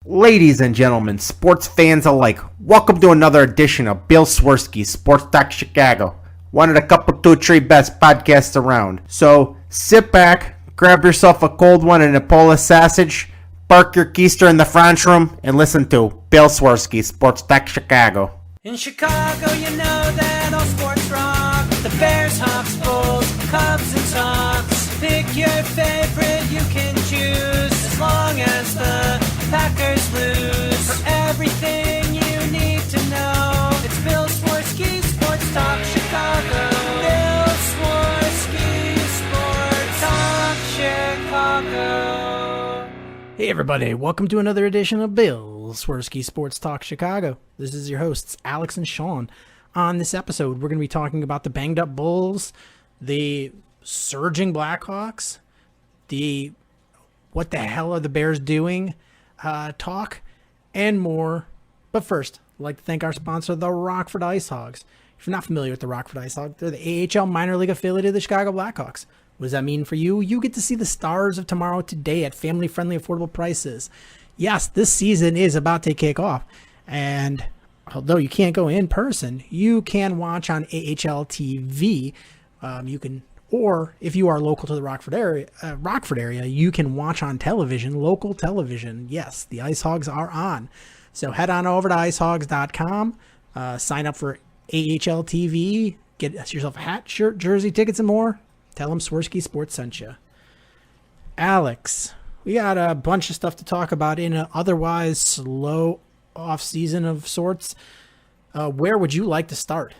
Ladies and gentlemen, sports fans alike, welcome to another edition of Bill Swerski, Sports Talk Chicago. One of the couple, two, three best podcasts around. So sit back, grab yourself a cold one and a Polish sausage, park your keister in the French room, and listen to Bill Swerski, Sports Talk Chicago. In Chicago, you know that all sports rock. The Bears, Hawks, Bulls, Cubs, and Sox. Pick your favorite, you can choose. As long as the Packers lose. For everything you need to know, it's Bill Swerski, Sports Talk Chicago. Bill Swerski, Sports Talk Chicago. Hey everybody, welcome to another edition of Bill Swerski Sports Talk Chicago. This is your hosts, Alex and Sean. On this episode, we're going to be talking about the banged up Bulls, the surging Blackhawks, the what the hell are the Bears doing talk, and more. But first, I'd like to thank our sponsor, the Rockford Ice Hogs. If you're not familiar with the Rockford Ice Hogs, they're the AHL minor league affiliate of the Chicago Blackhawks. What does that mean for you? You get to see the stars of tomorrow today at family-friendly, affordable prices. Yes, this season is about to kick off, and although you can't go in person, you can watch on AHL TV. Or if you are local to the Rockford area, you can watch on television, local television. Yes, the Ice Hogs are on. So head on over to icehogs.com, sign up for AHL TV, get yourself a hat, shirt, jersey, tickets, and more. Tell them Swerski Sports sent you. Alex, we got a bunch of stuff to talk about in an otherwise slow off-season of sorts. Where would you like to start?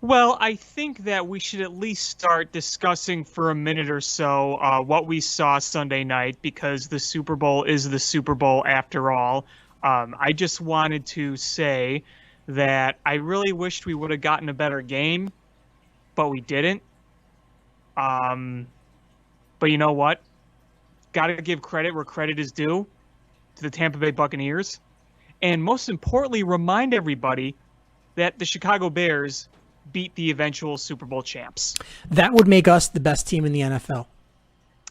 Well, I think that we should at least start discussing for a minute or so what we saw Sunday night, because the Super Bowl is the Super Bowl after all. I just wanted to say that I really wished we would have gotten a better game, but we didn't. But you know what? Got to give credit where credit is due to the Tampa Bay Buccaneers. And most importantly, remind everybody that the Chicago Bears beat the eventual Super Bowl champs. That would make us the best team in the NFL.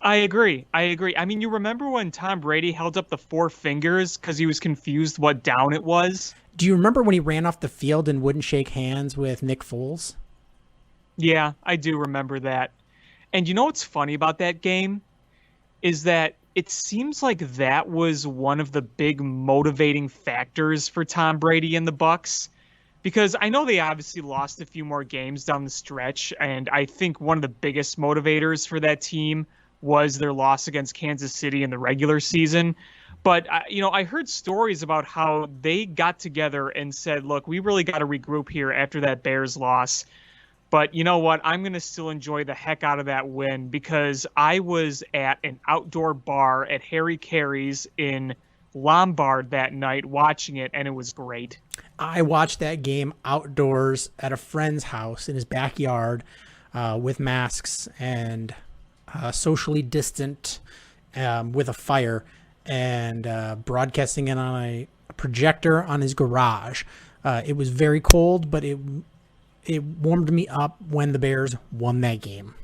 I agree. I mean, you remember when Tom Brady held up the four fingers because he was confused what down it was? Do you remember when he ran off the field and wouldn't shake hands with Nick Foles? Yeah, I do remember that. And you know what's funny about that game is that it seems like that was one of the big motivating factors for Tom Brady and the Bucs, because I know they obviously lost a few more games down the stretch, and I think one of the biggest motivators for that team was their loss against Kansas City in the regular season. But, I heard stories about how they got together and said, look, we really got to regroup here after that Bears loss. But you know what? I'm going to still enjoy the heck out of that win, because I was at an outdoor bar at Harry Carey's in Lombard that night watching it, and it was great. I watched that game outdoors at a friend's house in his backyard with masks and socially distant with a fire, and broadcasting it on a projector on his garage. It was very cold, but it warmed me up when the Bears won that game.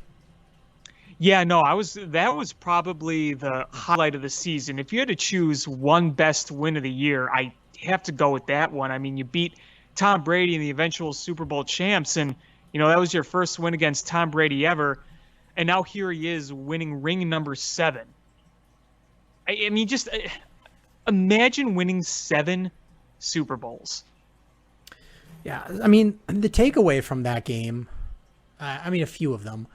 Yeah, no, that was probably the highlight of the season. If you had to choose one best win of the year, I have to go with that one. I mean, you beat Tom Brady and the eventual Super Bowl champs, and that was your first win against Tom Brady ever, and now here he is winning ring number 7. I mean, just imagine winning 7 Super Bowls. Yeah, I mean, the takeaway from that game, a few of them.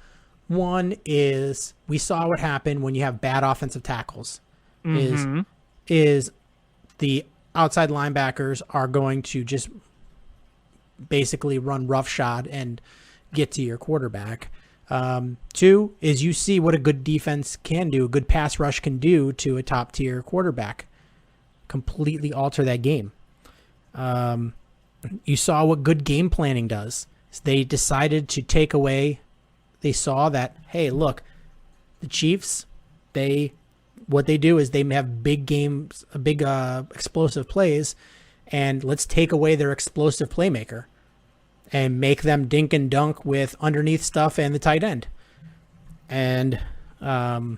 One is we saw what happened when you have bad offensive tackles. Mm-hmm. Is the outside linebackers are going to just basically run roughshod and get to your quarterback. 2 is you see what a good defense can do, a good pass rush can do to a top tier quarterback. Completely alter that game. You saw what good game planning does. They decided to take away. They saw that, hey, look, the Chiefs, what they do is they have big games, big explosive plays, and let's take away their explosive playmaker and make them dink and dunk with underneath stuff and the tight end. And that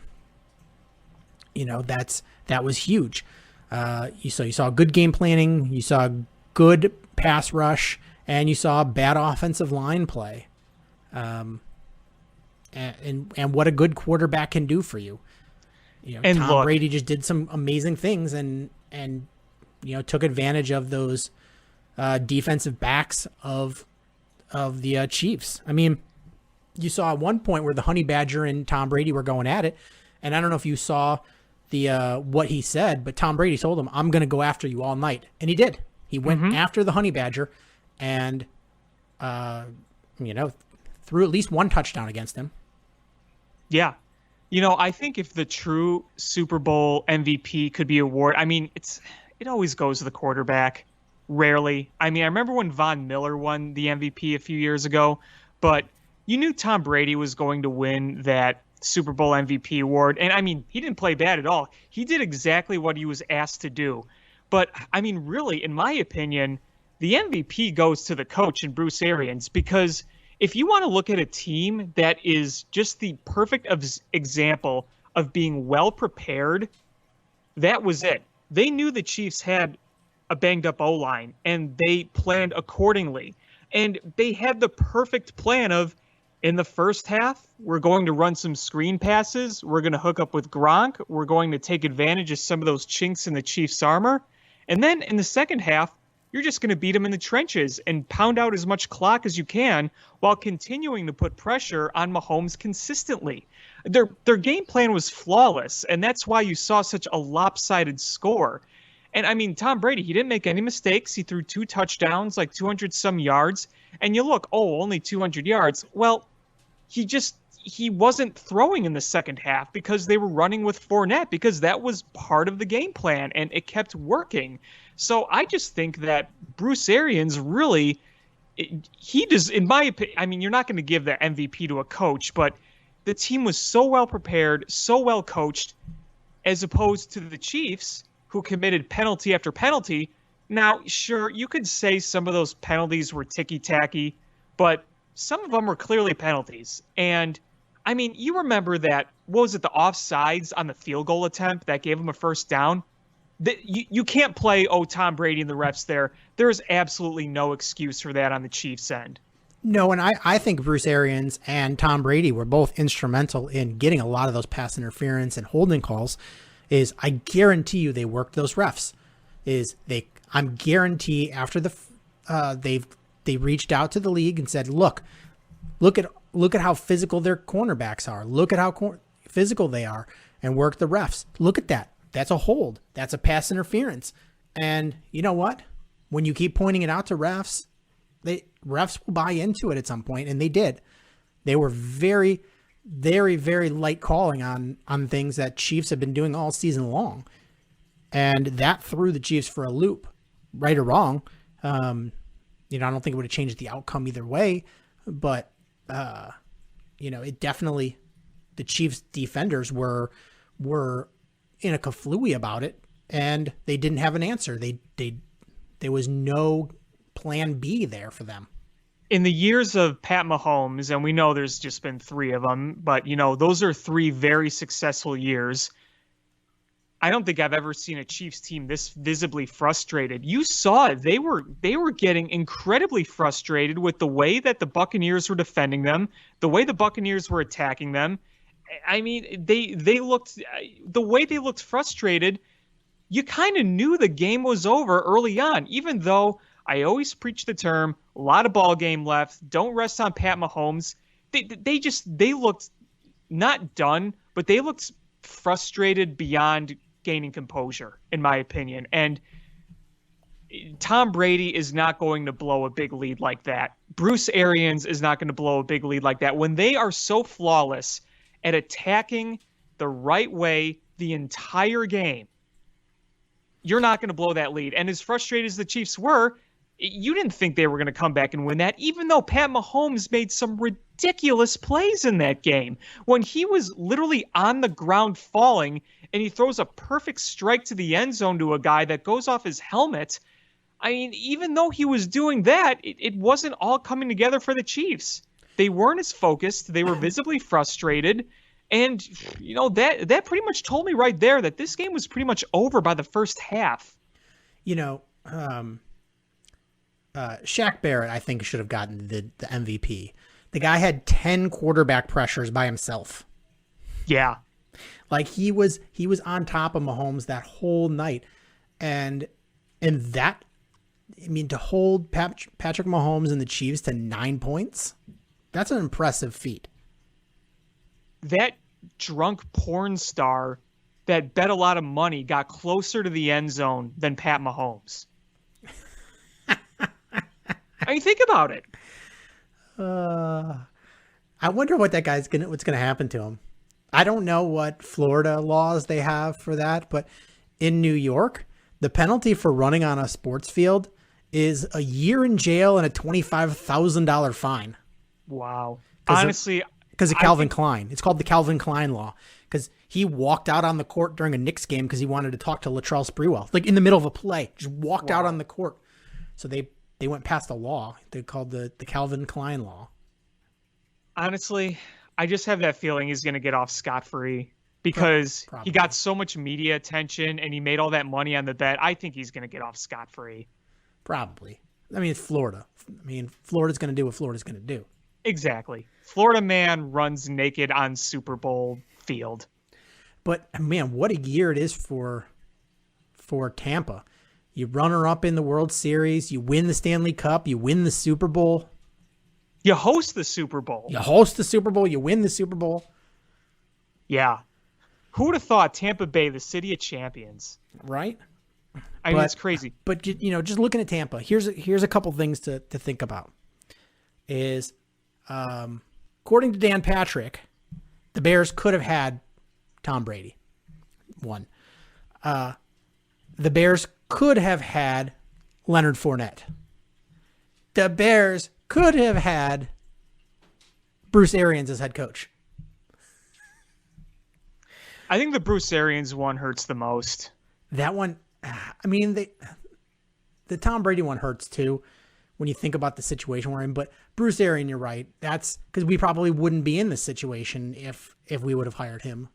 was huge. You saw good game planning, you saw good pass rush, and you saw bad offensive line play. And what a good quarterback can do for you. And Tom Brady just did some amazing things and took advantage of those defensive backs of the Chiefs. I mean, you saw at one point where the Honey Badger and Tom Brady were going at it, and I don't know if you saw the what he said, but Tom Brady told him, "I'm going to go after you all night," and he did. He went after the Honey Badger, and threw at least one touchdown against him. Yeah. I think if the true Super Bowl MVP could be awarded, I mean, it always goes to the quarterback. Rarely. I mean, I remember when Von Miller won the MVP a few years ago, but you knew Tom Brady was going to win that Super Bowl MVP award. And I mean, he didn't play bad at all. He did exactly what he was asked to do. But I mean, really, in my opinion, the MVP goes to the coach and Bruce Arians, because if you want to look at a team that is just the perfect example of being well prepared, that was it. They knew the Chiefs had a banged up O-line, and they planned accordingly. And they had the perfect plan of, in the first half, we're going to run some screen passes. We're going to hook up with Gronk. We're going to take advantage of some of those chinks in the Chiefs' armor. And then in the second half, you're just going to beat them in the trenches and pound out as much clock as you can while continuing to put pressure on Mahomes consistently. Their game plan was flawless, and that's why you saw such a lopsided score. And I mean, Tom Brady, he didn't make any mistakes. He threw 2 touchdowns, like 200-some yards. And you look, only 200 yards. Well, he wasn't throwing in the second half because they were running with Fournette, because that was part of the game plan, and it kept working. So I just think that Bruce Arians really, he does, in my opinion, I mean, you're not going to give the MVP to a coach, but the team was so well prepared, so well coached, as opposed to the Chiefs, who committed penalty after penalty. Now, sure, you could say some of those penalties were ticky-tacky, but some of them were clearly penalties. And, I mean, you remember that, what was it, the offsides on the field goal attempt that gave them a first down? You can't play, Tom Brady and the refs there. There is absolutely no excuse for that on the Chiefs' end. No, and I think Bruce Arians and Tom Brady were both instrumental in getting a lot of those pass interference and holding calls. I guarantee you they worked those refs. I'm guarantee after they reached out to the league and said, look at how physical their cornerbacks are. Look at how physical they are, and work the refs. Look at that. That's a hold. That's a pass interference. And you know what? When you keep pointing it out to refs, refs will buy into it at some point, and they did. They were very, very, very light calling on things that Chiefs have been doing all season long. And that threw the Chiefs for a loop, right or wrong. I don't think it would have changed the outcome either way, but it definitely, the Chiefs defenders were in a kaflooey about it, and they didn't have an answer. There was no plan B there for them. In the years of Pat Mahomes, and we know there's just been 3 of them, but those are 3 very successful years. I don't think I've ever seen a Chiefs team this visibly frustrated. You saw it. They were getting incredibly frustrated with the way that the Buccaneers were defending them, the way the Buccaneers were attacking them. I mean, they looked, the way they looked frustrated, you kind of knew the game was over early on, even though I always preach the term, a lot of ball game left, don't rest on Pat Mahomes. They looked not done, but they looked frustrated beyond gaining composure, in my opinion. And Tom Brady is not going to blow a big lead like that. Bruce Arians is not going to blow a big lead like that. When they are so flawless at attacking the right way the entire game, you're not going to blow that lead. And as frustrated as the Chiefs were, you didn't think they were going to come back and win that, even though Pat Mahomes made some ridiculous plays in that game. When he was literally on the ground falling and he throws a perfect strike to the end zone to a guy that goes off his helmet. I mean, even though he was doing that, it wasn't all coming together for the Chiefs. They weren't as focused. They were visibly frustrated. And, that pretty much told me right there that this game was pretty much over by the first half. Shaq Barrett, I think, should have gotten the MVP. The guy had 10 quarterback pressures by himself. Yeah. Like he was on top of Mahomes that whole night. And that, I mean, to hold Patrick Mahomes and the Chiefs to 9 points, that's an impressive feat. That drunk porn star that bet a lot of money got closer to the end zone than Pat Mahomes. I mean, think about it. I wonder what that guy's what's gonna happen to him. I don't know what Florida laws they have for that, but in New York, the penalty for running on a sports field is a year in jail and a $25,000 fine. Wow. Honestly, because of Calvin Klein. It's called the Calvin Klein law, because he walked out on the court during a Knicks game because he wanted to talk to Latrell Sprewell, like in the middle of a play, just walked out on the court. So they went past a law they called the Calvin Klein law. Honestly, I just have that feeling he's going to get off scot-free because he got so much media attention and he made all that money on the bet. I think he's going to get off scot-free. Probably. I mean, it's Florida. I mean, Florida's going to do what Florida's going to do. Exactly. Florida man runs naked on Super Bowl field. But man, what a year it is for Tampa. You runner up in the World Series, you win the Stanley Cup, you win the Super Bowl. You host the Super Bowl. You host the Super Bowl, you win the Super Bowl. Yeah. Who would have thought Tampa Bay, the city of champions? Right? I mean, it's crazy. But just looking at Tampa, here's a couple things to think about. Is according to Dan Patrick, the Bears could have had Tom Brady. One. The Bears could have had Leonard Fournette. The Bears could have had Bruce Arians as head coach. I think the Bruce Arians one hurts the most. That one, I mean, the Tom Brady one hurts too when you think about the situation we're in. But Bruce Arians, you're right. That's because we probably wouldn't be in this situation if we would have hired him.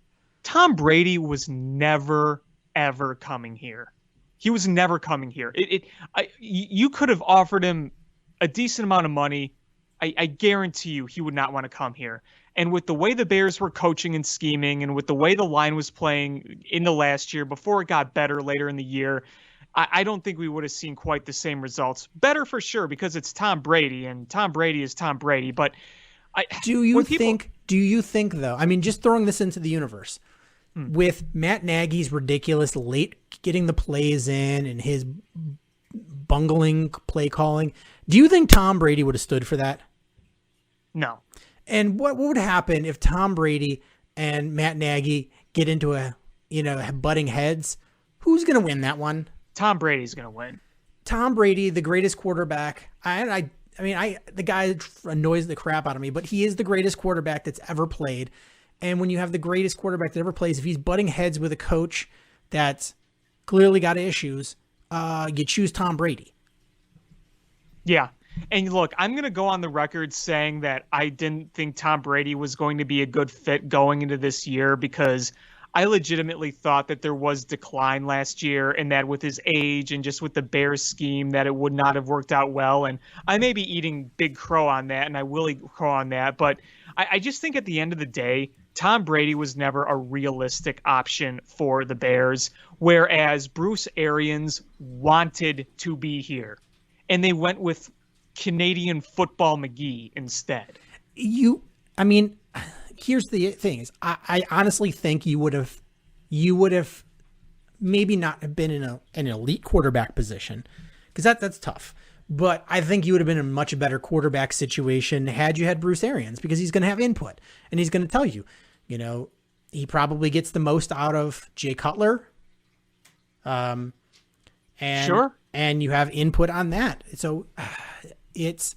Tom Brady was never, ever coming here. He was never coming here. You could have offered him a decent amount of money. I guarantee you he would not want to come here. And with the way the Bears were coaching and scheming and with the way the line was playing in the last year before it got better later in the year, I don't think we would have seen quite the same results. Better for sure because it's Tom Brady and Tom Brady is Tom Brady. But do you think though, I mean, just throwing this into the universe, with Matt Nagy's ridiculous late getting the plays in and his bungling play calling, do you think Tom Brady would have stood for that? No. And what would happen if Tom Brady and Matt Nagy get into a butting heads? Who's going to win that one? Tom Brady's going to win. Tom Brady, the greatest quarterback. I mean, the guy annoys the crap out of me, but he is the greatest quarterback that's ever played. And when you have the greatest quarterback that ever plays, if he's butting heads with a coach that's clearly got issues, you choose Tom Brady. Yeah. And look, I'm going to go on the record saying that I didn't think Tom Brady was going to be a good fit going into this year because I legitimately thought that there was decline last year and that with his age and just with the Bears scheme that it would not have worked out well. And I may be eating big crow on that and I will eat crow on that. But I just think at the end of the day, Tom Brady was never a realistic option for the Bears, whereas Bruce Arians wanted to be here. And they went with Canadian Football McGee instead. I mean, here's the thing is I honestly think you would have maybe not have been in an elite quarterback position because that's tough. But I think you would have been in a much better quarterback situation had you had Bruce Arians because he's going to have input and he's going to tell you, he probably gets the most out of Jay Cutler. And you have input on that. So it's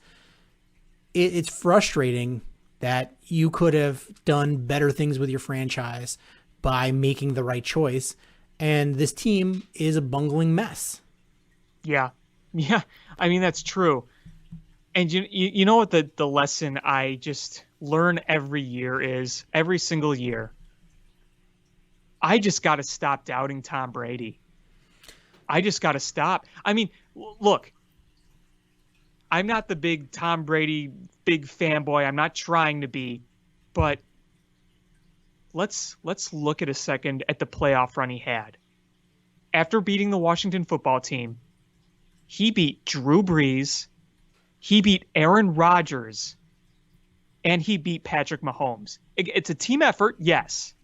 frustrating that you could have done better things with your franchise by making the right choice. And this team is a bungling mess. Yeah. Yeah. I mean, that's true. And you know what the lesson I just learn every year is, every single year? I just got to stop doubting Tom Brady. I just got to stop. I mean, look, I'm not the big Tom Brady big fanboy. I'm not trying to be, but let's look at a second at the playoff run he had. After beating the Washington football team, he beat Drew Brees, he beat Aaron Rodgers, and he beat Patrick Mahomes. It's a team effort, yes.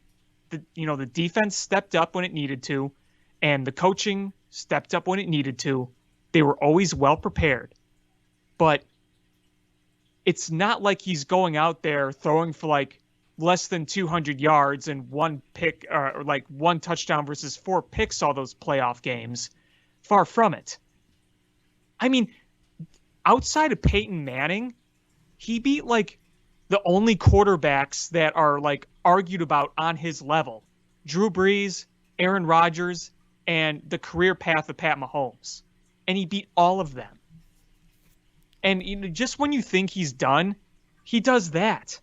The defense stepped up when it needed to, and the coaching stepped up when it needed to. They were always well prepared. But it's not like he's going out there throwing for like less than 200 yards and one pick, or like one touchdown versus 4 picks all those playoff games. Far from it. I mean, outside of Peyton Manning, he beat like the only quarterbacks that are like argued about on his level. Drew Brees, Aaron Rodgers, and the career path of Pat Mahomes. And he beat all of them. And just when you think he's done, he does that.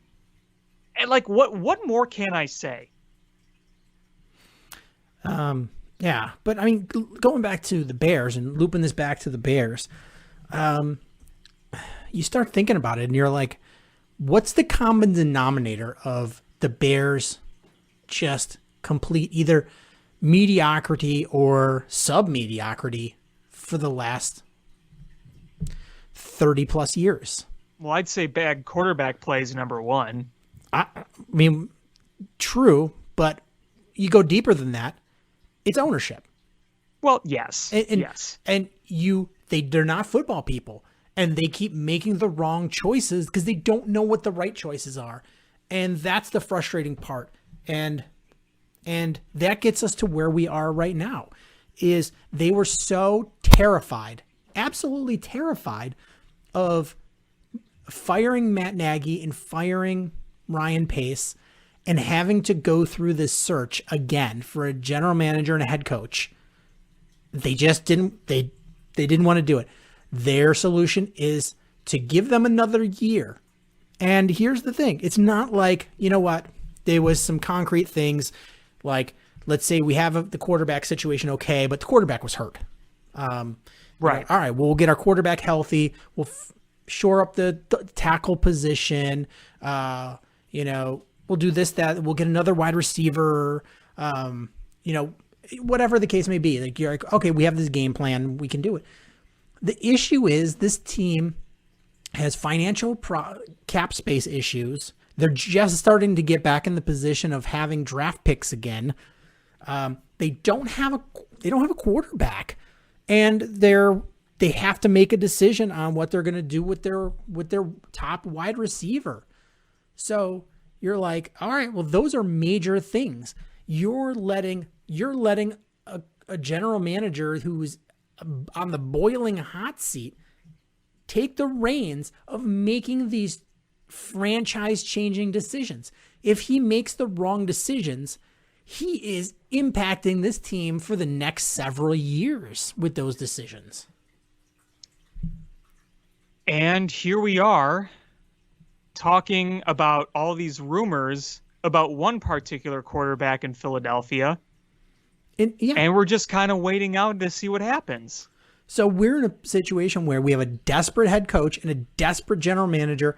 And like, what more can I say? Yeah, but I mean, going back to the Bears and looping this back to the Bears, you start thinking about it and you're like, what's the common denominator of the Bears just complete either mediocrity or sub-mediocrity for the last 30 plus years? Well, I'd say bad quarterback play is number one. I mean, true, but you go deeper than that, it's ownership. Well, yes. Yes. And they're not football people, and they keep making the wrong choices because they don't know what the right choices are. And that's the frustrating part. And that gets us to where we are right now, is they were so terrified, absolutely terrified of firing Matt Nagy and firing Ryan Pace and having to go through this search again for a general manager and a head coach. They just didn't want to do it. Their solution is to give them another year. And here's the thing. It's not like, you know what, there was some concrete things like, let's say we have the quarterback situation okay, but the quarterback was hurt. Right. All right, well, we'll get our quarterback healthy. We'll shore up the tackle position. We'll do this, that. We'll get another wide receiver. Whatever the case may be. Like, you're like, okay, we have this game plan. We can do it. The issue is this team has financial cap space issues. They're just starting to get back in the position of having draft picks again. They don't have a quarterback, and they have to make a decision on what they're going to do with their top wide receiver. So you're like, all right, well, those are major things. You're letting a general manager who's on the boiling hot seat take the reins of making these franchise-changing decisions. If he makes the wrong decisions, he is impacting this team for the next several years with those decisions. And here we are talking about all these rumors about one particular quarterback in Philadelphia. And we're just kind of waiting out to see what happens. So we're in a situation where we have a desperate head coach and a desperate general manager,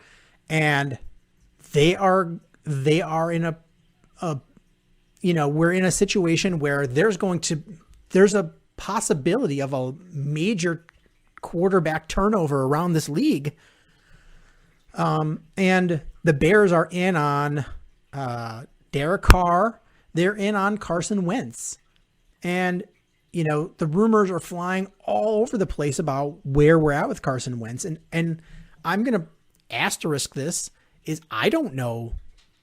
and we're in a situation where there's a possibility of a major quarterback turnover around this league. And the Bears are in on Derek Carr. They're in on Carson Wentz. And, the rumors are flying all over the place about where we're at with Carson Wentz. And I'm going to asterisk this is I don't know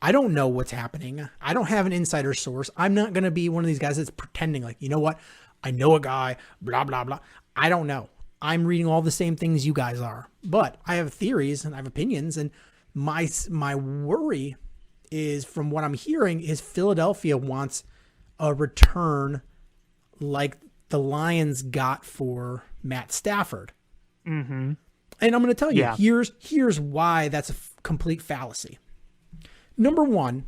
what's happening. I don't have an insider source. I'm not going to be one of these guys that's pretending like, you know what? I know a guy, blah, blah, blah. I don't know. I'm reading all the same things you guys are, but I have theories and I have opinions. And my worry is, from what I'm hearing, is Philadelphia wants a return like the Lions got for Matt Stafford. Mm-hmm. And I'm going to tell you, Yeah. here's why that's a complete fallacy. Number one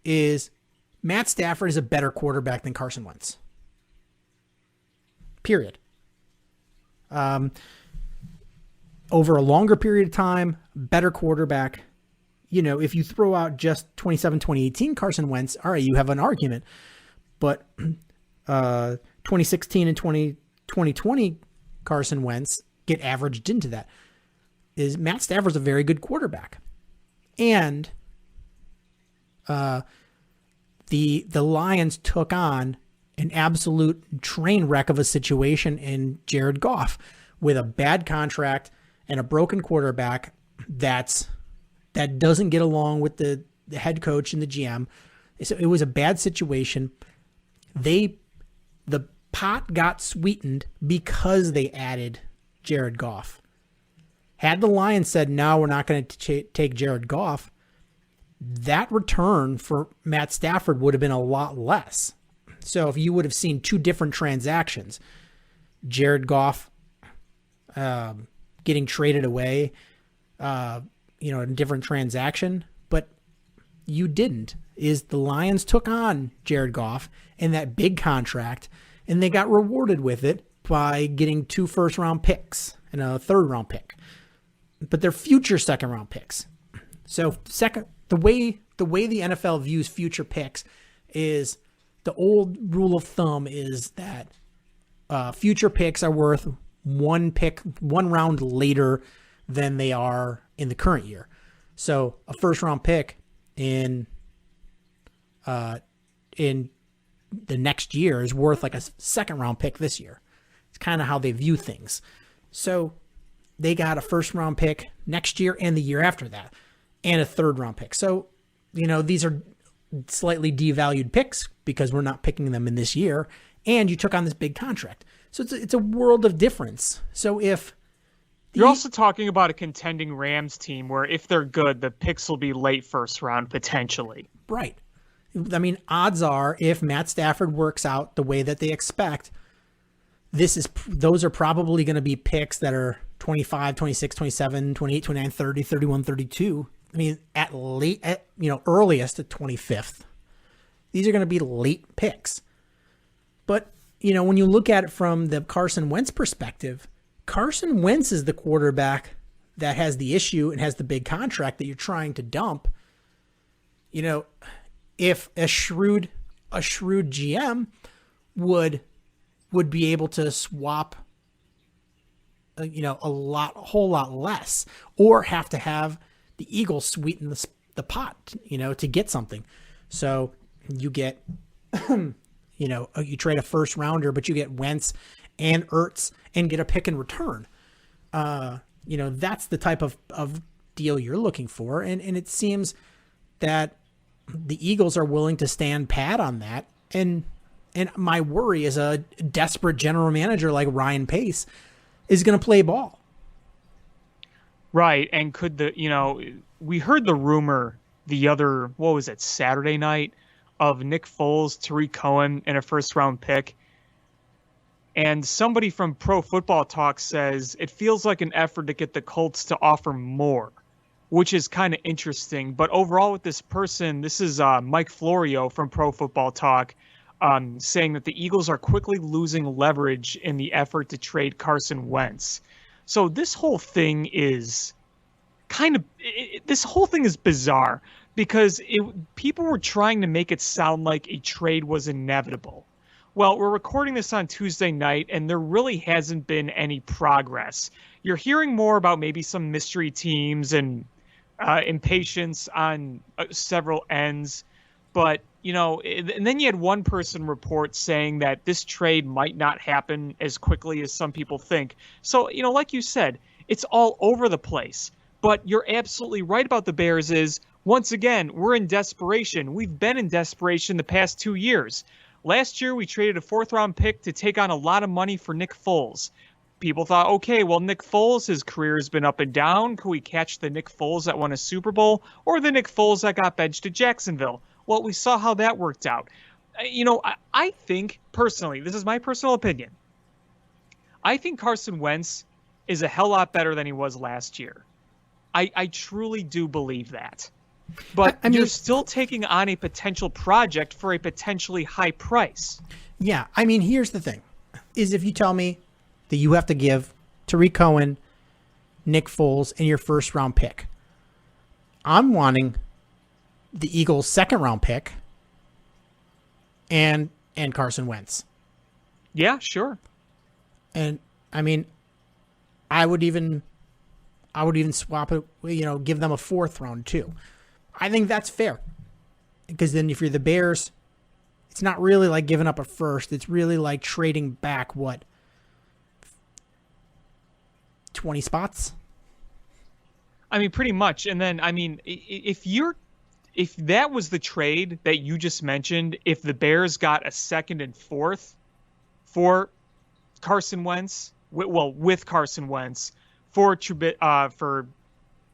is Matt Stafford is a better quarterback than Carson Wentz. Period. Over a longer period of time, better quarterback. You know, if you throw out just 2017, 2018 Carson Wentz, all right, you have an argument. But 2016 and 2020 Carson Wentz get averaged into that. Is Matt Stafford's a very good quarterback. And the Lions took on an absolute train wreck of a situation in Jared Goff with a bad contract and a broken quarterback that doesn't get along with the head coach and the GM. So it was a bad situation. The pot got sweetened because they added Jared Goff. Had the Lions said, no, we're not going to take Jared Goff, that return for Matt Stafford would have been a lot less. So if you would have seen two different transactions, Jared Goff getting traded away, in a different transaction, but you didn't, is the Lions took on Jared Goff and that big contract, and they got rewarded with it by getting 2 first-round picks and a third-round pick. But they're future second-round picks. So the way the NFL views future picks is the old rule of thumb is that future picks are worth one round later than they are in the current year. So a first-round pick in the next year is worth like a second-round pick this year. It's kind of how they view things. So they got a first-round pick next year and the year after that, and a third-round pick. So, these are slightly devalued picks because we're not picking them in this year, and you took on this big contract. So it's a world of difference. So if you're also talking about a contending Rams team where if they're good, the picks will be late first round potentially. Right. I mean, odds are if Matt Stafford works out the way that they expect, those are probably going to be picks that are 25, 26, 27, 28, 29, 30, 31, 32. I mean, earliest at 25th. These are going to be late picks. But, when you look at it from the Carson Wentz perspective, Carson Wentz is the quarterback that has the issue and has the big contract that you're trying to dump. If a shrewd GM would be able to swap, a whole lot less, or have to have the Eagles sweeten the pot, to get something. So you get, you trade a first rounder, but you get Wentz and Ertz and get a pick in return. That's the type of deal you're looking for. And it seems that the Eagles are willing to stand pat on that. And my worry is a desperate general manager like Ryan Pace is going to play ball. Right. And we heard the rumor Saturday night of Nick Foles, Tariq Cohen, and a first-round pick. And somebody from Pro Football Talk says it feels like an effort to get the Colts to offer more, which is kind of interesting. But overall with this person, this is Mike Florio from Pro Football Talk, saying that the Eagles are quickly losing leverage in the effort to trade Carson Wentz. So this whole thing is bizarre because people were trying to make it sound like a trade was inevitable. Well, we're recording this on Tuesday night, and there really hasn't been any progress. You're hearing more about maybe some mystery teams and impatience on several ends. But, and then you had one person report saying that this trade might not happen as quickly as some people think. So, like you said, it's all over the place. But you're absolutely right about the Bears is, once again, we're in desperation. We've been in desperation the past 2 years. Last year, we traded a 4th-round pick to take on a lot of money for Nick Foles. People thought, okay, well, Nick Foles, his career has been up and down. Could we catch the Nick Foles that won a Super Bowl or the Nick Foles that got benched at Jacksonville? Well, we saw how that worked out. I think, personally, this is my personal opinion, I think Carson Wentz is a hell lot better than he was last year. I truly do believe that. But I mean, you're still taking on a potential project for a potentially high price. Yeah, I mean, here's the thing, is if you tell me that you have to give Tariq Cohen, Nick Foles, and your first round pick, I'm wanting the Eagles' second round pick and Carson Wentz. Yeah, sure. And I mean, I would even swap it, give them a fourth round too. I think that's fair, because then if you're the Bears, it's not really like giving up a first. It's really like trading back 20 spots. I mean, pretty much. And then, I mean, if that was the trade that you just mentioned, if the Bears got a second and fourth for Carson Wentz, with Carson Wentz for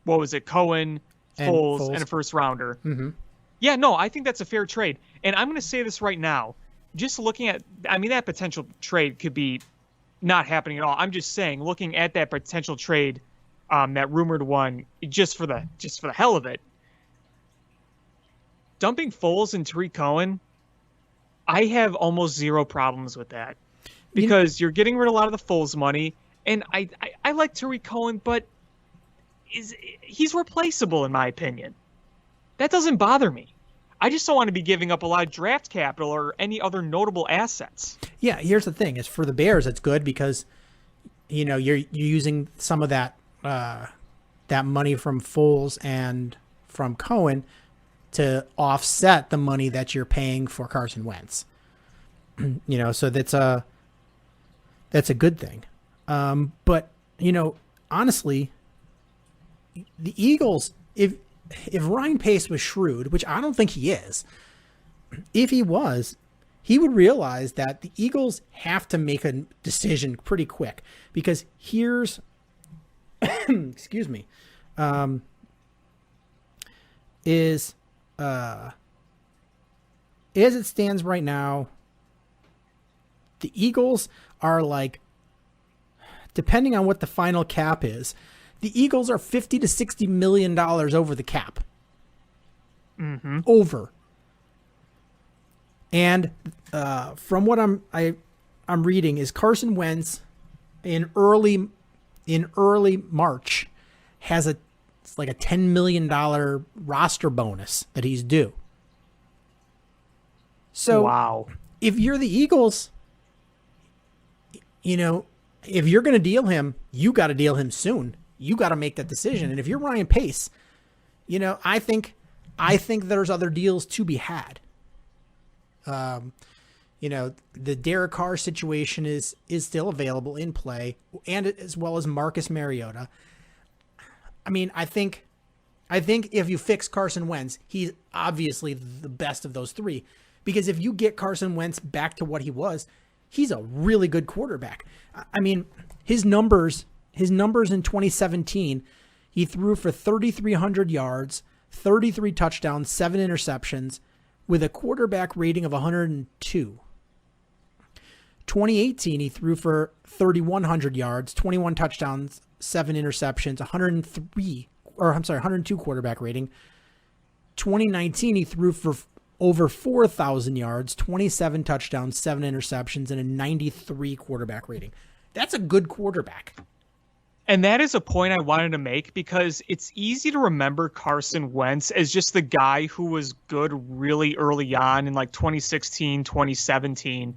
what was it, Cohen, Foles, and a first rounder. Mm-hmm. Yeah, no, I think that's a fair trade. And I'm going to say this right now. Just looking at, I mean, that potential trade could be not happening at all. I'm just saying, looking at that potential trade, that rumored one, just for the hell of it, dumping Foles and Tariq Cohen, I have almost zero problems with that, because you're getting rid of a lot of the Foles money, and I like Tariq Cohen, but he's replaceable in my opinion. That doesn't bother me. I just don't want to be giving up a lot of draft capital or any other notable assets. Yeah, here's the thing: is for the Bears, it's good because you're using some of that money from Foles and from Cohen to offset the money that you're paying for Carson Wentz. So that's a good thing. But honestly, the Eagles, if Ryan Pace was shrewd, which I don't think he is, if he was, he would realize that the Eagles have to make a decision pretty quick, because here's, excuse me, as it stands right now, the Eagles are like, depending on what the final cap is, the Eagles are $50 to $60 million over the cap. Mm-hmm. Over. And from what I'm reading, is Carson Wentz in early March has it's like a $10 million roster bonus that he's due. So wow. If you're the Eagles, if you're going to deal him, you got to deal him soon. You got to make that decision. And if you're Ryan Pace, I think there's other deals to be had. The Derek Carr situation is still available in play, and as well as Marcus Mariota. I mean, I think if you fix Carson Wentz, he's obviously the best of those three, because if you get Carson Wentz back to what he was, he's a really good quarterback. I mean, his numbers in 2017, he threw for 3,300 yards, 33 touchdowns, 7 interceptions, with a quarterback rating of 102. 2018, he threw for 3,100 yards, 21 touchdowns, 7 interceptions, 102 quarterback rating. 2019, he threw for over 4,000 yards, 27 touchdowns, 7 interceptions, and a 93 quarterback rating. That's a good quarterback. And that is a point I wanted to make, because it's easy to remember Carson Wentz as just the guy who was good really early on in like 2016, 2017.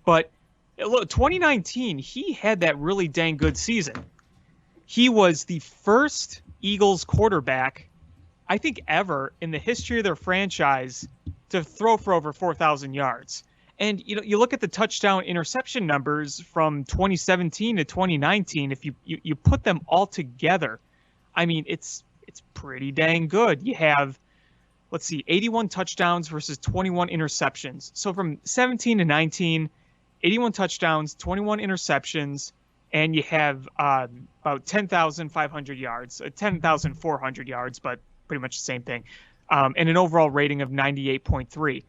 But look, 2019, he had that really dang good season. He was the first Eagles quarterback, I think, ever in the history of their franchise to throw for over 4,000 yards. And you look at the touchdown interception numbers from 2017 to 2019. If you put them all together, I mean, it's pretty dang good. You have, 81 touchdowns versus 21 interceptions. So from 17 to 19, 81 touchdowns, 21 interceptions, and you have about 10,500 yards, 10,400 yards, but pretty much the same thing, and an overall rating of 98.3.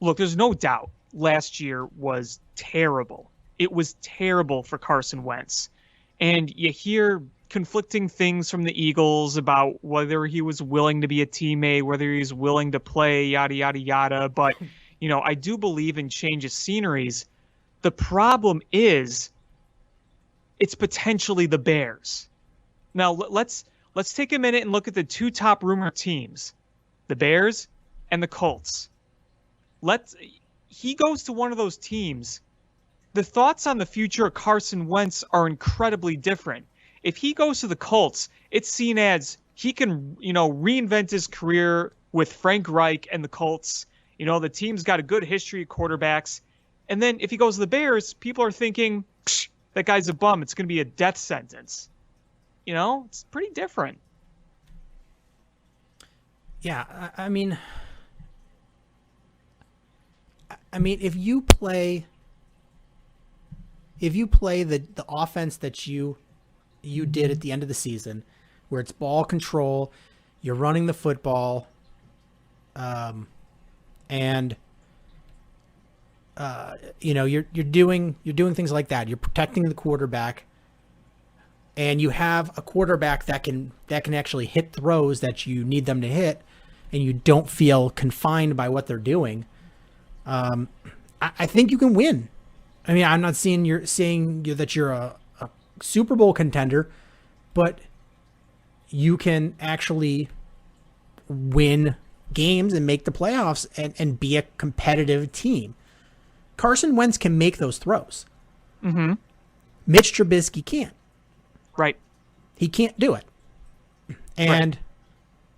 Look, there's no doubt last year was terrible. It was terrible for Carson Wentz. And you hear conflicting things from the Eagles about whether he was willing to be a teammate, whether he was willing to play, yada, yada, yada. But, I do believe in change of sceneries. The problem is it's potentially the Bears. Now, let's take a minute and look at the two top rumor teams, the Bears and the Colts. He goes to one of those teams. The thoughts on the future of Carson Wentz are incredibly different. If he goes to the Colts, it's seen as he can, reinvent his career with Frank Reich and the Colts. The team's got a good history of quarterbacks. And then if he goes to the Bears, people are thinking, that guy's a bum. It's going to be a death sentence. It's pretty different. Yeah, I mean, if you play the offense that you did at the end of the season, where it's ball control, you're running the football, and you're doing things like that. You're protecting the quarterback, and you have a quarterback that can actually hit throws that you need them to hit, and you don't feel confined by what they're doing. I think you can win. I mean, I'm not saying that you're a Super Bowl contender, but you can actually win games and make the playoffs and be a competitive team. Carson Wentz can make those throws. Mm-hmm. Mitch Trubisky can't. Right. He can't do it. And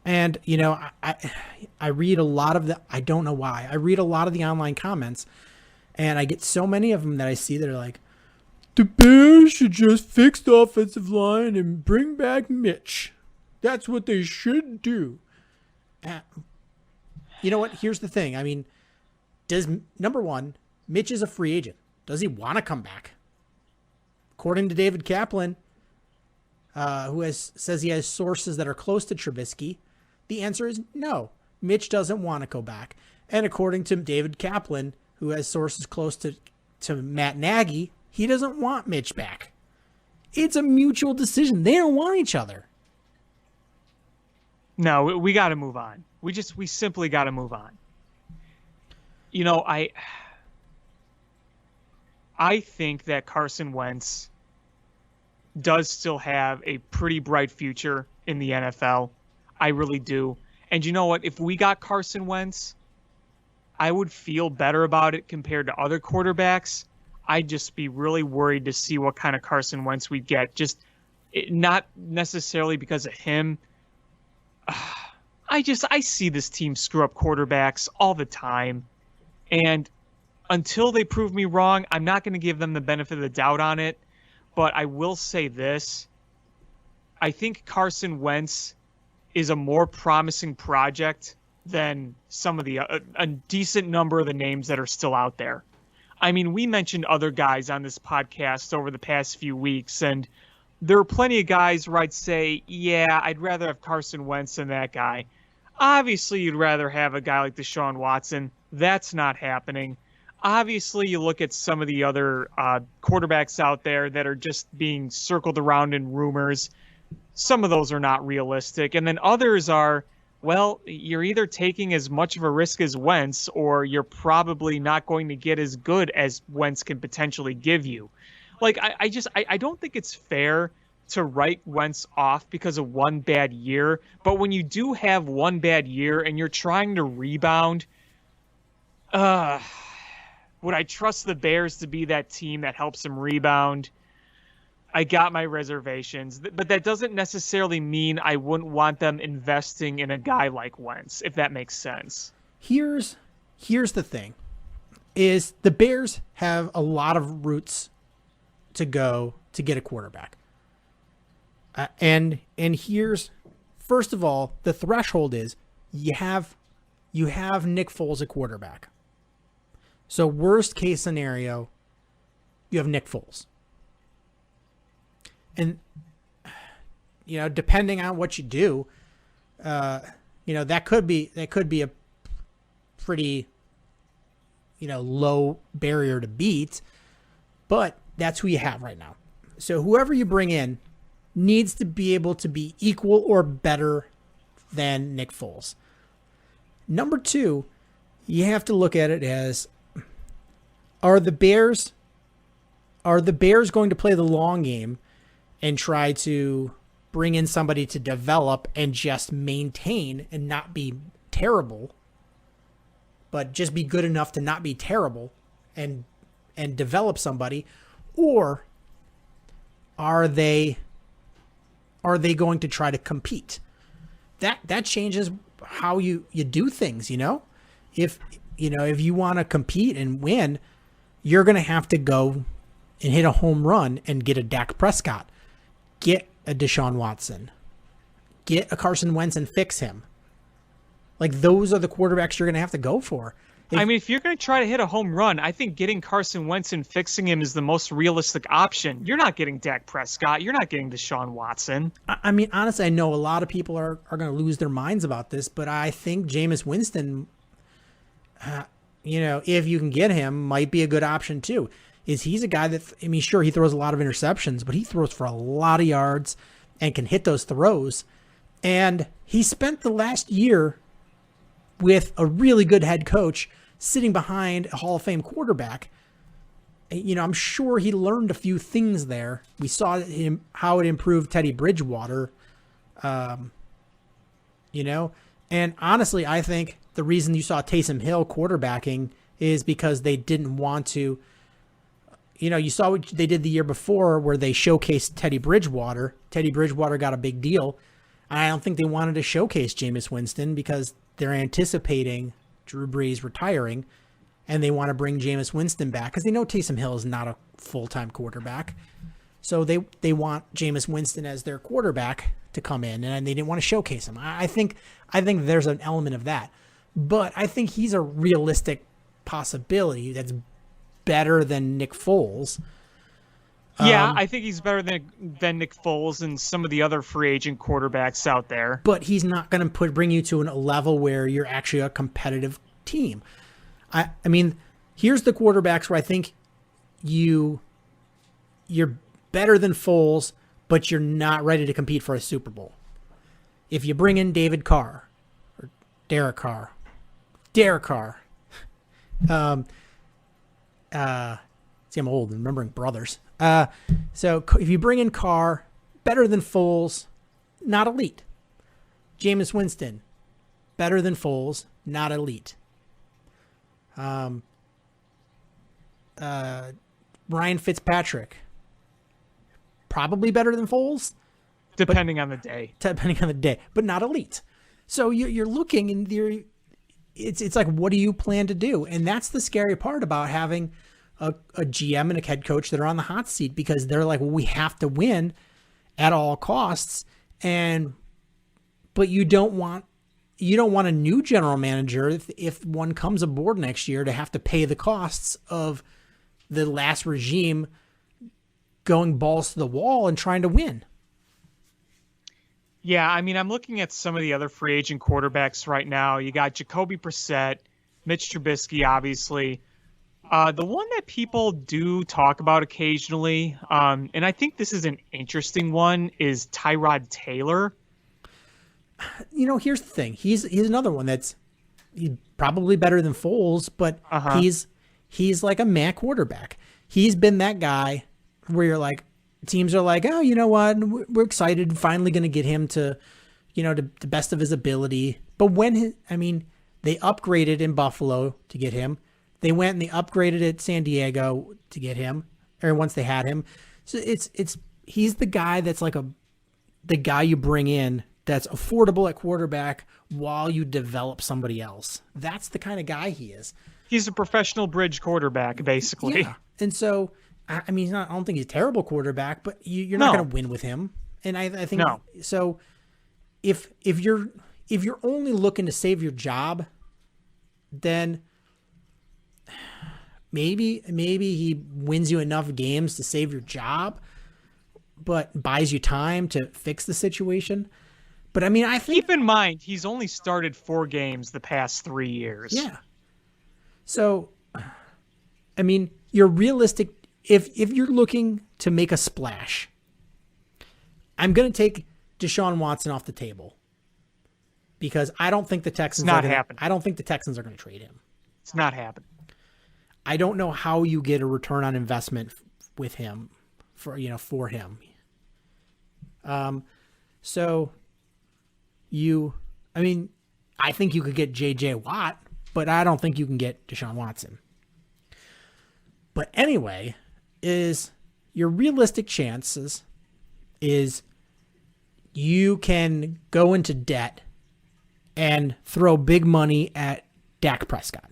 I read a lot of I don't know why. I read a lot of the online comments, and I get so many of them that I see that are like, the Bears should just fix the offensive line and bring back Mitch. That's what they should do. You know what? Here's the thing. I mean, number one, Mitch is a free agent. Does he want to come back? According to David Kaplan, who says he has sources that are close to Trubisky, the answer is no. Mitch doesn't want to go back. And according to David Kaplan, who has sources close to Matt Nagy, he doesn't want Mitch back. It's a mutual decision. They don't want each other. No, we got to move on. We simply got to move on. I think that Carson Wentz does still have a pretty bright future in the NFL. I really do. And you know what? If we got Carson Wentz, I would feel better about it compared to other quarterbacks. I'd just be really worried to see what kind of Carson Wentz we'd get. Not necessarily because of him. I see this team screw up quarterbacks all the time. And until they prove me wrong, I'm not going to give them the benefit of the doubt on it. But I will say this. I think Carson Wentz is a more promising project than some of a decent number of the names that are still out there. I mean, we mentioned other guys on this podcast over the past few weeks, and there are plenty of guys where I'd say, yeah, I'd rather have Carson Wentz than that guy. Obviously, you'd rather have a guy like Deshaun Watson. That's not happening. Obviously, you look at some of the other quarterbacks out there that are just being circled around in rumors. Some of those are not realistic. And then others are, well, you're either taking as much of a risk as Wentz, or you're probably not going to get as good as Wentz can potentially give you. Like, I don't think it's fair to write Wentz off because of one bad year. But when you do have one bad year and you're trying to rebound, would I trust the Bears to be that team that helps him rebound? I got my reservations, but that doesn't necessarily mean I wouldn't want them investing in a guy like Wentz, if that makes sense. Here's the thing, is the Bears have a lot of routes to go to get a quarterback. And here's, first of all, the threshold is you have Nick Foles at quarterback. So worst case scenario, you have Nick Foles. And, depending on what you do, that could be a pretty, low barrier to beat, but that's who you have right now. So whoever you bring in needs to be able to be equal or better than Nick Foles. Number two, you have to look at it as, are the Bears going to play the long game and try to bring in somebody to develop and just maintain and not be terrible, but just be good enough to not be terrible and develop somebody? Or are they going to try to compete? That changes how you do things, you know? If you want to compete and win, you're going to have to go and hit a home run and get a Dak Prescott, get a Deshaun Watson, get a Carson Wentz and fix him. Like, those are the quarterbacks you're going to have to go for. If you're going to try to hit a home run, I think getting Carson Wentz and fixing him is the most realistic option. You're not getting Dak Prescott. You're not getting Deshaun Watson. Honestly, I know a lot of people are going to lose their minds about this, but I think Jameis Winston, if you can get him, might be a good option too. He's a guy that, sure, he throws a lot of interceptions, but he throws for a lot of yards and can hit those throws. And he spent the last year with a really good head coach sitting behind a Hall of Fame quarterback. I'm sure he learned a few things there. We saw how it improved Teddy Bridgewater, and honestly, I think the reason you saw Taysom Hill quarterbacking is because they didn't want to, you saw what they did the year before where they showcased Teddy Bridgewater. Teddy Bridgewater got a big deal. I don't think they wanted to showcase Jameis Winston because they're anticipating Drew Brees retiring, and they want to bring Jameis Winston back because they know Taysom Hill is not a full-time quarterback. So they want Jameis Winston as their quarterback to come in, and they didn't want to showcase him. I think there's an element of that. But I think he's a realistic possibility that's better than Nick Foles. Yeah, I think he's better than Nick Foles and some of the other free agent quarterbacks out there. But he's not going to bring you to a level where you're actually a competitive team. Here's the quarterbacks where I think you're better than Foles, but you're not ready to compete for a Super Bowl. If you bring in David Carr or Derek Carr. See, I'm old and remembering brothers. So if you bring in Carr, better than Foles, not elite. Jameis Winston, better than Foles, not elite. Ryan Fitzpatrick, probably better than Foles. Depending on the day. But not elite. So you're looking and it's like, what do you plan to do? And that's the scary part about having a GM and a head coach that are on the hot seat, because they're like, well, we have to win at all costs. But you don't want a new general manager, if one comes aboard next year, to have to pay the costs of the last regime going balls to the wall and trying to win. Yeah, I'm looking at some of the other free agent quarterbacks right now. You got Jacoby Brissett, Mitch Trubisky, obviously. The one that people do talk about occasionally, and I think this is an interesting one, is Tyrod Taylor. Here's the thing. He's another one he's probably better than Foles, but he's like a Mac quarterback. He's been that guy where you're like, teams are like, oh, you know what? We're excited, finally going to get him to, to the best of his ability. But they upgraded in Buffalo to get him. They went and they upgraded at San Diego to get him, or once they had him. So he's the guy that's like the guy you bring in that's affordable at quarterback while you develop somebody else. That's the kind of guy he is. He's a professional bridge quarterback, basically. Yeah. And so, I don't think he's a terrible quarterback, but you're not going to win with him. And I think so. If you're only looking to save your job, then maybe he wins you enough games to save your job, but buys you time to fix the situation. But I think, keep in mind, he's only started 4 games the past 3 years. Yeah. So, your realistic if you're looking to make a splash, I'm going to take Deshaun Watson off the table because I don't think the Texans I don't think the Texans are going to trade him. It's not happening. I don't know how you get a return on investment with him for him. So I think you could get J.J. Watt, but I don't think you can get Deshaun Watson. But anyway, is your realistic chances is you can go into debt and throw big money at Dak Prescott.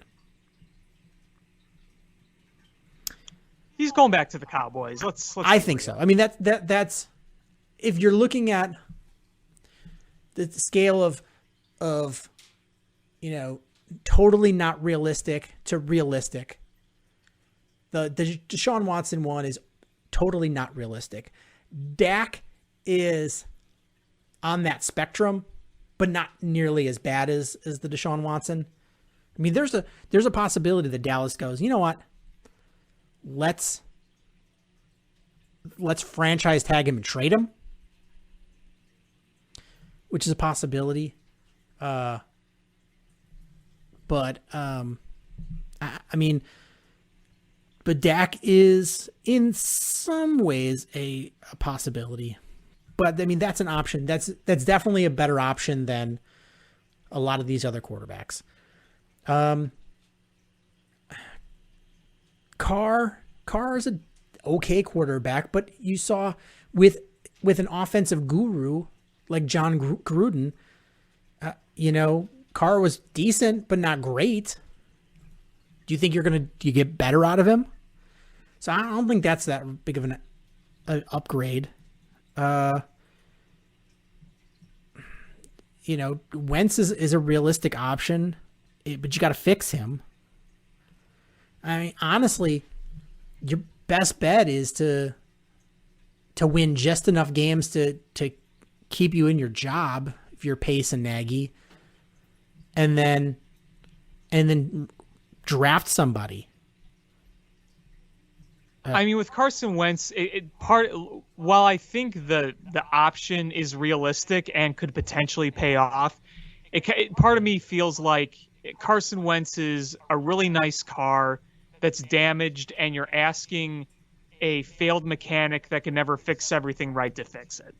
He's going back to the Cowboys. Let's I think so. I mean that's if you're looking at the scale of totally not realistic to realistic. The Deshaun Watson one is totally not realistic. Dak is on that spectrum, but not nearly as bad as the Deshaun Watson. I mean, there's a possibility that Dallas goes, you know what? Let's franchise tag him and trade him, which is a possibility. But Dak is in some ways a possibility. But I mean, that's an option. That's definitely a better option than a lot of these other quarterbacks. Carr is an okay quarterback, but you saw with an offensive guru like John Gruden, Carr was decent but not great. Do you think you get better out of him? So I don't think that's that big of an upgrade. Wentz is a realistic option, but you got to fix him. I mean, honestly, your best bet is to win just enough games to keep you in your job if you're Pace and Nagy, and then draft somebody. I mean, with Carson Wentz, while I think the option is realistic and could potentially pay off, part of me feels like Carson Wentz is a really nice car that's damaged, and you're asking a failed mechanic that can never fix everything right to fix it.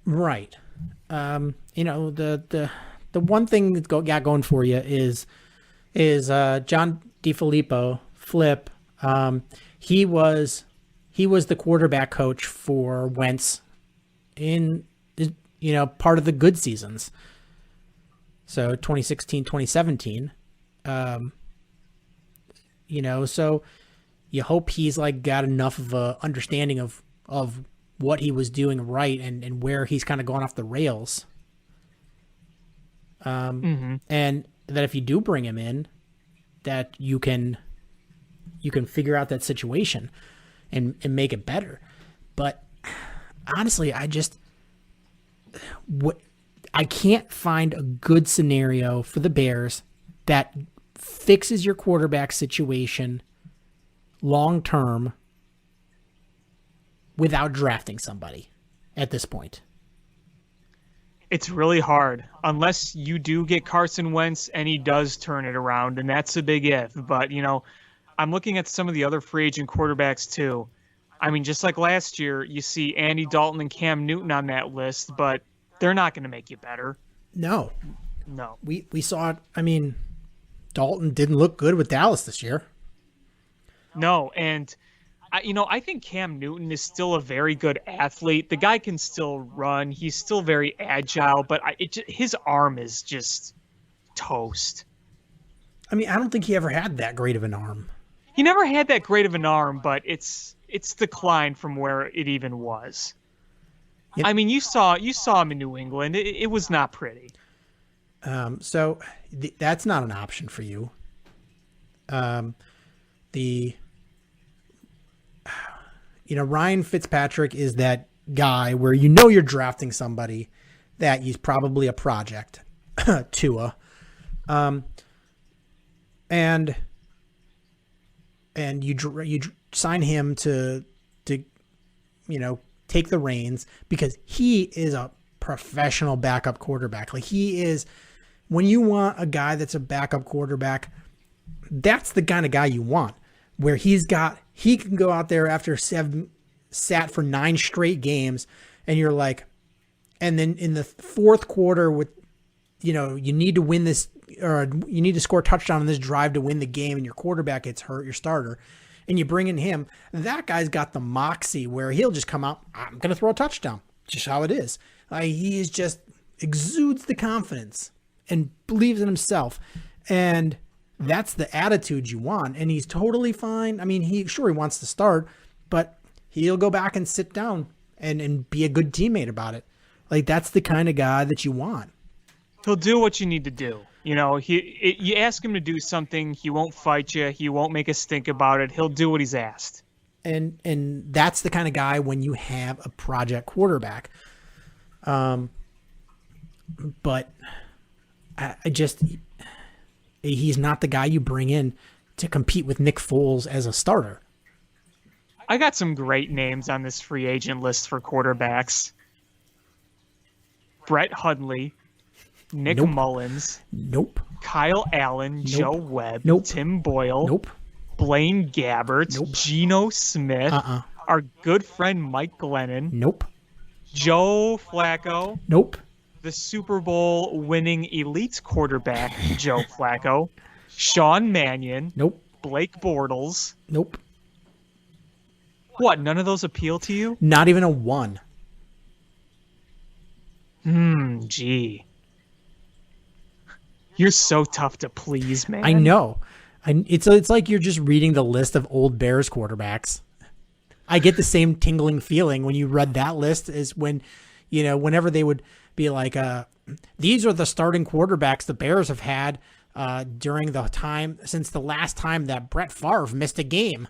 Right. The one thing that's got going for you is John DeFilippo, Flip. He was the quarterback coach for Wentz in part of the good seasons. So 2016, 2017. So you hope he's got enough of a understanding of what he was doing right and where he's kind of gone off the rails. And that if you do bring him in, that you can figure out that situation and make it better. But honestly, I can't find a good scenario for the Bears that fixes your quarterback situation long term without drafting somebody at this point. It's really hard unless you do get Carson Wentz and he does turn it around, and that's a big if. But, I'm looking at some of the other free agent quarterbacks too. I mean, just like last year, you see Andy Dalton and Cam Newton on that list, but they're not going to make you better. No. We saw it. I mean, Dalton didn't look good with Dallas this year. No, and I think Cam Newton is still a very good athlete. The guy can still run. He's still very agile, but his arm is just toast. I mean, I don't think he ever had that great of an arm. He never had that great of an arm, but it's declined from where it even was. I mean, you saw him in New England. It was not pretty. So that's not an option for you. Ryan Fitzpatrick is that guy where you're drafting somebody that he's probably a project, Tua, and sign him to take the reins, because he is a professional backup quarterback. Like, he is, when you want a guy that's a backup quarterback, that's the kind of guy you want, where he can go out there after sat for 9 straight games, and you're like, and then in the fourth quarter with, you need to win this, or you need to score a touchdown on this drive to win the game, and your quarterback gets hurt, your starter, and you bring in him. That guy's got the moxie where he'll just come out, I'm going to throw a touchdown. Just how it is. He is just exudes the confidence and believes in himself. And that's the attitude you want. And he's totally fine. I mean, he wants to start, but he'll go back and sit down and be a good teammate about it. Like, that's the kind of guy that you want. He'll do what you need to do. You ask him to do something, he won't fight you. He won't make a stink about it. He'll do what he's asked. And that's the kind of guy when you have a project quarterback. But he's not the guy you bring in to compete with Nick Foles as a starter. I got some great names on this free agent list for quarterbacks. Brett Hundley, Nick Nope. Mullins, Nope. Kyle Allen, Nope. Joe Webb, Nope. Tim Boyle, Nope. Blaine Gabbert, Nope. Geno Smith, our good friend Mike Glennon, Nope. Joe Flacco, Nope. the Super Bowl winning elite quarterback Joe Flacco, Sean Mannion, Nope. Blake Bortles. Nope. What, none of those appeal to you? Not even a 1. Gee. You're so tough to please, man. I know. It's like you're just reading the list of old Bears quarterbacks. I get the same tingling feeling when you read that list as when, whenever they would be like, these are the starting quarterbacks the Bears have had during the time since the last time that Brett Favre missed a game.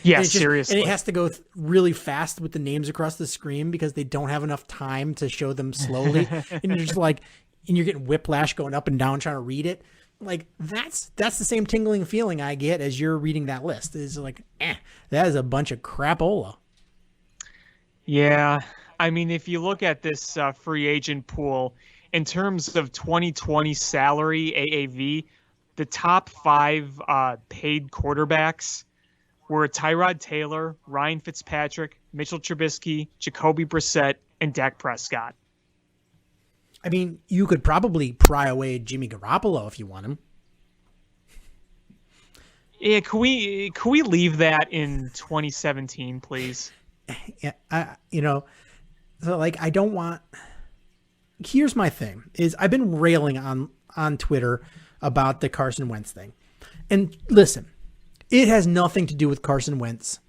Yeah, And it's just- seriously. And it has to go really fast with the names across the screen because they don't have enough time to show them slowly. And you're just like, and you're getting whiplash going up and down trying to read it. Like, that's the same tingling feeling I get as you're reading that list. It's like, that is a bunch of crapola. Yeah. I mean, if you look at this free agent pool, in terms of 2020 salary, AAV, the top 5 paid quarterbacks were Tyrod Taylor, Ryan Fitzpatrick, Mitchell Trubisky, Jacoby Brissett, and Dak Prescott. I mean, you could probably pry away Jimmy Garoppolo if you want him. Yeah, can we leave that in 2017, please? Yeah, so like, I don't want. Here's my thing: is I've been railing on Twitter about the Carson Wentz thing, and listen, it has nothing to do with Carson Wentz.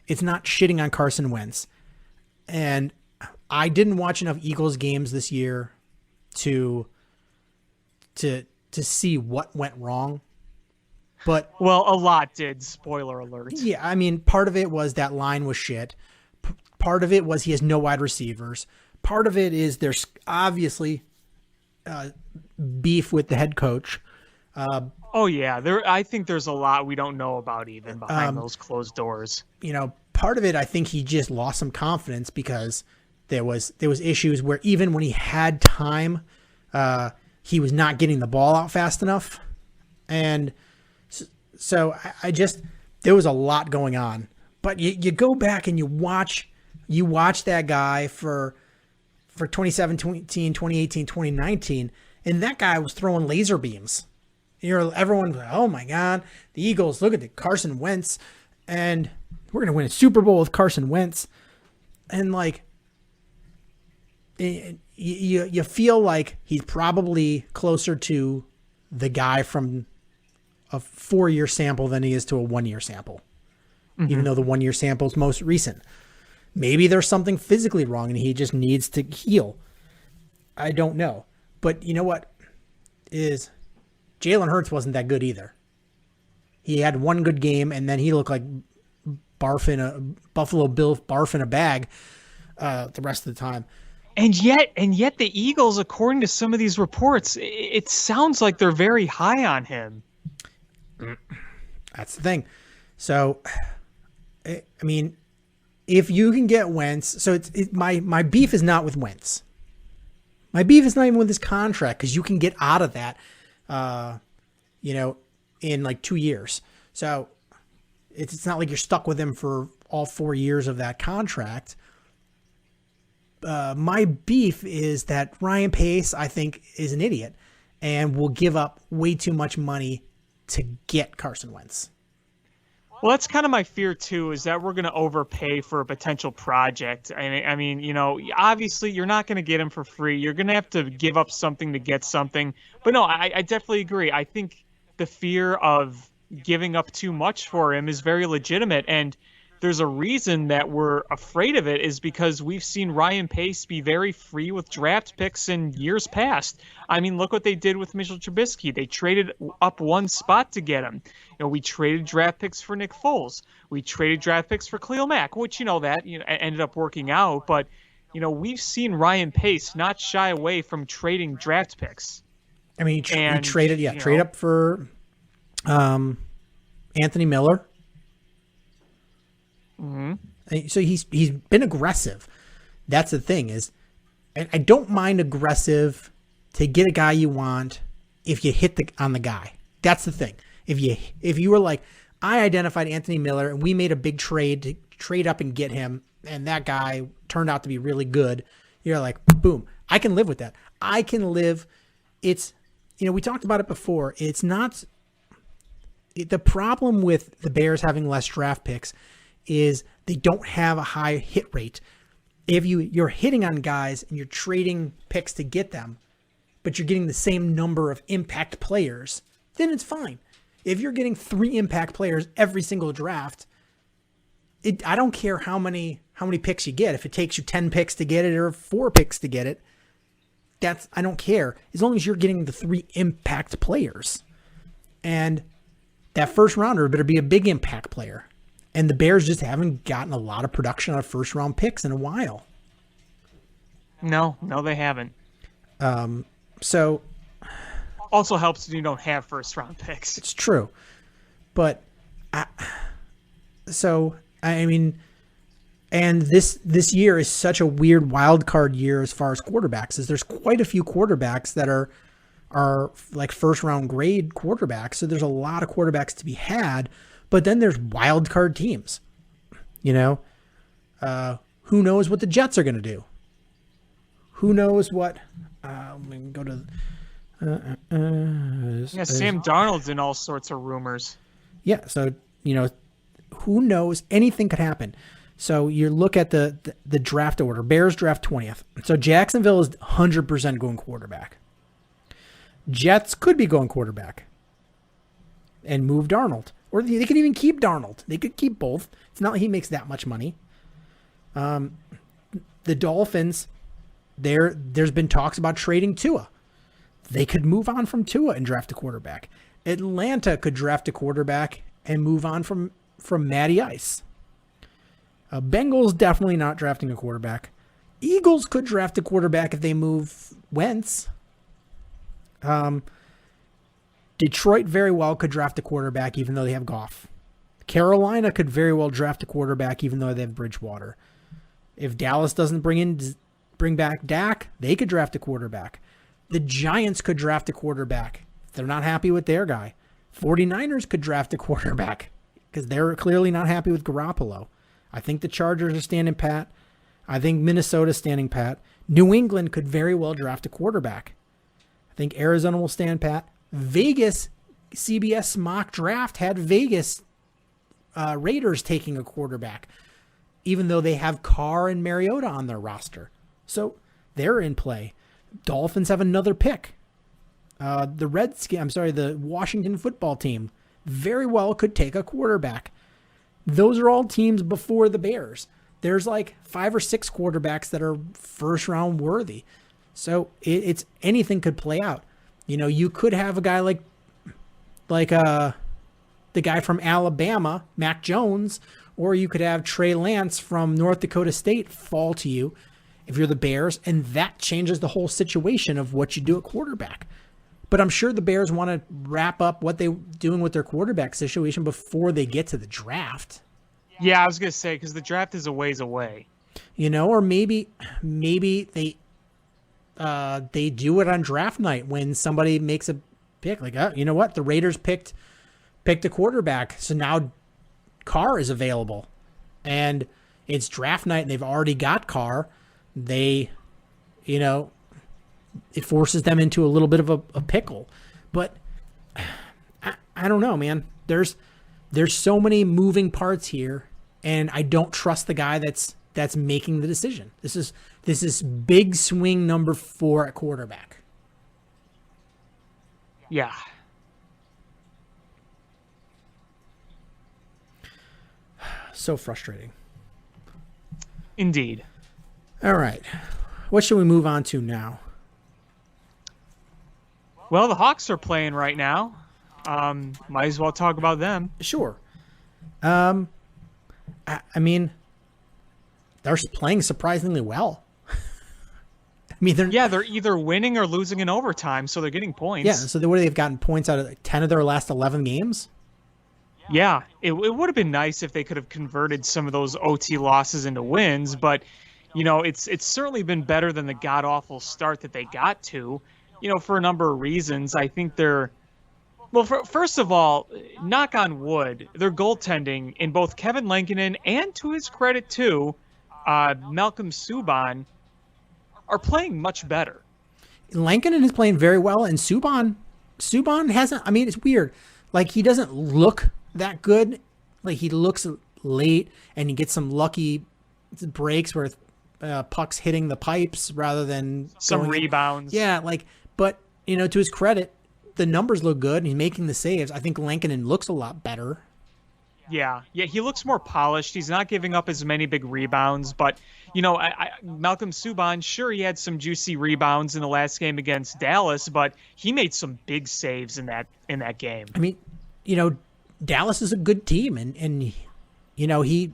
It's not shitting on Carson Wentz, and I didn't watch enough Eagles games this year to see what went wrong. But well, a lot did. Spoiler alert. yeah, I mean, part of it was that line was shit. Part of it was he has no wide receivers. Part of it is there's obviously beef with the head coach. Oh yeah, I think there's a lot we don't know about even behind those closed doors. Part of it, I think he just lost some confidence because there was issues where even when he had time, he was not getting the ball out fast enough, and so I just, there was a lot going on. But you go back and you watch that guy for 2017, 2018, 2019, and that guy was throwing laser beams. Everyone was like, oh my God, the Eagles, look at the Carson Wentz, and we're going to win a Super Bowl with Carson Wentz. And like, you feel like he's probably closer to the guy from a 4-year sample than he is to a 1-year sample, even though the 1-year sample is most recent. Maybe there's something physically wrong and he just needs to heal. I don't know. But you know what is Jalen Hurts wasn't that good either. He had one good game and then he looked like Buffalo Bill barf in a bag the rest of the time. And yet the Eagles, according to some of these reports, it sounds like they're very high on him. That's the thing. So I mean, if you can get Wentz, so my beef is not with Wentz. My beef is not even with this contract because you can get out of that, in like 2 years. So it's not like you're stuck with him for all 4 years of that contract. My beef is that Ryan Pace, I think, is an idiot and will give up way too much money to get Carson Wentz. Well, that's kind of my fear, too, is that we're going to overpay for a potential project. I mean, obviously you're not going to get him for free. You're going to have to give up something to get something. But no, I definitely agree. I think the fear of giving up too much for him is very legitimate. And there's a reason that we're afraid of it is because we've seen Ryan Pace be very free with draft picks in years past. I mean, look what they did with Mitchell Trubisky. They traded up one spot to get him. We traded draft picks for Nick Foles. We traded draft picks for Khalil Mack, which, ended up working out. But, we've seen Ryan Pace not shy away from trading draft picks. I mean, he traded, trade up for Anthony Miller. Mm-hmm. So he's been aggressive. That's the thing is, I don't mind aggressive to get a guy you want if you hit on the guy. That's the thing. If you were like, I identified Anthony Miller and we made a big trade to trade up and get him, and that guy turned out to be really good, you're like, boom, I can live with that. I can live. It's, we talked about it before. It's not the problem with the Bears having less draft picks is they don't have a high hit rate. If you're hitting on guys and you're trading picks to get them, but you're getting the same number of impact players, then it's fine. If you're getting 3 impact players every single draft, I don't care how many picks you get. If it takes you 10 picks to get it or 4 picks to get it, I don't care. As long as you're getting the 3 impact players. And that first rounder better be a big impact player. And the Bears just haven't gotten a lot of production out of first round picks in a while. No, they haven't. So also helps when you don't have first round picks. It's true. But and this year is such a weird wild card year as far as quarterbacks, is there's quite a few quarterbacks that are like first round grade quarterbacks. So there's a lot of quarterbacks to be had. But then there's wild card teams, who knows what the Jets are going to do? Who knows what, let me go to, Sam Darnold's in all sorts of rumors. Yeah. So, who knows? Anything could happen. So you look at the draft order, Bears draft 20th. So Jacksonville is 100% going quarterback. Jets could be going quarterback and move Darnold. Or they could even keep Darnold. They could keep both. It's not like he makes that much money. The Dolphins, there's been talks about trading Tua. They could move on from Tua and draft a quarterback. Atlanta could draft a quarterback and move on from Matty Ice. Bengals definitely not drafting a quarterback. Eagles could draft a quarterback if they move Wentz. Detroit very well could draft a quarterback even though they have Goff. Carolina could very well draft a quarterback even though they have Bridgewater. If Dallas doesn't bring back Dak, they could draft a quarterback. The Giants could draft a quarterback if they're not happy with their guy. 49ers could draft a quarterback because they're clearly not happy with Garoppolo. I think the Chargers are standing pat. I think Minnesota's standing pat. New England could very well draft a quarterback. I think Arizona will stand pat. Vegas, CBS mock draft had Vegas Raiders taking a quarterback, even though they have Carr and Mariota on their roster. So they're in play. Dolphins have another pick. The Washington football team very well could take a quarterback. Those are all teams before the Bears. There's like 5 or 6 quarterbacks that are first round worthy. So it's anything could play out. You could have a guy like the guy from Alabama, Mac Jones, or you could have Trey Lance from North Dakota State fall to you if you're the Bears, and that changes the whole situation of what you do at quarterback. But I'm sure the Bears want to wrap up what they're doing with their quarterback situation before they get to the draft. Yeah, I was gonna say because the draft is a ways away. Or maybe they do it on draft night when somebody makes a pick. Like, you know what? The Raiders picked a quarterback, so now Carr is available, and it's draft night, and they've already got Carr. They, it forces them into a little bit of a pickle. But I don't know, man. There's so many moving parts here, and I don't trust the guy that's making the decision. This is big swing number 4 at quarterback. Yeah. So frustrating. Indeed. All right. What should we move on to now? Well, the Hawks are playing right now. Might as well talk about them. Sure. I mean, they're playing surprisingly well. I mean, they're either winning or losing in overtime, so they're getting points. Yeah, so they've gotten points out of 10 of their last 11 games. Yeah, it would have been nice if they could have converted some of those OT losses into wins, but it's certainly been better than the god awful start that they got to. For a number of reasons. I think first of all, knock on wood, their goaltending in both Kevin Lankinen and, to his credit too, Malcolm Subban are playing much better. Lankinen is playing very well, and Subban hasn't. I mean, it's weird. Like, he doesn't look that good. Like, he looks late, and he gets some lucky breaks where pucks hitting the pipes rather than some rebounds. Yeah, but to his credit, the numbers look good, and he's making the saves. I think Lankinen looks a lot better. Yeah, he looks more polished. He's not giving up as many big rebounds, but Malcolm Subban, sure, he had some juicy rebounds in the last game against Dallas, but he made some big saves in that game. I mean, Dallas is a good team, and he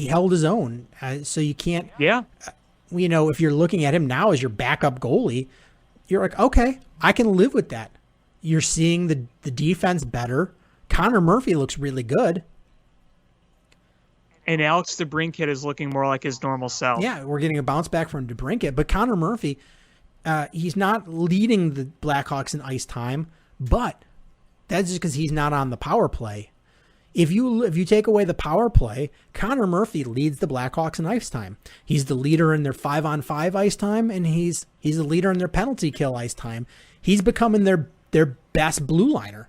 held his own. So you can't. Yeah. If you're looking at him now as your backup goalie, you're like, okay, I can live with that. You're seeing the defense better. Connor Murphy looks really good. And Alex DeBrincat is looking more like his normal self. Yeah, we're getting a bounce back from DeBrincat. But Connor Murphy, he's not leading the Blackhawks in ice time, but that's just because he's not on the power play. If you take away the power play, Connor Murphy leads the Blackhawks in ice time. He's the leader in their 5-on-5 ice time, and he's the leader in their penalty kill ice time. He's becoming their best blue liner.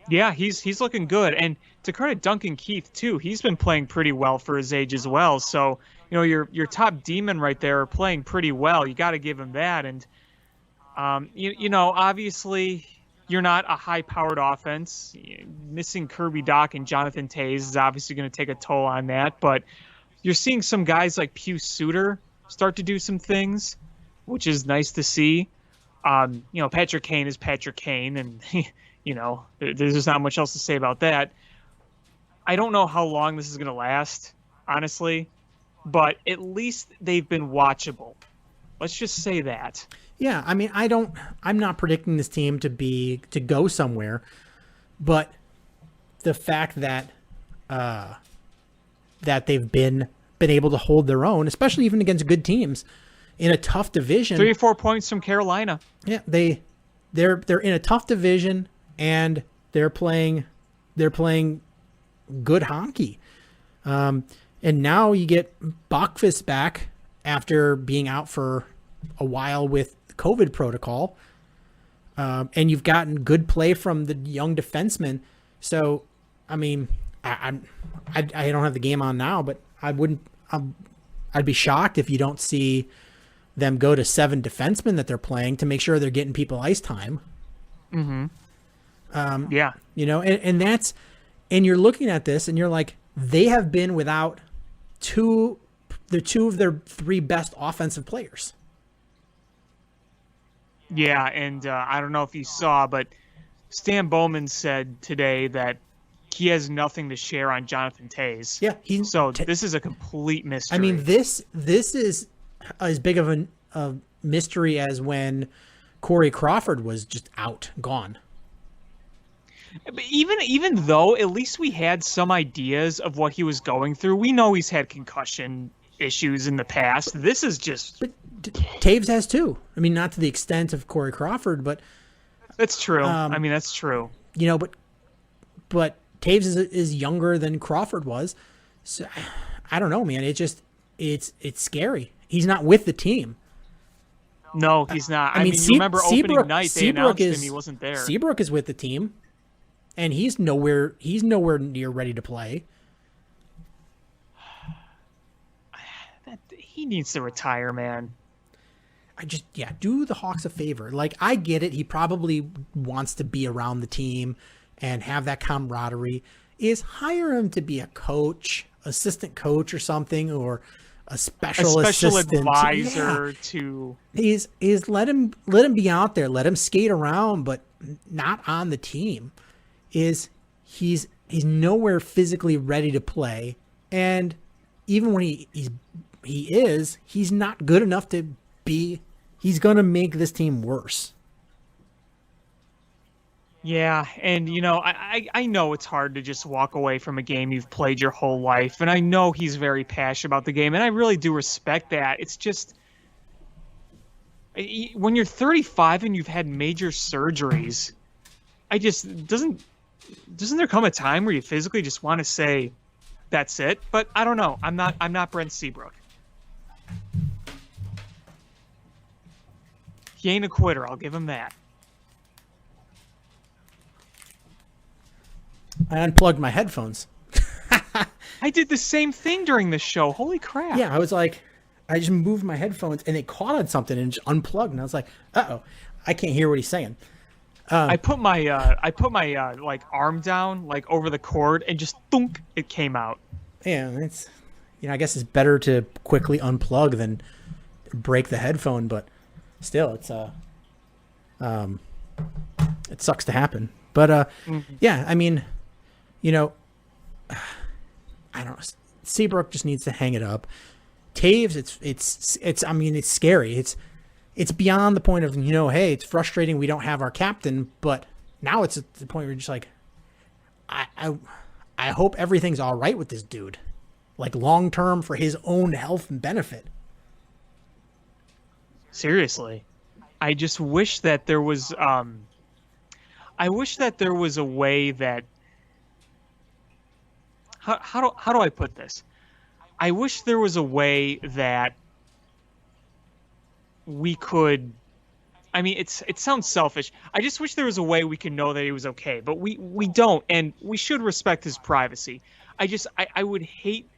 Yeah, he's looking good. And to credit Duncan Keith too, he's been playing pretty well for his age as well. So, your top demon right there are playing pretty well. You got to give him that. And obviously you're not a high-powered offense. Missing Kirby Doc and Jonathan Toews is obviously going to take a toll on that. But you're seeing some guys like Pius Suter start to do some things, which is nice to see. Patrick Kane is Patrick Kane, and there's just not much else to say about that. I don't know how long this is going to last, honestly, but at least they've been watchable. Let's just say that. Yeah, I mean, I'm not predicting this team to go somewhere, but the fact that they've been able to hold their own, especially even against good teams in a tough division. 3 or 4 points from Carolina. Yeah, they're in a tough division, and they're playing good hockey. And now you get Bachfist back after being out for a while with COVID protocol, and you've gotten good play from the young defenseman. So, I mean, I don't have the game on now, but I'd be shocked if you don't see them go to 7 defensemen that they're playing to make sure they're getting people ice time. Mm-hmm. Yeah. And you're looking at this and you're like, they have been without two of their 3 best offensive players. Yeah, and I don't know if you saw, but Stan Bowman said today that he has nothing to share on Jonathan Toews. Yeah, this is a complete mystery. I mean, this is as big of a mystery as when Corey Crawford was just gone. But even though at least we had some ideas of what he was going through, we know he's had concussion issues in the past. This is just But Taves has too. I mean, not to the extent of Corey Crawford, but that's true. I mean, that's true. But Taves is younger than Crawford was. So I don't know, man. It's scary. He's not with the team. No, he's not. I mean, you remember opening night they announced him, he wasn't there. Seabrook is with the team, and he's nowhere near ready to play. He needs to retire, man. Do the Hawks a favor. Like, I get it. He probably wants to be around the team and have that camaraderie. Hire him to be a coach, assistant coach or something, or a special assistant. Advisor to. Is let him be out there. Let him skate around, but not on the team. He's nowhere physically ready to play, and even when he's not good enough to be. He's gonna make this team worse. Yeah, and I know it's hard to just walk away from a game you've played your whole life, and I know he's very passionate about the game, and I really do respect that. It's just when you're 35 and you've had major surgeries, doesn't there come a time where you physically just want to say that's it? But I don't know. I'm not Brent Seabrook. He ain't a quitter, I'll give him that. I unplugged my headphones. I did the same thing during the show. Holy crap. Yeah, I was like, I just moved my headphones and it caught on something and just unplugged. And I was like, uh-oh, I can't hear what he's saying. I put my like arm down like over the cord and just thunk, it came out. Yeah, it's I guess it's better to quickly unplug than break the headphone, but still it sucks to happen. But yeah, I mean, I don't know. Seabrook just needs to hang it up. Taves, it's scary. It's beyond the point of, hey, it's frustrating we don't have our captain, but now it's at the point where you're just like, I hope everything's all right with this dude, like long term for his own health and benefit. Seriously, I just wish that there was. I wish that there was a way that. How do I put this? I wish there was a way that we could. I mean, it sounds selfish. I just wish there was a way we could know that he was okay, but we don't, and we should respect his privacy. I would hate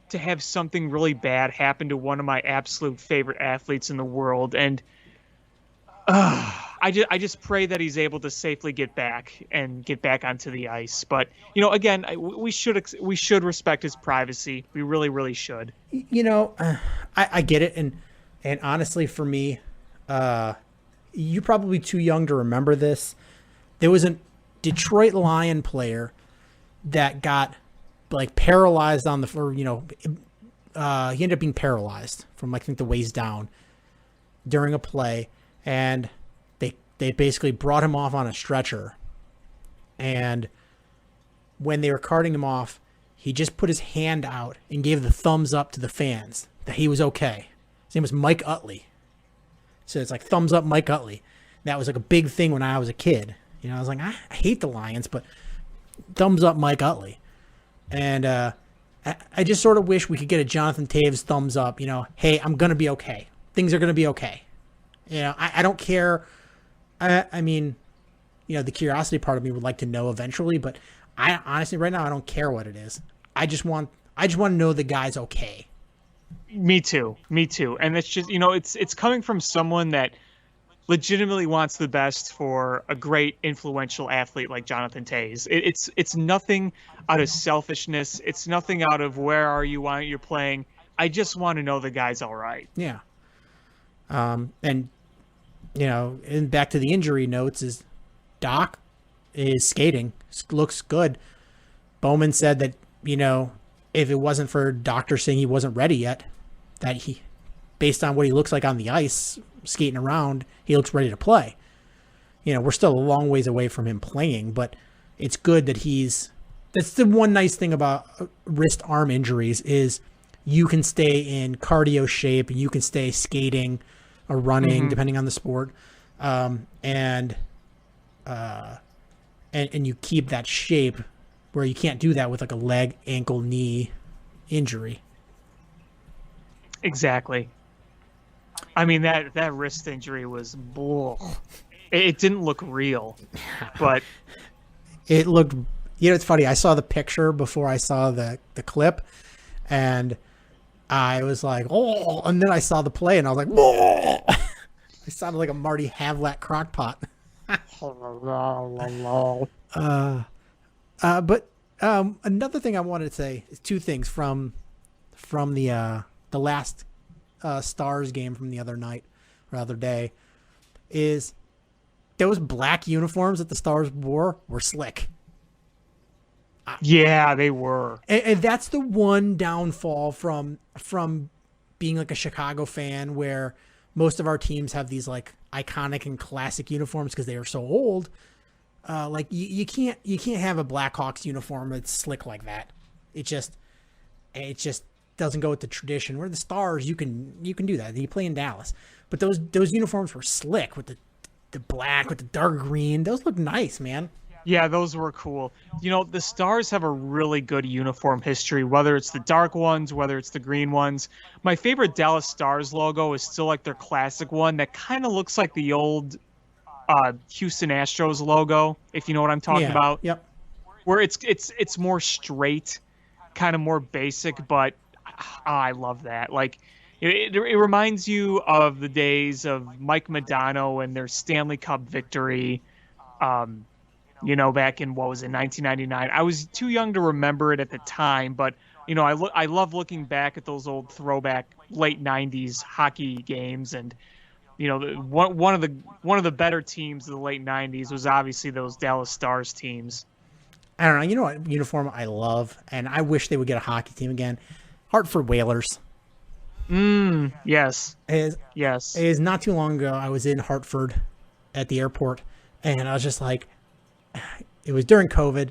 to have something really bad happen to one of my absolute favorite athletes in the world, and I just pray that he's able to safely get back onto the ice. But again, we should respect his privacy. We really, really should. I get it, and honestly, for me, you're probably too young to remember this. There was a Detroit Lion player that got like paralyzed on the floor. He ended up being paralyzed from I think the waist down during a play, and they basically brought him off on a stretcher. And when they were carting him off, he just put his hand out and gave the thumbs up to the fans that he was okay. His name was Mike Utley. So it's like thumbs up Mike Utley. That was like a big thing when I was a kid. I was like, I hate the Lions, but thumbs up Mike Utley. And I just sort of wish we could get a Jonathan Taves thumbs up. Hey, I'm going to be okay. Things are going to be okay. I don't care. I mean, the curiosity part of me would like to know eventually, but I honestly right now I don't care what it is. I just want to know the guy's okay. Me too. And it's just it's coming from someone that legitimately wants the best for a great influential athlete like Jonathan Taves. It's nothing out of selfishness. It's nothing out of where are you, why aren't you playing. I just want to know the guy's all right. Yeah. And back to the injury notes is Doc is skating, looks good. Bowman said that, if it wasn't for doctor saying he wasn't ready yet, that he, based on what he looks like on the ice, skating around, he looks ready to play. We're still a long ways away from him playing, but it's good that that's the one nice thing about wrist arm injuries is you can stay in cardio shape and you can stay skating or running, depending on the sport. And you keep that shape where you can't do that with like a leg, ankle, knee injury. Exactly. I mean, that wrist injury was bull. It didn't look real, but it looked, it's funny. I saw the picture before I saw the clip, and I was like, oh, and then I saw the play and I was like, oh. I sounded like a Marty Havlat crockpot. But another thing I wanted to say is two things from the last Stars game from the other night or other day is those black uniforms that the Stars wore were slick. Yeah, they were. And that's the one downfall from being like a Chicago fan where most of our teams have these like iconic and classic uniforms because they are so old. Like you can't have a Blackhawks uniform that's slick like that. It just doesn't go with the tradition. Where the Stars, you can do that. You play in Dallas, but those uniforms were slick with the black with the dark green. Those look nice, man. Yeah, those were cool. The Stars have a really good uniform history, whether it's the dark ones, whether it's the green ones. My favorite Dallas Stars logo is still like their classic one that kind of looks like the old Houston Astros logo, if you know what I'm talking about. Yep. Where it's more straight, kind of more basic, but I love that. Like it reminds you of the days of Mike Modano and their Stanley Cup victory. Back in, 1999. I was too young to remember it at the time, but, I love looking back at those old throwback late 90s hockey games. And, one of the better teams of the late 90s was obviously those Dallas Stars teams. I don't know. You know what uniform I love, and I wish they would get a hockey team again? Hartford Whalers. Yes. Yes. It is not too long ago. I was in Hartford at the airport, and I was just like, it was during COVID,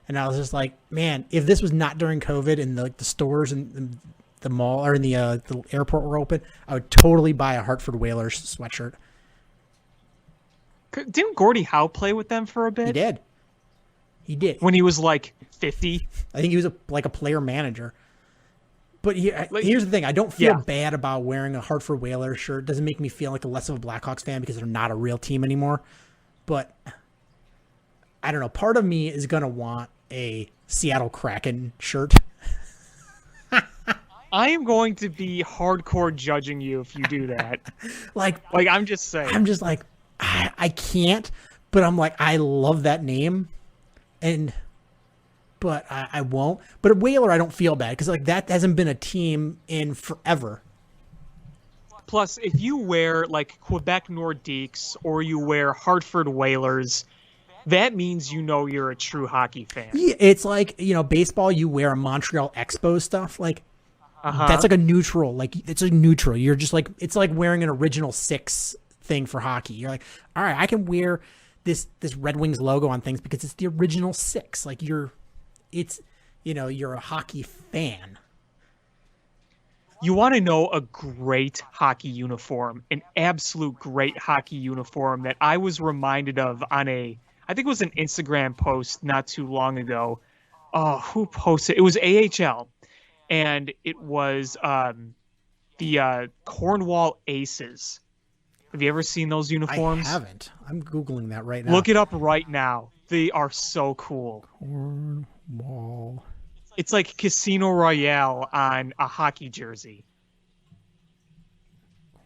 and I was just like, man, if this was not during COVID and the stores and the mall or in the airport were open, I would totally buy a Hartford Whalers sweatshirt. Didn't Gordie Howe play with them for a bit? He did. When he was like 50? I think he was a player manager. But here's the thing. I don't feel bad about wearing a Hartford Whalers shirt. It doesn't make me feel like less of a Blackhawks fan because they're not a real team anymore. But I don't know. Part of me is going to want a Seattle Kraken shirt. I am going to be hardcore judging you if you do that. like I'm just saying. I'm just like, I can't, but I'm like, I love that name. But I won't. But a Whaler, I don't feel bad because like that hasn't been a team in forever. Plus, if you wear like Quebec Nordiques or you wear Hartford Whalers, that means you're a true hockey fan. Yeah, it's like, baseball, you wear a Montreal Expos stuff. Like, that's like a neutral. Like, it's a neutral. You're just like, it's like wearing an original six thing for hockey. You're like, all right, I can wear this Red Wings logo on things because it's the original six. Like, you're a hockey fan. You want to know a great hockey uniform, an absolute great hockey uniform that I was reminded of on I think it was an Instagram post not too long ago. Oh, who posted? It was AHL, and it was the Cornwall Aces. Have you ever seen those uniforms? I haven't. I'm Googling that right now. Look it up right now. They are so cool. Cornwall. It's like Casino Royale on a hockey jersey.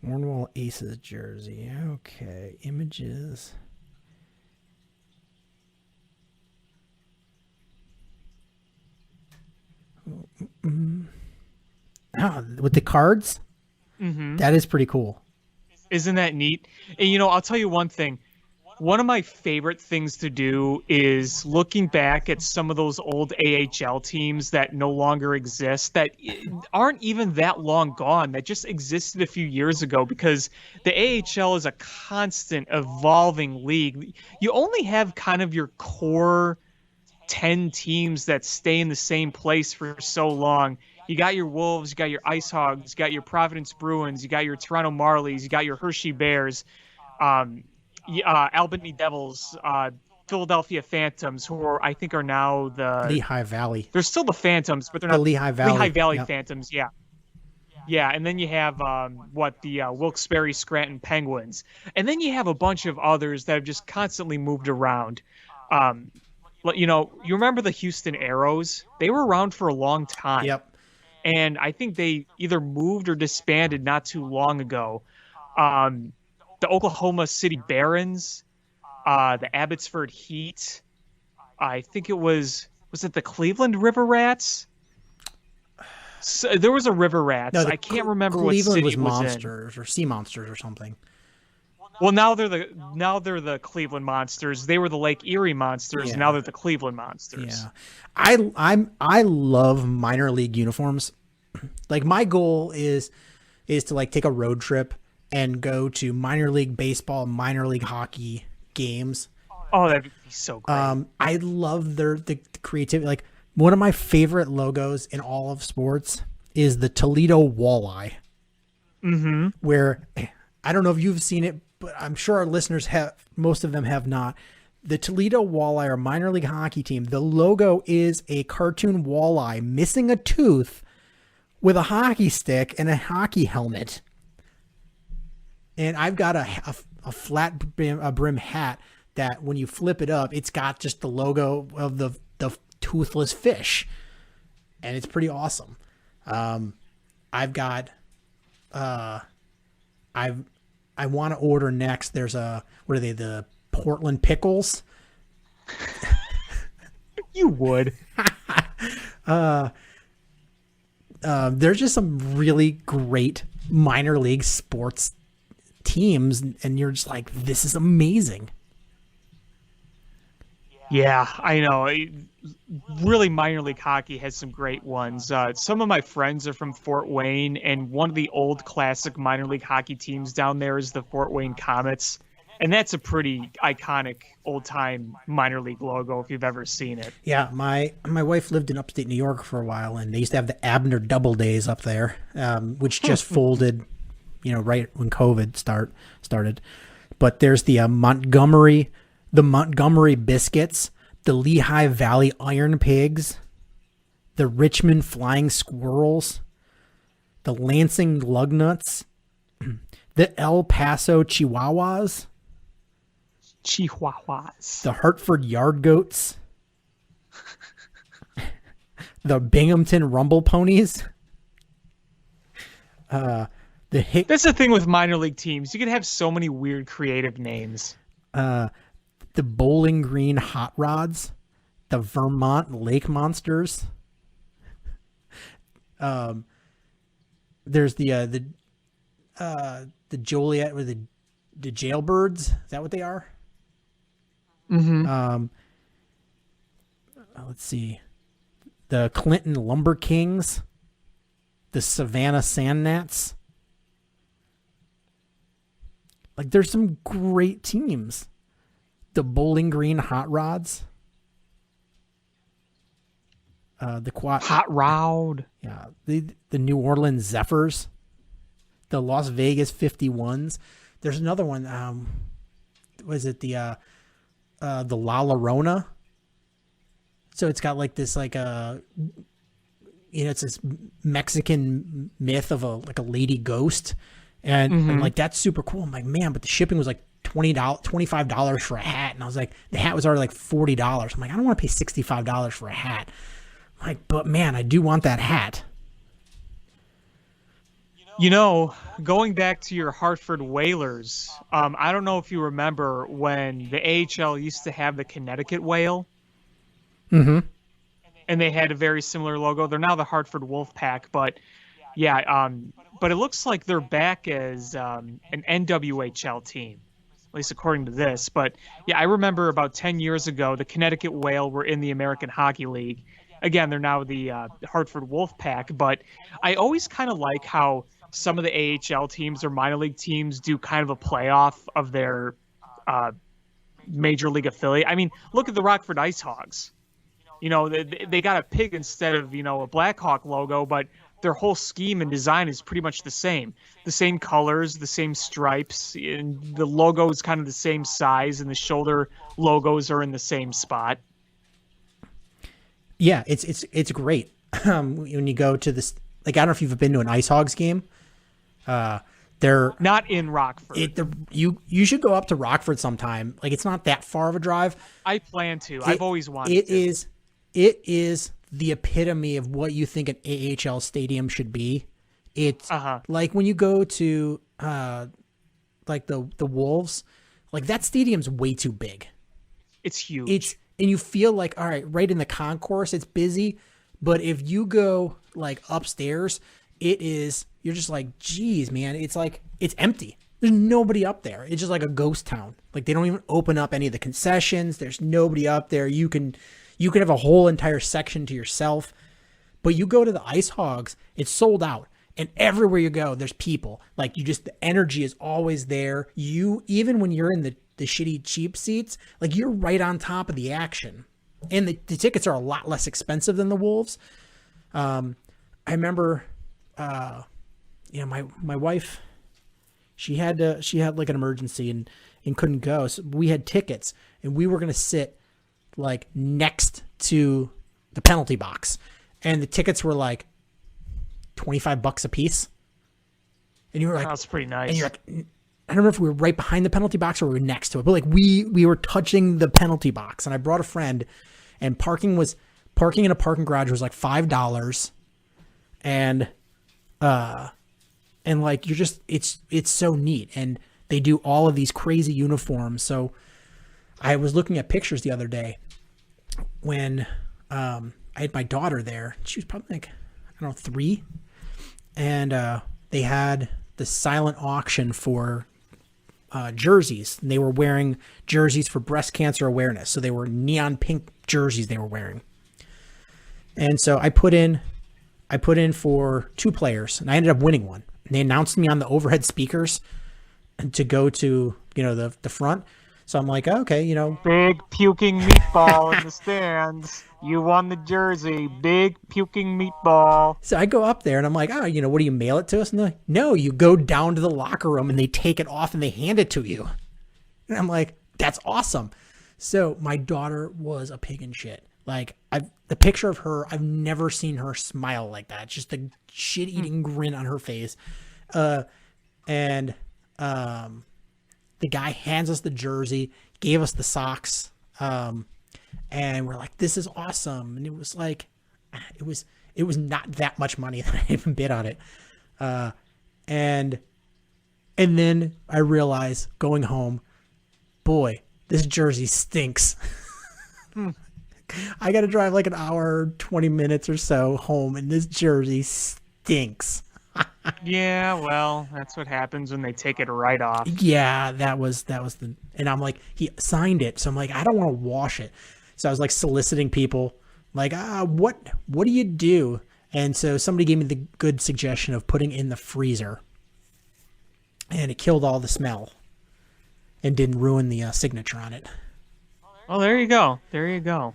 Cornwall Aces jersey. Okay. Images. Oh, with the cards? Mm-hmm. That is pretty cool. Isn't that neat? And, I'll tell you one thing. One of my favorite things to do is looking back at some of those old AHL teams that no longer exist, that aren't even that long gone, that just existed a few years ago, because the AHL is a constant evolving league. You only have kind of your core 10 teams that stay in the same place for so long. You got your Wolves, you got your Ice Hogs, you got your Providence Bruins, you got your Toronto Marlies, you got your Hershey Bears, Albany Devils, Philadelphia Phantoms, who I think are now the Lehigh Valley. They're still the Phantoms, but they're The not Lehigh Valley. Yep. Phantoms. Yeah. Yeah, and then you have the Wilkes-Barre Scranton Penguins, and then you have a bunch of others that have just constantly moved around. You remember the Houston Aeros? They were around for a long time. Yep. And I think they either moved or disbanded not too long ago. The Oklahoma City Barons, the Abbotsford Heat. I think it was it the Cleveland River Rats? So, there was a River Rats. No, I can't remember Cleveland what city was it was Monsters or Sea Monsters or something. Well, now they're the Cleveland Monsters. They were the Lake Erie Monsters. Yeah. And now they're the Cleveland Monsters. Yeah, I love minor league uniforms. Like my goal is to like take a road trip and go to minor league baseball, minor league hockey games. Oh, that'd be so great. I love the creativity. Like one of my favorite logos in all of sports is the Toledo Walleye. Mm-hmm. Where I don't know if you've seen it, but I'm sure our listeners have. Most of them have not. The Toledo Walleye, our minor league hockey team, the logo is a cartoon walleye missing a tooth with a hockey stick and a hockey helmet. And I've got a flat brim hat that when you flip it up, it's got just the logo of the toothless fish. And it's pretty awesome. I've got, I want to order next. There's what are they? The Portland Pickles. You would. There's just some really great minor league sports teams, and you're just like, this is amazing. Yeah, I know. Really, minor league hockey has some great ones. Some of my friends are from Fort Wayne, and one of the old classic minor league hockey teams down there is the Fort Wayne Comets. And that's a pretty iconic old-time minor league logo if you've ever seen it. Yeah, my wife lived in upstate New York for a while, and they used to have the Abner Doubledays up there, which just folded, right when COVID started. But there's the Montgomery Biscuits, the Lehigh Valley Iron Pigs, the Richmond Flying Squirrels, the Lansing Lugnuts, the El Paso Chihuahuas, the Hartford Yard Goats, the Binghamton Rumble Ponies, That's the thing with minor league teams. You can have so many weird creative names. The Bowling Green Hot Rods, the Vermont Lake Monsters. There's the Joliet or the Jailbirds. Is that what they are? Mm-hmm. Let's see. The Clinton Lumber Kings, the Savannah Sandgnats. Like, there's some great teams. The Bowling Green Hot Rods. Hot Rod. Yeah. The New Orleans Zephyrs. The Las Vegas 51s. There's another one. Was it the La Llorona? So it's got like this it's this Mexican myth of a lady ghost, and like that's super cool. I'm like, man, but the shipping was like $25 for a hat, and I was like, the hat was already like $40. I'm like, I don't want to pay $65 for a hat. I'm like, but man, I do want that hat. Going back to your Hartford Whalers, I don't know if you remember when the AHL used to have the Connecticut Whale. Mm-hmm. And they had a very similar logo. They're now the Hartford Wolfpack, but yeah, but it looks like they're back as an NWHL team, at least according to this. But yeah, I remember about 10 years ago, the Connecticut Whale were in the American Hockey League. Again, they're now the Hartford Wolfpack, but I always kind of like how some of the AHL teams or minor league teams do kind of a playoff of their major league affiliate. I mean, look at the Rockford Ice Hogs. They got a pig instead of, a Blackhawk logo, but their whole scheme and design is pretty much the same. The same colors, the same stripes, and the logo is kind of the same size, and the shoulder logos are in the same spot. Yeah, it's great. When you go to this, like, I don't know if you've been to an Ice Hogs game. They're not in Rockford. You should go up to Rockford sometime. Like, it's not that far of a drive. I plan to. I've always wanted to. It is the epitome of what you think an AHL stadium should be. It's like when you go to like the Wolves, like, that stadium's way too big. It's huge. And you feel like, all right, right in the concourse, it's busy. But if you go, like, upstairs, you're just like, geez, man, it's like, it's empty. There's nobody up there. It's just like a ghost town. Like, they don't even open up any of the concessions. There's nobody up there. You can have a whole entire section to yourself. But you go to the Ice Hogs, it's sold out. And everywhere you go, there's people. Like, the energy is always there. Even when you're in the shitty cheap seats, like, you're right on top of the action. And the tickets are a lot less expensive than the Wolves. I remember, my wife, she had like an emergency and couldn't go. So we had tickets, and we were going to sit, like, next to the penalty box. And the tickets were like $25 a piece. And you were like, that's pretty nice. And you're like, I don't know if we were right behind the penalty box or we were next to it, but, like, we were touching the penalty box. And I brought a friend, and parking in a parking garage was like $5. And like, it's so neat. And they do all of these crazy uniforms. So I was looking at pictures the other day when I had my daughter there. She was probably, like, I don't know, 3. And they had the silent auction for jerseys. And they were wearing jerseys for breast cancer awareness. So they were neon pink jerseys they were wearing. And so I put in for 2 players, and I ended up winning one. And they announced me on the overhead speakers to go to, the front. So I'm like, okay, Big puking meatball in the stands. You won the jersey. Big puking meatball. So I go up there, and I'm like, oh, what do you mail it to us? And they're like, no, you go down to the locker room, and they take it off, and they hand it to you. And I'm like, that's awesome. So my daughter was a pig in shit. Like, the picture of her, I've never seen her smile like that. Just a shit-eating grin on her face. And the guy hands us the jersey, gave us the socks, and we're like, this is awesome. And it was like, it was not that much money that I even bid on it. And then I realized, going home, boy, this jersey stinks. I got to drive like an hour, 20 minutes or so home, and this jersey stinks. Yeah, well, that's what happens when they take it right off. Yeah, that was and I'm like, he signed it, so I'm like, I don't want to wash it. So I was like soliciting people, like, what do you do? And so somebody gave me the good suggestion of putting in the freezer, and it killed all the smell and didn't ruin the signature on it. Oh, there you go. There you go.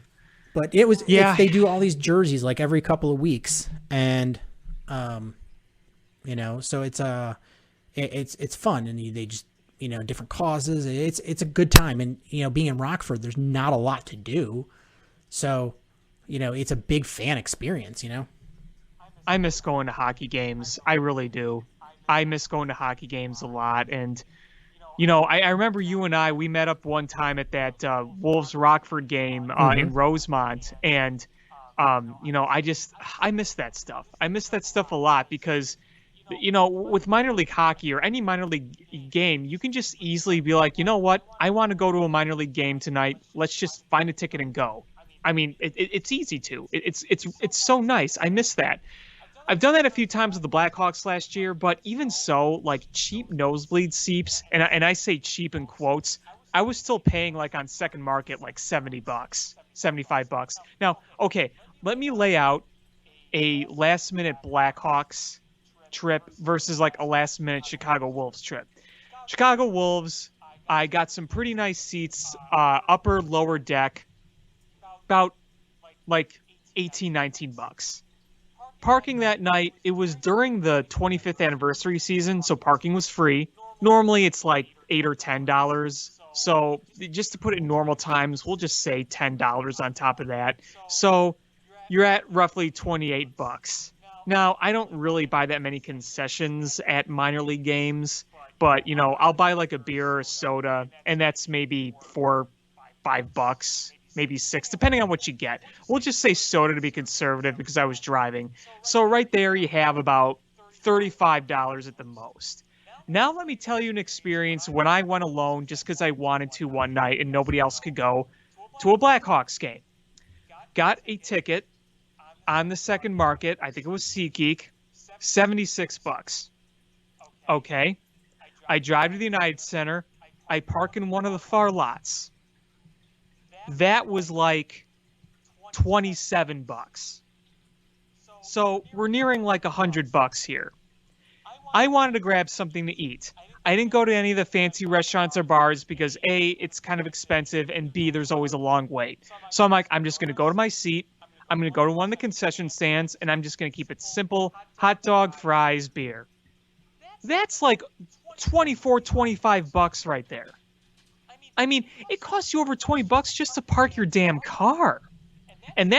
But it was, they do all these jerseys like every couple of weeks, and so it's fun, and they just, different causes. It's a good time, and being in Rockford, there's not a lot to do, so it's a big fan experience. I miss going to hockey games. I really do. I miss going to hockey games a lot, and I remember you and we met up one time at that Wolves Rockford game in Rosemont, and I miss that stuff. I miss that stuff a lot because, with minor league hockey or any minor league game, you can just easily be like, you know what, I want to go to a minor league game tonight. Let's just find a ticket and go. I mean, it's easy to. It's so nice. I miss that. I've done that a few times with the Blackhawks last year, but even so, like, cheap nosebleed seats, and I say cheap in quotes, I was still paying, like, on second market, like $70, $75. Now, okay, let me lay out a last-minute Blackhawks trip versus, like, a last-minute Chicago Wolves trip. Chicago Wolves, I got some pretty nice seats, upper, lower deck, about like 18, 19 bucks. Parking that night, it was during the 25th anniversary season, so parking was free. Normally it's like $8 or $10. So just to put it in normal times, we'll just say $10 on top of that. So you're at roughly 28 bucks. Now, I don't really buy that many concessions at minor league games, but I'll buy like a beer or a soda, and that's maybe $4-5, maybe $6, depending on what you get. We'll just say soda to be conservative because I was driving. So right there you have about $35 at the most. Now let me tell you an experience when I went alone just because I wanted to one night and nobody else could go to a Blackhawks game. Got a ticket on the second market. I think it was SeatGeek. 76 bucks. Okay. I drive to the United Center. I park in one of the far lots. That was like 27 bucks. So we're nearing like $100 here. I wanted to grab something to eat. I didn't go to any of the fancy restaurants or bars because A, it's kind of expensive, and B, there's always a long wait. So I'm like, I'm just going to go to my seat. I'm going to go to one of the concession stands, and I'm just going to keep it simple. Hot dog, fries, beer. That's like 24, 25 bucks right there. I mean, it costs you over 20 bucks just to park your damn car. And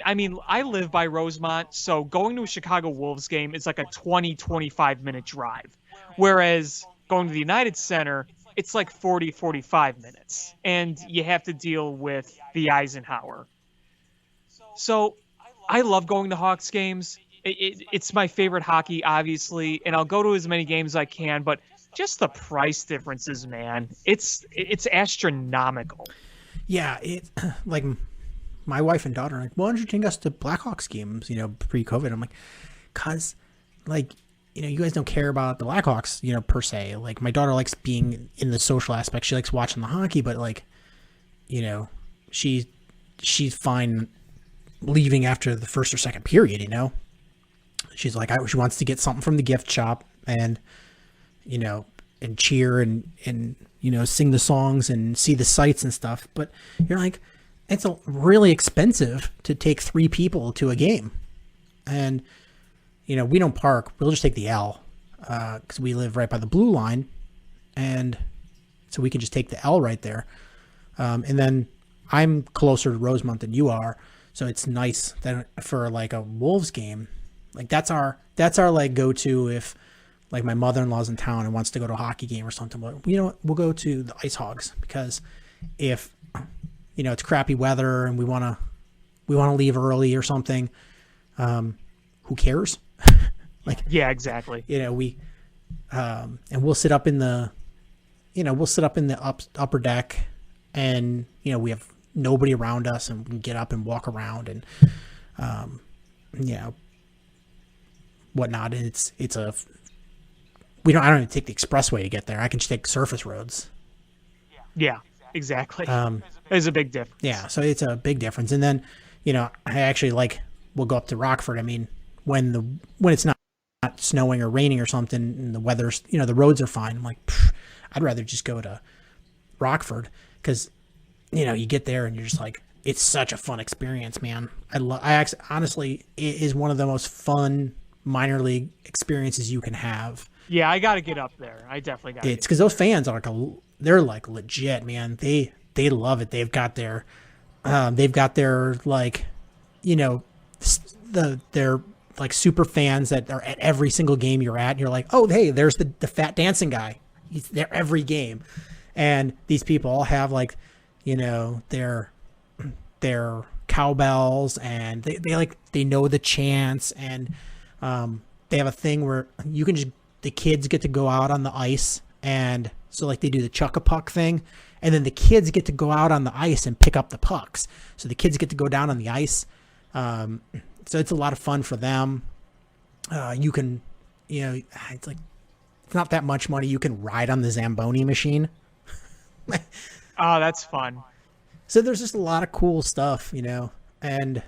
I mean, I live by Rosemont, so going to a Chicago Wolves game is like a 20, 25-minute drive. Whereas going to the United Center, it's like 40, 45 minutes. And you have to deal with the Eisenhower. So I love going to Hawks games. It's my favorite hockey, obviously, and I'll go to as many games as I can, but just the price differences, man, it's astronomical. Yeah, it's like my wife and daughter are like, why don't you take us to Blackhawks games, pre-COVID? I'm like, cause like, you guys don't care about the Blackhawks, per se. Like my daughter likes being in the social aspect. She likes watching the hockey, but like, she's fine leaving after the first or second period, She's like, she wants to get something from the gift shop and, and cheer and sing the songs and see the sights and stuff. But you're like, it's really expensive to take 3 people to a game. And, we don't park. We'll just take the L because we live right by the blue line. And so we can just take the L right there. And then I'm closer to Rosemont than you are. So it's nice that for like a Wolves game, like that's our like go-to if like my mother-in-law's in town and wants to go to a hockey game or something. But we'll go to the Ice Hogs because if it's crappy weather and we want to leave early or something, who cares? Like yeah, exactly. We and we'll sit up in the upper deck, and we have nobody around us, and we can get up and walk around and whatnot. And it's a I don't even take the expressway to get there. I can just take surface roads. Yeah, exactly. There's a big difference. Yeah, so it's a big difference. And then I actually we'll go up to Rockford. I mean, when it's not snowing or raining or something and the weather's the roads are fine, I'm like, I'd rather just go to Rockford because you get there and you're just like, it's such a fun experience, man. Honestly, it is one of the most fun minor league experiences you can have. Yeah, I got to get up there. I definitely got to. It's because those fans are they're like legit, man. They love it. They've got their like, they're like super fans that are at every single game you're at. And you're like, oh, hey, there's the fat dancing guy. He's there every game. And these people all have like, their cowbells, and they know the chants, and they have a thing where the kids get to go out on the ice, and so like they do the chuck-a-puck thing, and then the kids get to go out on the ice and pick up the pucks. So the kids get to go down on the ice. So it's a lot of fun for them. You can, it's like, it's not that much money. You can ride on the Zamboni machine. Oh, that's fun. So there's just a lot of cool stuff, and,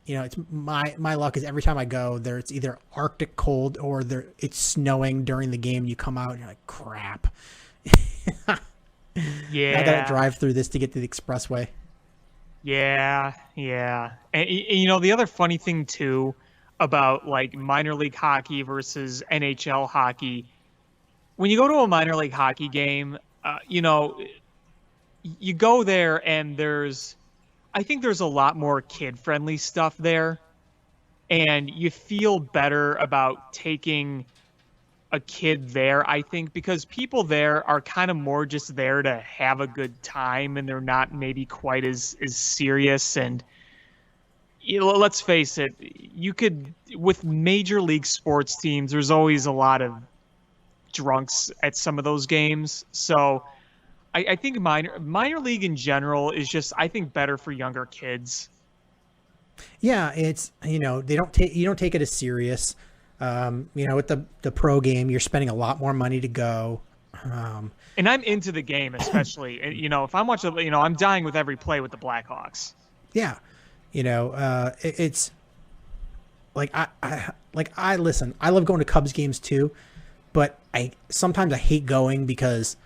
it's my luck is every time I go there, it's either Arctic cold or it's snowing during the game. You come out and you're like, crap. Yeah. I got to drive through this to get to the expressway. Yeah. And you know, the other funny thing too about like minor league hockey versus NHL hockey, when you go to a minor league hockey game, you know, you go there and I think there's a lot more kid-friendly stuff there, and you feel better about taking a kid there, I think, because people there are kind of more just there to have a good time, and they're not maybe quite as serious. And you know, let's face it, you could, with major league sports teams, there's always a lot of drunks at some of those games. So I think minor league in general is just, I think, better for younger kids. Yeah, it's, you know, you don't take it as serious. You know, with the pro game, you're spending a lot more money to go. And I'm into the game, especially. And, you know, if I'm watching, you know, I'm dying with every play with the Blackhawks. Yeah, you know, it's like I listen. I love going to Cubs games too, but sometimes I hate going because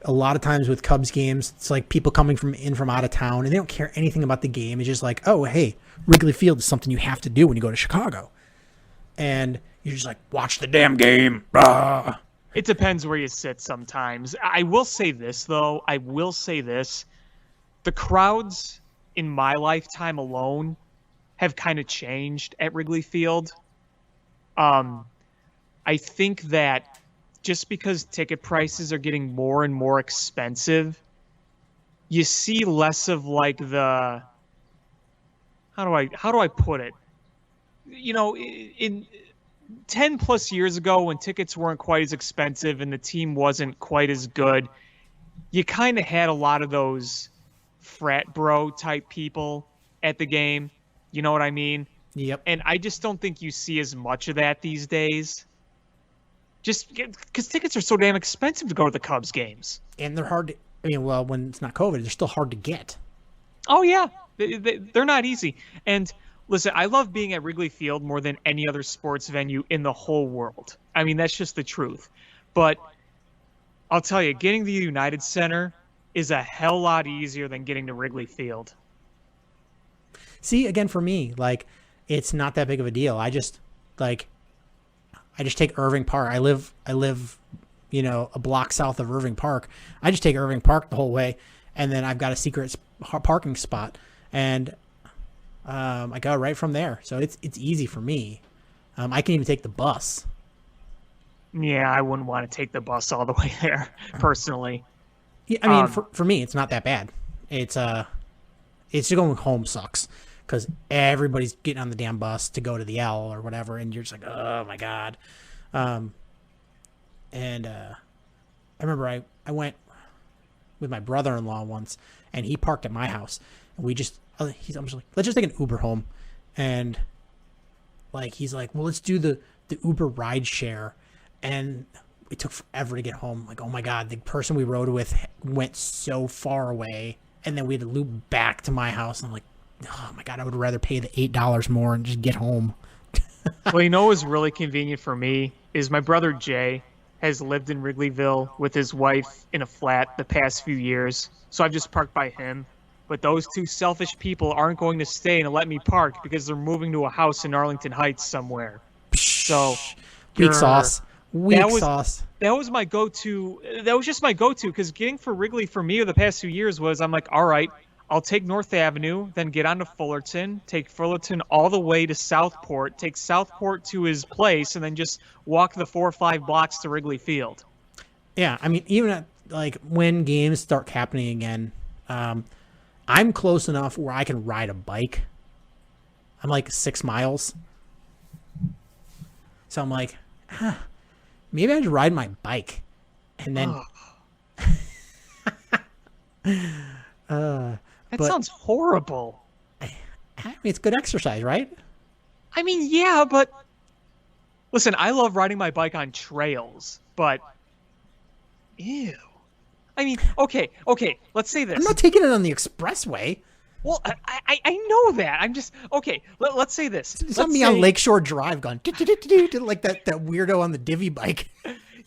a lot of times with Cubs games, it's like people coming from out of town and they don't care anything about the game. It's just like, oh, hey, Wrigley Field is something you have to do when you go to Chicago. And you're just like, watch the damn game. Blah. It depends where you sit sometimes. I will say this, though. The crowds in my lifetime alone have kind of changed at Wrigley Field. I think that just because ticket prices are getting more and more expensive, you see less of like the, how do I put it? You know, in 10 plus years ago when tickets weren't quite as expensive and the team wasn't quite as good, you kind of had a lot of those frat bro type people at the game. You know what I mean? Yep. And I just don't think you see as much of that these days. Just because tickets are so damn expensive to go to the Cubs games. And they're hard to, I mean, well, when it's not COVID, they're still hard to get. Oh, yeah. They're not easy. And listen, I love being at Wrigley Field more than any other sports venue in the whole world. I mean, that's just the truth. But I'll tell you, getting to the United Center is a hell lot easier than getting to Wrigley Field. See, again, for me, like, it's not that big of a deal. I just take Irving Park. I live, you know, a block south of Irving Park. I just take Irving Park the whole way, and then I've got a secret parking spot, and I go right from there. So it's easy for me. I can even take the bus. Yeah, I wouldn't want to take the bus all the way there, personally. Yeah, I mean, for me, it's not that bad. It's just going home sucks because everybody's getting on the damn bus to go to the L or whatever, and you're just like, oh my god. I remember I went with my brother-in-law once, and he parked at my house, and I'm just like, let's just take an Uber home, and like he's like, well, let's do the Uber ride share, and it took forever to get home. Like, oh my god, the person we rode with went so far away, and then we had to loop back to my house. And I'm like, oh my god, I would rather pay the $8 more and just get home. Well, you know what was really convenient for me is my brother Jay has lived in Wrigleyville with his wife in a flat the past few years, so I've just parked by him. But those two selfish people aren't going to stay and let me park because they're moving to a house in Arlington Heights somewhere. So weak sauce. That was my go-to. That was just my go-to because getting for Wrigley for me the past 2 years was, I'm like, all right, I'll take North Avenue, then get onto Fullerton, take Fullerton all the way to Southport, take Southport to his place, and then just walk the 4 or 5 blocks to Wrigley Field. Yeah, I mean, even at, like, when games start happening again, I'm close enough where I can ride a bike. I'm like 6 miles. So I'm like, maybe I should ride my bike. And then... That sounds horrible. I mean, it's good exercise, right? I mean, yeah, but... Listen, I love riding my bike on trails, but... Ew. I mean, okay, let's say this. I'm not taking it on the expressway. Well, I know that. I'm just... Okay, let's say this. It's not me on Lakeshore Drive going... like that weirdo on the divvy bike.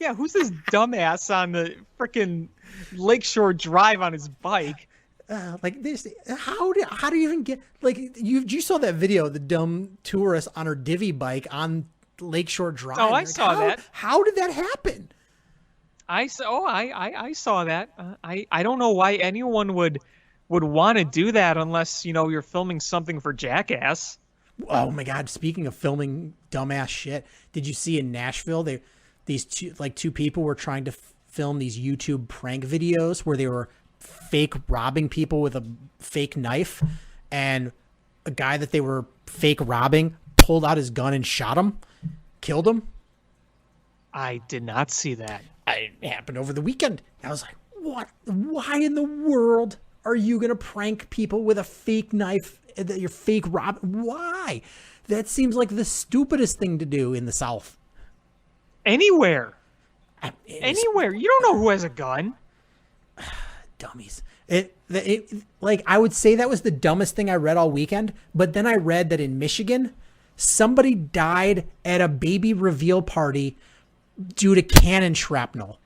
Yeah, who's this dumbass on the frickin' Lakeshore Drive on his bike? Like this, how do you even get like you saw that video of the dumb tourist on her divvy bike on Lakeshore Drive? Oh, I Like, saw that. How did that happen? I saw that. I don't know why anyone would want to do that unless you're filming something for Jackass. Oh my God! Speaking of filming dumbass shit, did you see in Nashville these two people were trying to film these YouTube prank videos where they were fake robbing people with a fake knife, and a guy that they were fake robbing pulled out his gun and shot him, killed him. I did not see that. It happened over the weekend. I was like, what? Why in the world are you going to prank people with a fake knife that you're fake rob? Why? That seems like the stupidest thing to do in the South. Anywhere. Anywhere. You don't know who has a gun. Dummies. Like, I would say that was the dumbest thing I read all weekend, but then I read that in Michigan, somebody died at a baby reveal party due to cannon shrapnel.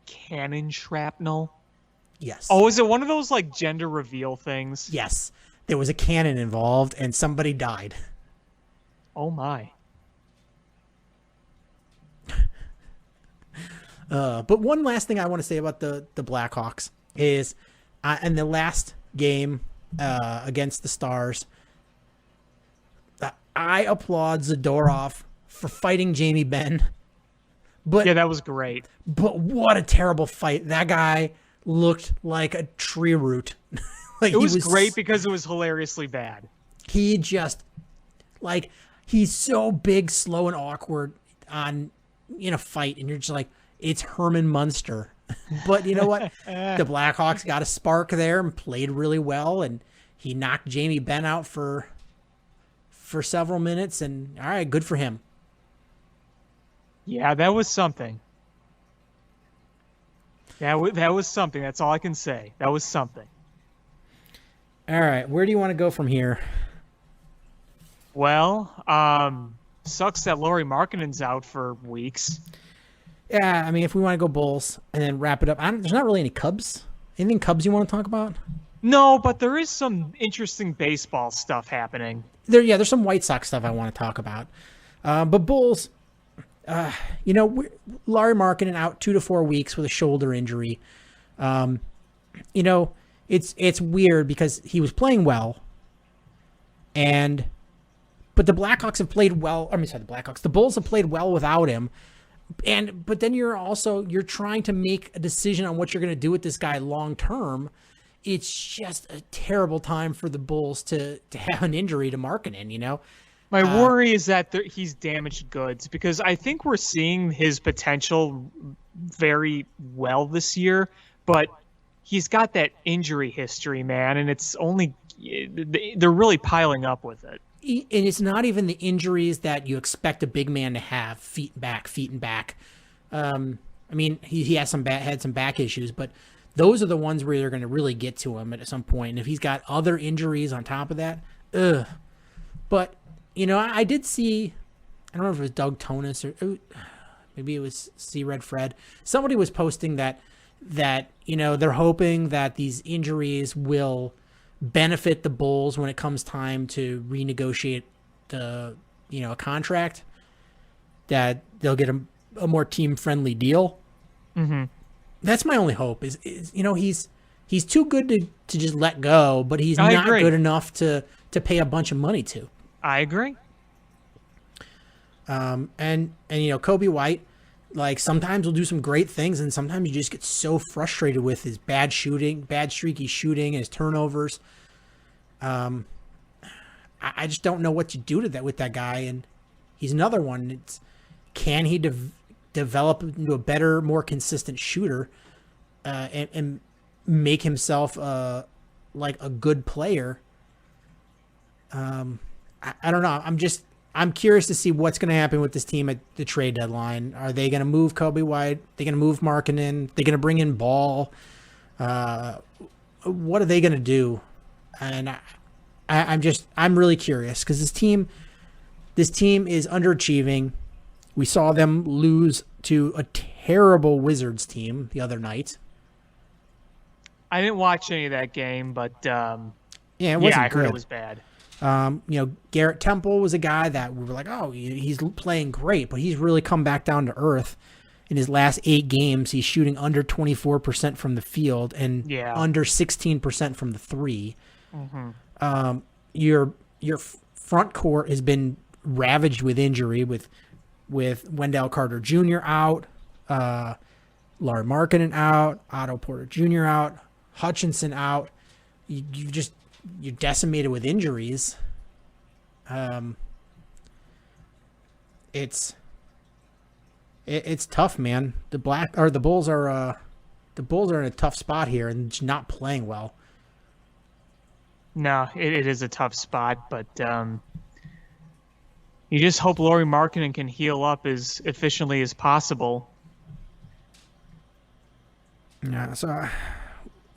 Cannon shrapnel? Yes. Oh, is it one of those like gender reveal things? Yes. There was a cannon involved and somebody died. Oh my. But one last thing I want to say about the Blackhawks is in the last game against the Stars, I applaud Zadorov for fighting Jamie Benn. But yeah, that was great. But what a terrible fight. That guy looked like a tree root. Like, it was great because it was hilariously bad. He just, like, he's so big, slow, and awkward in a fight, and you're just like, it's Herman Munster. But you know what? The Blackhawks got a spark there and played really well, and he knocked Jamie Benn out for several minutes, and all right, good for him. Yeah, that was something. That was something. That's all I can say. That was something. All right, where do you want to go from here? Well, sucks that Lauri Markkanen's out for weeks. Yeah, I mean, if we want to go Bulls and then wrap it up, there's not really any Cubs. Anything Cubs you want to talk about? No, but there is some interesting baseball stuff happening. There's some White Sox stuff I want to talk about. But Bulls, Lauri Markkanen out 2 to 4 weeks with a shoulder injury. It's weird because he was playing well, but the Blackhawks have played well. The Bulls have played well without him. But then you're trying to make a decision on what you're going to do with this guy long term. It's just a terrible time for the Bulls to have an injury to Markkanen, My worry is that he's damaged goods, because I think we're seeing his potential very well this year, but he's got that injury history, man, and they're really piling up with it. And it's not even the injuries that you expect a big man to have, feet and back. He has had some back issues, but those are the ones where they're going to really get to him at some point. And if he's got other injuries on top of that, ugh. But, I did see, I don't know if it was Doug Tonis or maybe it was C. Red Fred. Somebody was posting that they're hoping that these injuries will benefit the Bulls when it comes time to renegotiate a contract, that they'll get a more team-friendly deal. Mm-hmm. That's my only hope is he's too good to just let go, but he's not good enough to pay a bunch of money to. I agree. And Kobe White, like, sometimes will do some great things, and sometimes you just get so frustrated with his bad streaky shooting, and his turnovers. I just don't know what to do with that guy, and he's another one. Can he develop into a better, more consistent shooter, and make himself like a good player? I don't know. I'm curious to see what's going to happen with this team at the trade deadline. Are they going to move Kobe White? Are they going to move Markkanen? They're going to bring in Ball? What are they going to do? And I'm really curious, because this team is underachieving. We saw them lose to a terrible Wizards team the other night. I didn't watch any of that game, but Yeah, it wasn't I heard good. it was bad. Garrett Temple was a guy that we were like, oh, he's playing great, but he's really come back down to earth. In his last 8 games, he's shooting under 24% from the field and under 16% from the 3. Mm-hmm. Your front court has been ravaged with injury with Wendell Carter Jr. out, Larry Markkinen out, Otto Porter Jr. out, Hutchinson out. You're decimated with injuries. It's tough, man. The Bulls are in a tough spot here and just not playing well. No, it is a tough spot, but you just hope Lauri Markkinen can heal up as efficiently as possible. Yeah, so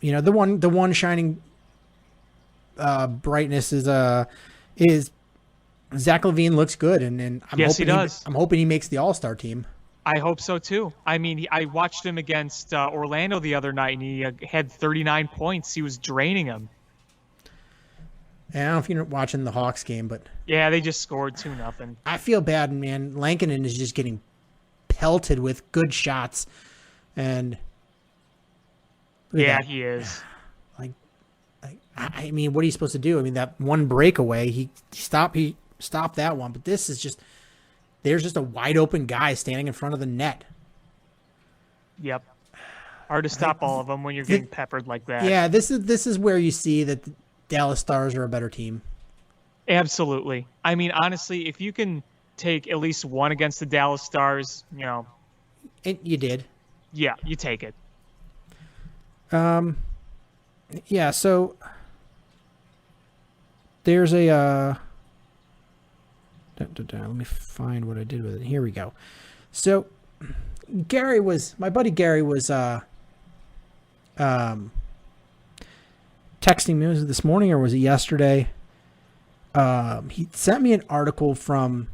the one shining brightness is Zach LaVine looks good, and Yes, he does. I'm hoping he makes the All-Star team. I hope so too. I mean, I watched him against Orlando the other night, and he had 39 points. He was draining him. And I don't know if you're watching the Hawks game, but yeah, they just scored 2-0. I feel bad, man. Lankinen is just getting pelted with good shots, and he is. I mean, what are you supposed to do? I mean, that one breakaway, he stopped that one, but this is just there's just a wide open guy standing in front of the net. Yep. Hard to stop all of them when you're getting peppered like that. Yeah, this is where you see that the Dallas Stars are a better team. Absolutely. I mean, honestly, if you can take at least one against the Dallas Stars, And you did. Yeah, you take it. Yeah, so there's a let me find what I did with it. Here we go. So my buddy Gary was texting me. Was it this morning or was it yesterday? He sent me an article from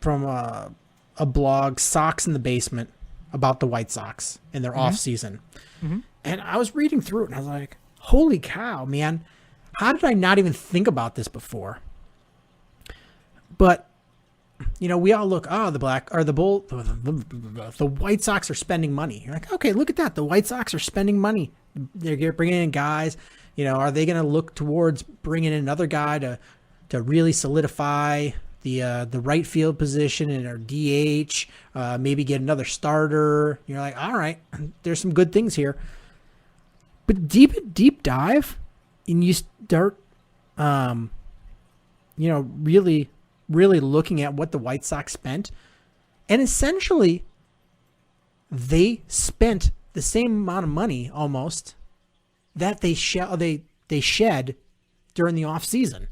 a blog, Sox in the Basement, about the White Sox and their off season. Mm-hmm. And I was reading through it and I was like, holy cow, man. How did I not even think about this before? But, we all look, the White Sox are spending money. You're like, okay, look at that. The White Sox are spending money. They're bringing in guys. Are they going to look towards bringing in another guy to really solidify the right field position and our DH, maybe get another starter? You're like, all right, there's some good things here. But deep dive, and you start, really looking at what the White Sox spent, and essentially they spent the same amount of money almost that they shed during the off season.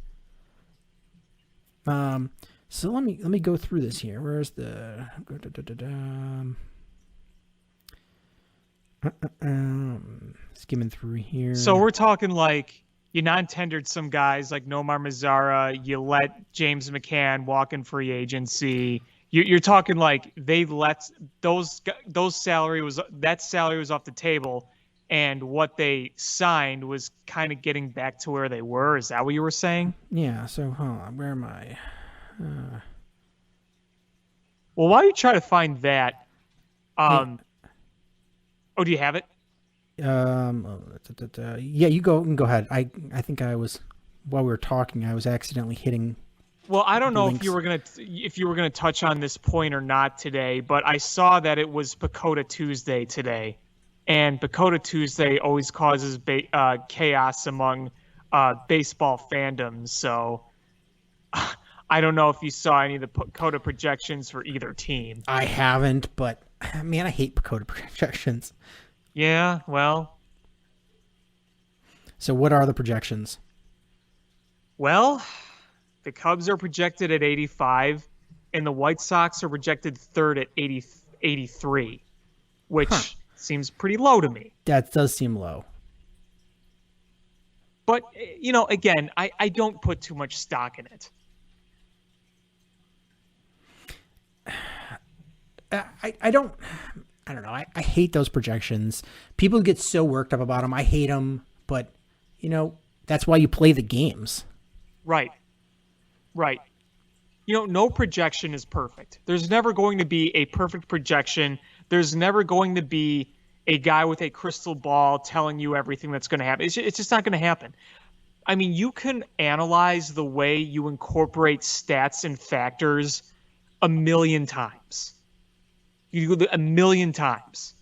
So let me go through this here. Where's the skimming through here. So we're talking like you non-tendered some guys like Nomar Mazara. You let James McCann walk in free agency. You're talking like they let that salary was off the table, and what they signed was kind of getting back to where they were. Is that what you were saying? Yeah. So hold on, where am I? Well, while you try to find that, do you have it? Yeah, you go ahead. I think I was, while we were talking, I was accidentally hitting. Well, I don't know links. if you were gonna touch on this point or not today, but I saw that it was Pacoda Tuesday today, and Pacoda Tuesday always causes chaos among baseball fandoms. So I don't know if you saw any of the Pacoda projections for either team. I haven't, but man, I hate Pacoda projections. Yeah, well. So what are the projections? Well, the Cubs are projected at 85, and the White Sox are projected third at 83, which seems pretty low to me. That does seem low. But, again, I don't put too much stock in it. I don't. I don't know. I hate those projections. People get so worked up about them. I hate them, but that's why you play the games. Right. No projection is perfect. There's never going to be a perfect projection. There's never going to be a guy with a crystal ball telling you everything that's going to happen. It's just not going to happen. I mean, you can analyze the way you incorporate stats and factors a million times. You do a million times,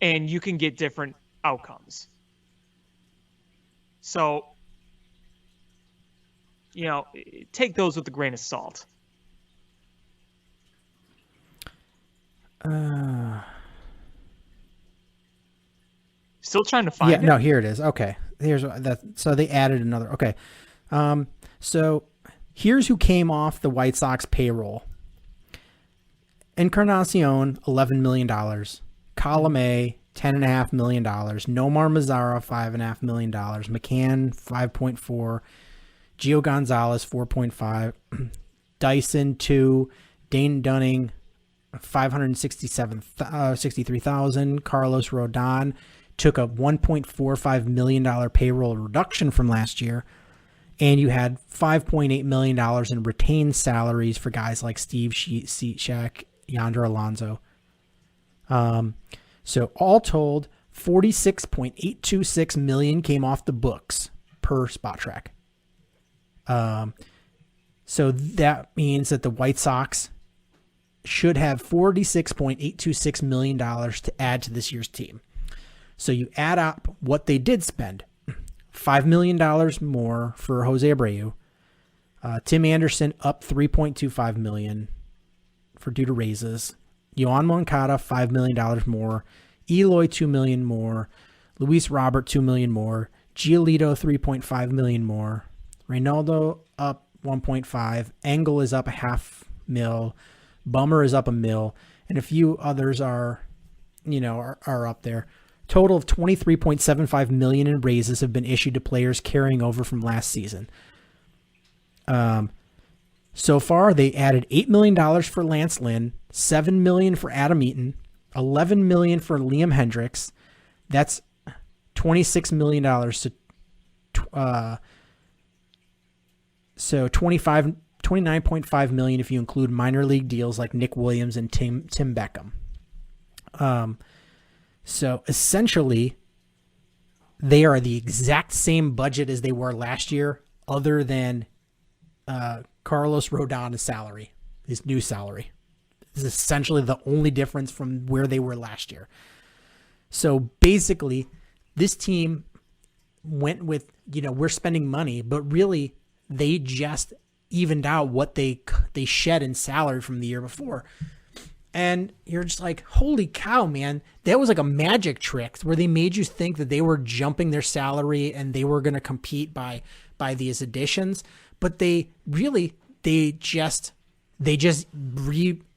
and you can get different outcomes. So, take those with a grain of salt. Still trying to find it. No, here it is. Okay. Here's that. So they added another. Okay. So here's who came off the White Sox payroll. Encarnacion, $11 million. Column A, $10.5 million. Nomar Mazara, $5.5 million. McCann, 5.4. Gio Gonzalez, 4.5. Dyson, 2. Dane Dunning, $563,000. Carlos Rodon took a $1.45 million payroll reduction from last year. And you had $5.8 million in retained salaries for guys like Steve Cishek, Yonder Alonso. So all told, $46.826 million came off the books per Spot Track. So that means that the White Sox should have $46.826 million to add to this year's team. So you add up what they did spend. $5 million more for Jose Abreu. Tim Anderson up $3.25 million due to raises. Yohan Moncada, $5 million more. Eloy, $2 million more. Luis Robert, $2 million more. Giolito, $3.5 million more. Reynaldo up 1.5. Engel is up $500,000. Bummer is up $1 million. And a few others are up there. Total of $23.75 million in raises have been issued to players carrying over from last season. So far, they added $8 million for Lance Lynn, $7 million for Adam Eaton, $11 million for Liam Hendricks. That's $26 million. So $29.5 million if you include minor league deals like Nick Williams and Tim Beckham. So essentially, they are the exact same budget as they were last year, other than Carlos Rodon's salary, his new salary. This is essentially the only difference from where they were last year. So basically, this team went with, we're spending money, but really they just evened out what they shed in salary from the year before. And you're just like, holy cow, man. That was like a magic trick where they made you think that they were jumping their salary and they were going to compete by these additions. But they just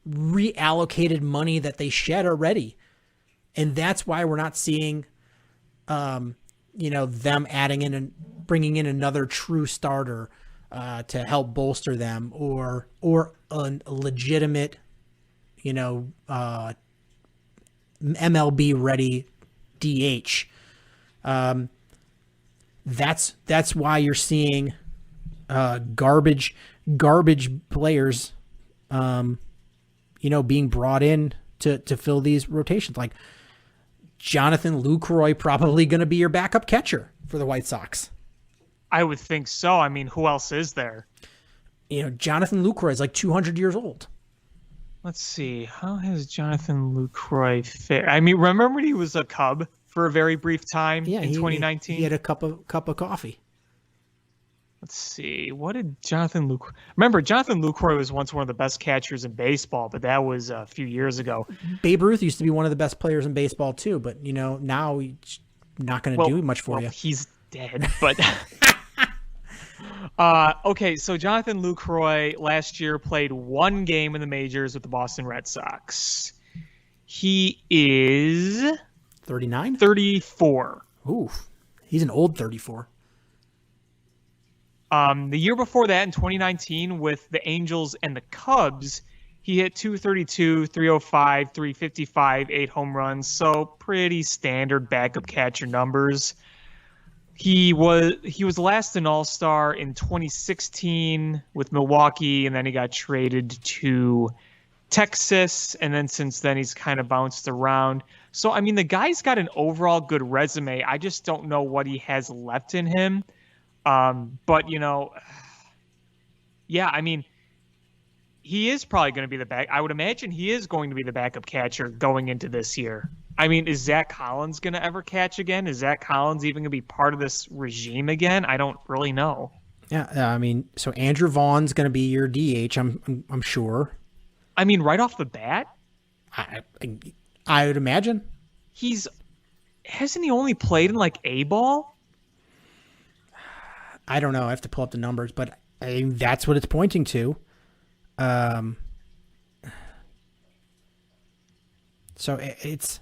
reallocated money that they shed already. And that's why we're not seeing, them adding in and bringing in another true starter to help bolster them or a legitimate, MLB ready DH. That's why you're seeing garbage players, being brought in to fill these rotations. Like Jonathan Lucroy, probably going to be your backup catcher for the White Sox. I would think so. I mean, who else is there? Jonathan Lucroy is like 200 years old. Let's see. How has Jonathan Lucroy fared? I mean, remember when he was a Cub for a very brief time in 2019? He had a cup of coffee. Let's see. What did Jonathan Lucroy... Remember, Jonathan Lucroy was once one of the best catchers in baseball, but that was a few years ago. Babe Ruth used to be one of the best players in baseball, too, but, now he's not going to do much for you. He's dead, but... Okay, so Jonathan Lucroy last year played one game in the majors with the Boston Red Sox. He is... 39? 34. Ooh, he's an old 34. The year before that, in 2019, with the Angels and the Cubs, he He hit 232, 305, 355, 8 home runs. So pretty standard backup catcher numbers. He was last an All-Star in 2016 with Milwaukee, and then he got traded to Texas, and then since then he's kind of bounced around. So, I mean, the guy's got an overall good resume. I just don't know what he has left in him. But, yeah, I mean, he is probably going to be the back. I would imagine he is going to be the backup catcher going into this year. I mean, is Zach Collins going to ever catch again? Is Zach Collins even going to be part of this regime again? I don't really know. Yeah, I mean, so Andrew Vaughn's going to be your DH, I'm sure. I mean, right off the bat? I would imagine. Hasn't he only played in like A-ball? I don't know. I have to pull up the numbers, but that's what it's pointing to. So it's,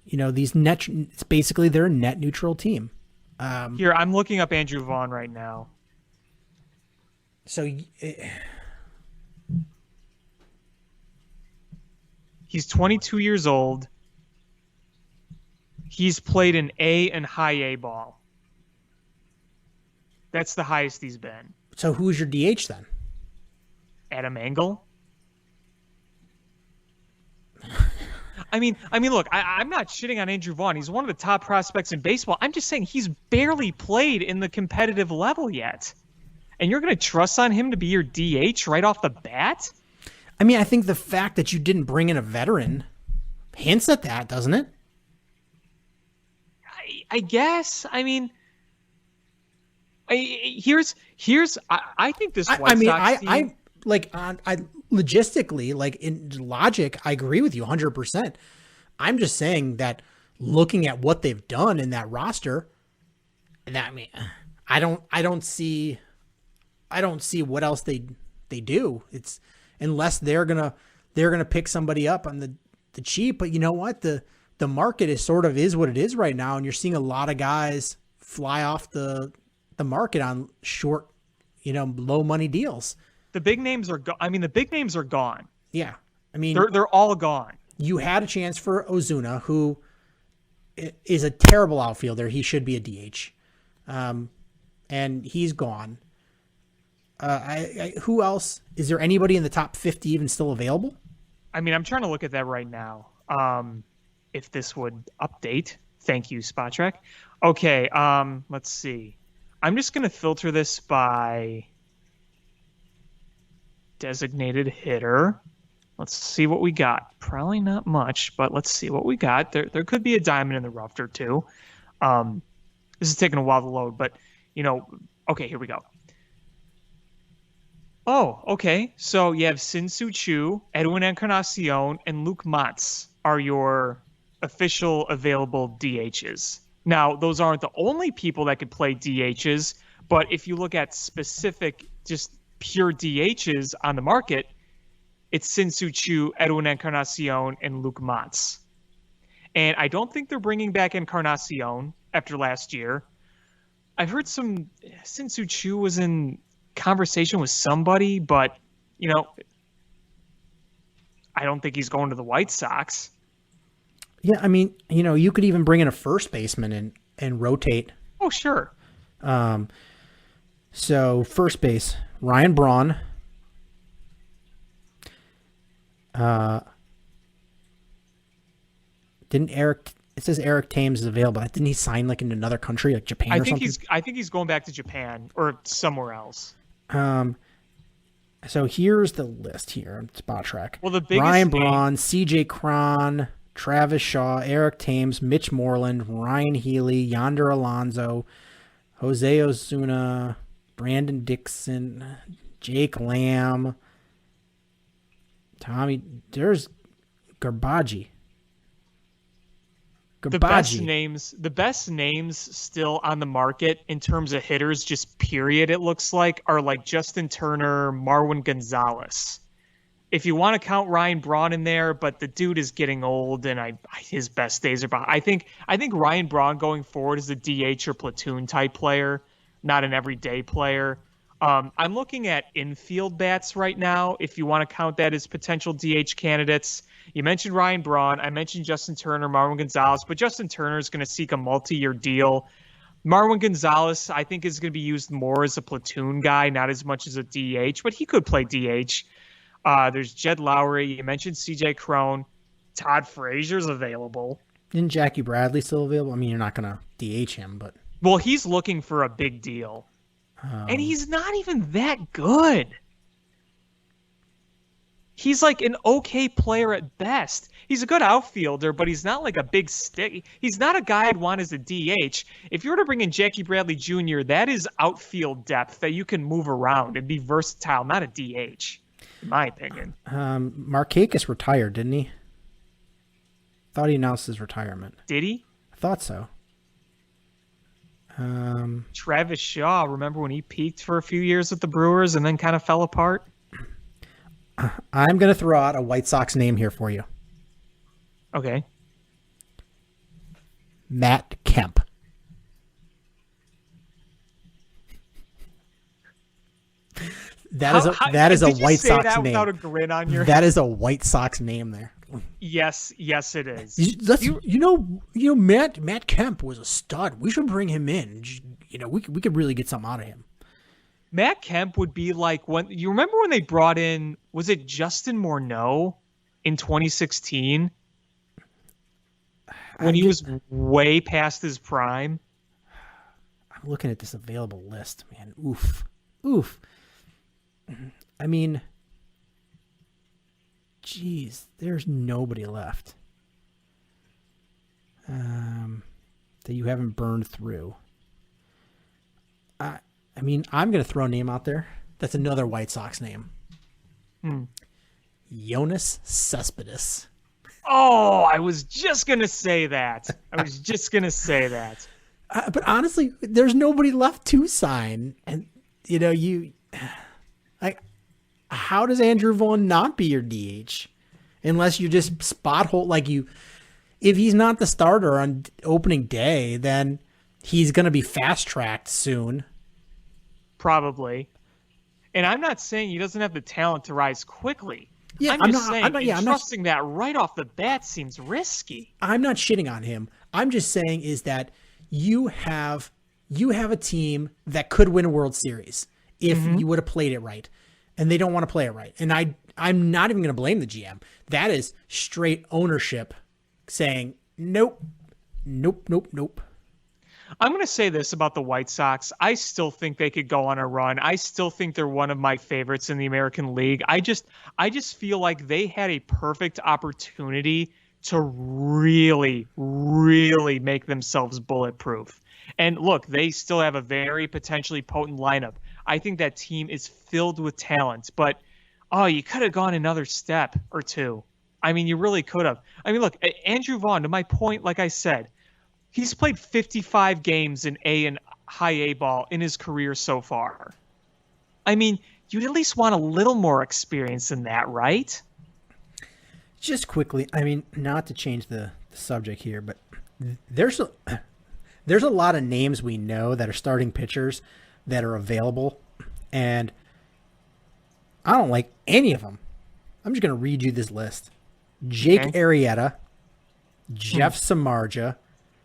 it's basically they're a net neutral team. Here, I'm looking up Andrew Vaughn right now. So he's 22 years old. He's played in A and high A ball. That's the highest he's been. So who's your DH then? Adam Engel. I mean, look, I'm not shitting on Andrew Vaughn. He's one of the top prospects in baseball. I'm just saying he's barely played in the competitive level yet. And you're going to trust on him to be your DH right off the bat? I mean, I think the fact that you didn't bring in a veteran hints at that, doesn't it? I guess. I mean, I think this White Sox team... Logistically, like in logic, I agree with you 100%. I'm just saying that looking at what they've done in that roster, I don't see what else they do. It's unless they're gonna pick somebody up on the cheap. But you know what? The market is what it is right now, and you're seeing a lot of guys fly off the market on short, low money deals. The big names are the big names are gone. Yeah. I mean, they're all gone. You had a chance for Ozuna, who is a terrible outfielder. He should be a DH. And he's gone. Who else? Is there anybody in the top 50 even still available? I mean, I'm trying to look at that right now. If this would update. Thank you, Spot Track. Okay, let's see. I'm just going to filter this by designated hitter. Let's see what we got. Probably not much, but let's see what we got. There could be a diamond in the rough or two. This is taking a while to load, but okay, here we go. Oh, okay. So you have Sin-Soo Choo, Edwin Encarnacion, and Luke Matz are your official available DHs. Now, those aren't the only people that could play DHs, but if you look at specific, just pure DHs on the market, it's Sin-Soo Choo, Edwin Encarnacion, and Luke Matz. And I don't think they're bringing back Encarnacion after last year. I've heard Sin-Soo Choo was in conversation with somebody, but, I don't think he's going to the White Sox. Yeah, I mean, you could even bring in a first baseman and rotate. Oh, sure. So first base, Ryan Braun. It says Eric Thames is available. Didn't he sign in another country, like Japan or something? I think he's going back to Japan or somewhere else. So here's the list here on Spot Track. Well, the biggest Ryan Braun, CJ Cron, Travis Shaw, Eric Thames, Mitch Moreland, Ryan Healy, Yonder Alonso, Jose Ozuna, Brandon Dixon, Jake Lamb, Tommy. There's Garbaji. The best names still on the market in terms of hitters, just period, it looks like, are like Justin Turner, Marwin Gonzalez. If you want to count Ryan Braun in there, but the dude is getting old and his best days are behind. I think Ryan Braun going forward is a DH or platoon type player, not an everyday player. I'm looking at infield bats right now, if you want to count that as potential DH candidates. You mentioned Ryan Braun. I mentioned Justin Turner, Marwin Gonzalez, but Justin Turner is going to seek a multi-year deal. Marwin Gonzalez, I think, is going to be used more as a platoon guy, not as much as a DH, but he could play DH. There's Jed Lowry. You mentioned CJ Crone. Todd Frazier's available. Isn't Jackie Bradley still available? I mean, you're not going to DH him, but... Well, he's looking for a big deal. And he's not even that good. He's like an okay player at best. He's a good outfielder, but he's not like a big stick. He's not a guy I'd want as a DH. If you were to bring in Jackie Bradley Jr., that is outfield depth that you can move around and be versatile, not a DH, in my opinion. Markakis retired, didn't he? Thought he announced his retirement. Did he? I thought so. Travis Shaw, remember when he peaked for a few years with the Brewers and then kind of fell apart? I'm going to throw out a White Sox name here for you. Okay. Matt Kemp. That is a White Sox name. Without a grin on your That is a White Sox name there. Yes, it is. Matt Kemp was a stud. We should bring him in. We could really get something out of him. Matt Kemp would be like when you remember when they brought in, was it Justin Morneau in 2016 when he was way past his prime? I'm looking at this available list, man. Oof. I mean, geez, there's nobody left that you haven't burned through. I mean, I'm going to throw a name out there. That's another White Sox name. Jonas Cespedes. Oh, I was just going to say that. But honestly, there's nobody left to sign. And, how does Andrew Vaughn not be your DH? Unless you just spot hold, if he's not the starter on opening day, then he's going to be fast-tracked soon. Probably. And I'm not saying he doesn't have the talent to rise quickly. Yeah, I'm just saying trusting that right off the bat seems risky. I'm not shitting on him. I'm just saying is that you have a team that could win a World Series if you would have played it right. And they don't want to play it right. And I'm not even going to blame the GM. That is straight ownership saying, nope. I'm going to say this about the White Sox. I still think they could go on a run. I still think they're one of my favorites in the American League. I just feel like they had a perfect opportunity to really, really make themselves bulletproof. And look, they still have a very potentially potent lineup. I think that team is filled with talent, but you could have gone another step or two. I mean, you really could have. I mean, look, Andrew Vaughn, to my point, like I said, he's played 55 games in A and high A ball in his career so far. I mean, you'd at least want a little more experience than that, right? Just quickly, I mean, not to change the subject here, but there's a lot of names we know that are starting pitchers that are available, and I don't like any of them. I'm just going to read you this list. Jake Arrieta, Jeff Samardzija,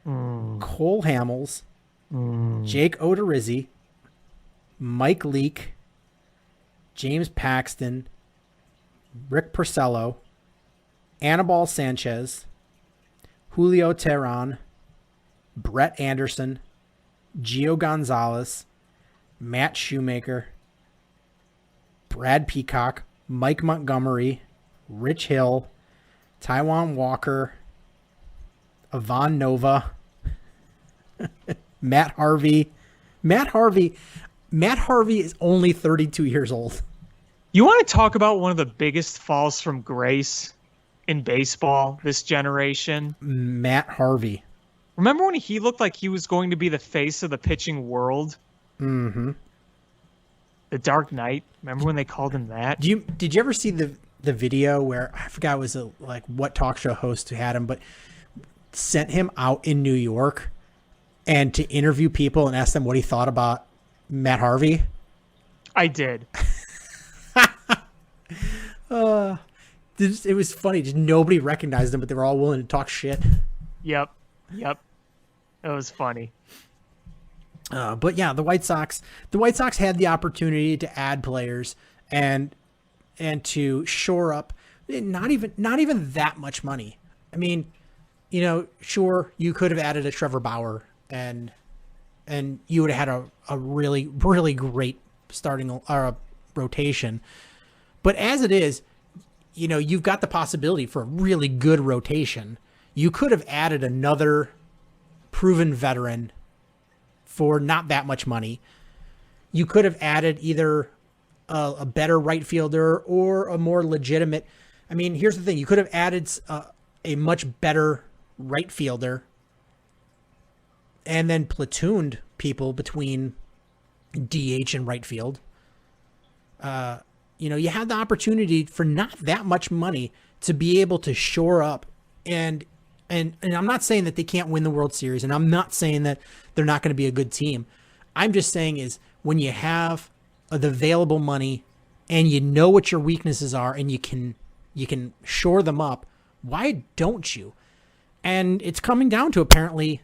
Cole Hamels, Jake Odorizzi, Mike Leake, James Paxton, Rick Porcello, Anibal Sanchez, Julio Teheran, Brett Anderson, Gio Gonzalez, Matt Shoemaker, Brad Peacock, Mike Montgomery, Rich Hill, Taijuan Walker, Ivan Nova, Matt Harvey. Matt Harvey is only 32 years old. You want to talk about one of the biggest falls from grace in baseball this generation? Matt Harvey. Remember when he looked like he was going to be the face of the pitching world? Mm-hmm. The Dark Knight. Remember when they called him that? Did you ever see the video where, I forgot it was what talk show host who had him, but sent him out in New York and to interview people and ask them what he thought about Matt Harvey? I did. It was funny. Just nobody recognized them, but they were all willing to talk shit. Yep. It was funny. But yeah, the White Sox had the opportunity to add players and to shore up not even that much money. I mean, sure, you could have added a Trevor Bauer and you would have had a really, really great starting or a rotation. But as it is, you've got the possibility for a really good rotation. You could have added another proven veteran for not that much money. You could have added either a better right fielder or a more legitimate. I mean, here's the thing. You could have added a much better right fielder and then platooned people between DH and right field. You had the opportunity for not that much money to be able to shore up and I'm not saying that they can't win the World Series, and I'm not saying that they're not going to be a good team. I'm just saying is when you have the available money and you know what your weaknesses are and you can shore them up, why don't you? And it's coming down to apparently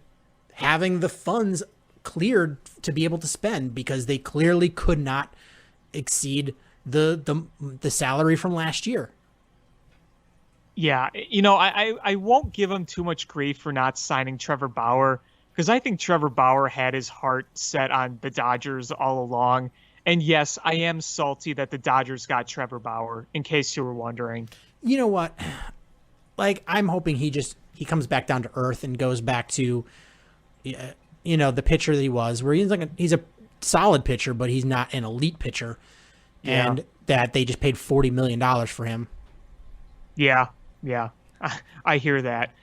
having the funds cleared to be able to spend, because they clearly could not exceed the salary from last year. Yeah, I won't give him too much grief for not signing Trevor Bauer, because I think Trevor Bauer had his heart set on the Dodgers all along. And yes, I am salty that the Dodgers got Trevor Bauer, in case you were wondering. You know what? Like, I'm hoping he comes back down to earth and goes back to, the pitcher that he was, where he's a solid pitcher, but he's not an elite pitcher. Yeah. And that they just paid $40 million for him. Yeah, I hear that.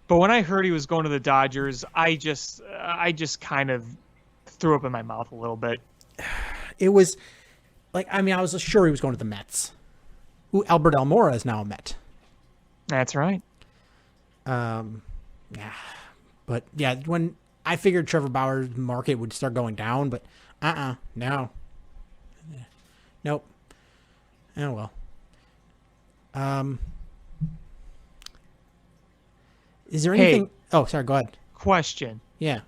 But when I heard he was going to the Dodgers, I just kind of threw up in my mouth a little bit. It was like, I was sure he was going to the Mets. Ooh, Albert Almora is now a Met. That's right. Yeah. But yeah, when I figured Trevor Bauer's market would start going down, but no. Nope. Oh well. Is there anything? Oh, sorry. Go ahead. Question. Yeah.